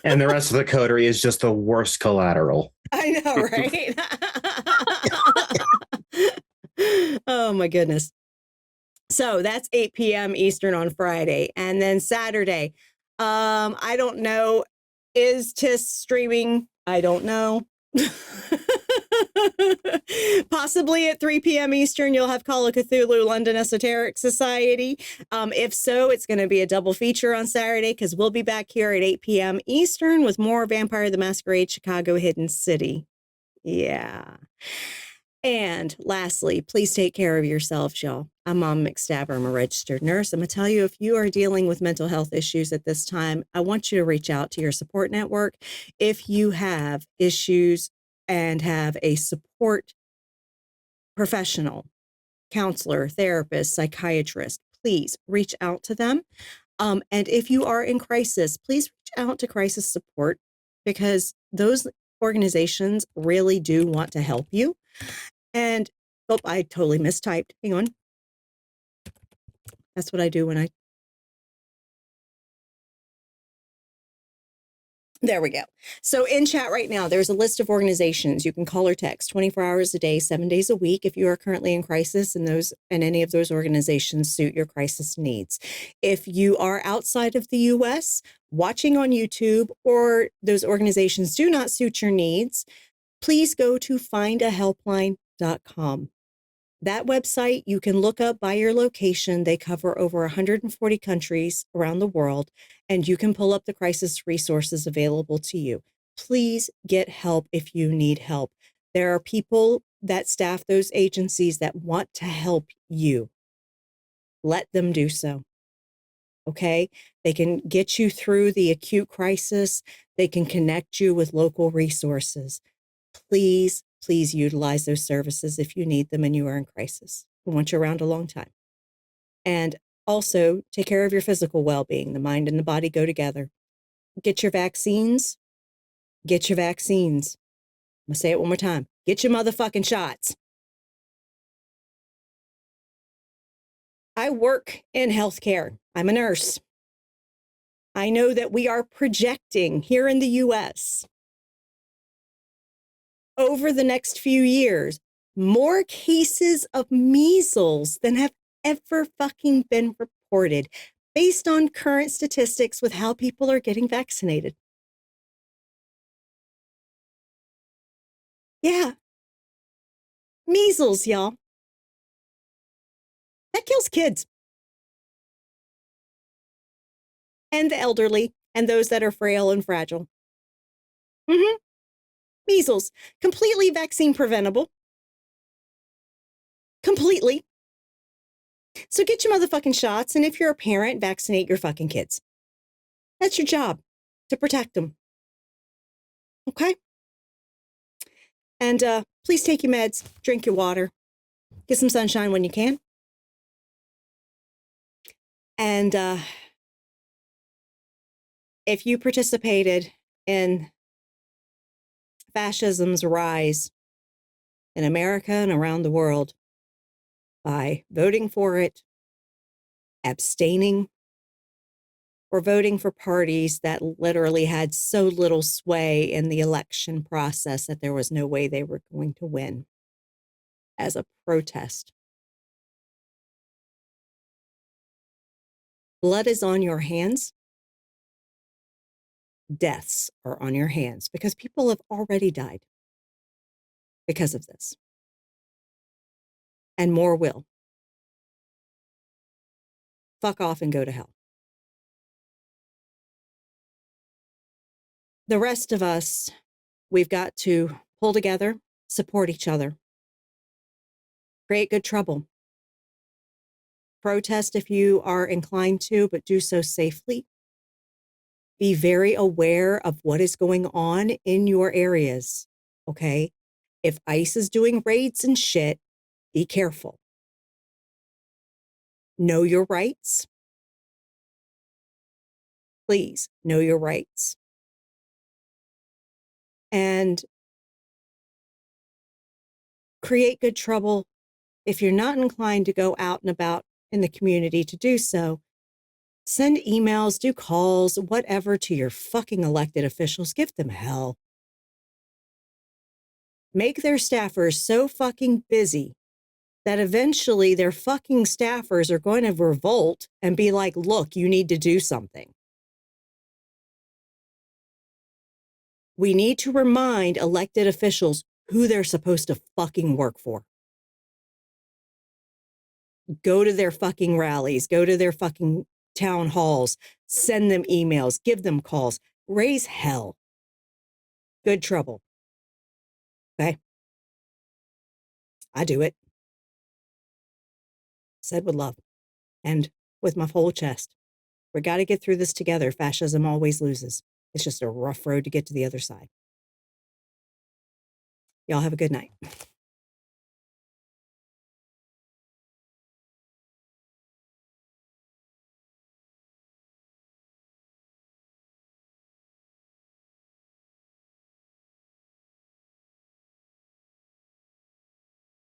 And the rest of the coterie is just the worst collateral. I know, right? Oh my goodness. So that's 8 p.m. Eastern on Friday. And then Saturday, I don't know. Is TIS streaming? I don't know. Possibly at 3 p.m. Eastern, you'll have Call of Cthulhu London Esoteric Society. If so, it's going to be a double feature on Saturday because we'll be back here at 8 p.m. Eastern with more Vampire the Masquerade Chicago Hidden City. Yeah. And lastly, please take care of yourselves, y'all. I'm Mom McStabber. I'm a registered nurse. I'm going to tell you, if you are dealing with mental health issues at this time, I want you to reach out to your support network. If you have issues and have a support professional, counselor, therapist, psychiatrist, please reach out to them. And if you are in crisis, please reach out to crisis support because those organizations really do want to help you. And, oh, I totally mistyped. Hang on. That's what I do when I... There we go. So in chat right now, there's a list of organizations you can call or text 24 hours a day, 7 days a week if you are currently in crisis and any of those organizations suit your crisis needs. If you are outside of the US, watching on YouTube, or those organizations do not suit your needs, please go to findahelpline.com. That website, you can look up by your location. They cover over 140 countries around the world, and you can pull up the crisis resources available to you. Please get help if you need help. There are people that staff those agencies that want to help you. Let them do so. Okay? They can get you through the acute crisis. They can connect you with local resources. Please utilize those services if you need them and you are in crisis. We want you around a long time. And also take care of your physical well-being. The mind and the body go together. Get your vaccines. Get your vaccines. I'm going to say it one more time. Get your motherfucking shots. I work in healthcare. I'm a nurse. I know that we are projecting here in the U.S. over the next few years, more cases of measles than have ever fucking been reported based on current statistics with how people are getting vaccinated. Yeah. Measles, y'all. That kills kids. And the elderly and those that are frail and fragile. Measles, completely vaccine preventable. Completely. So get your motherfucking shots, and if you're a parent, vaccinate your fucking kids. That's your job, to protect them. Okay? And please take your meds, drink your water, get some sunshine when you can. And if you participated in fascism's rise in America and around the world by voting for it, abstaining, or voting for parties that literally had so little sway in the election process that there was no way they were going to win as a protest. Blood is on your hands. Deaths are on your hands because people have already died because of this. And more will. Fuck off and go to hell. The rest of us, we've got to pull together, support each other, create good trouble. Protest if you are inclined to, but do so safely. Be very aware of what is going on in your areas, okay? If ICE is doing raids and shit, be careful. Know your rights. Please know your rights. And create good trouble. If you're not inclined to go out and about in the community to do so, send emails, do calls, whatever to your fucking elected officials. Give them hell. Make their staffers so fucking busy that eventually their fucking staffers are going to revolt and be like, look, you need to do something. We need to remind elected officials who they're supposed to fucking work for. Go to their fucking rallies, go to their fucking town halls, send them emails, give them calls, raise hell. Good trouble. Okay? I do it. Said with love and with my whole chest. We got to get through this together. Fascism always loses. It's just a rough road to get to the other side. Y'all have a good night.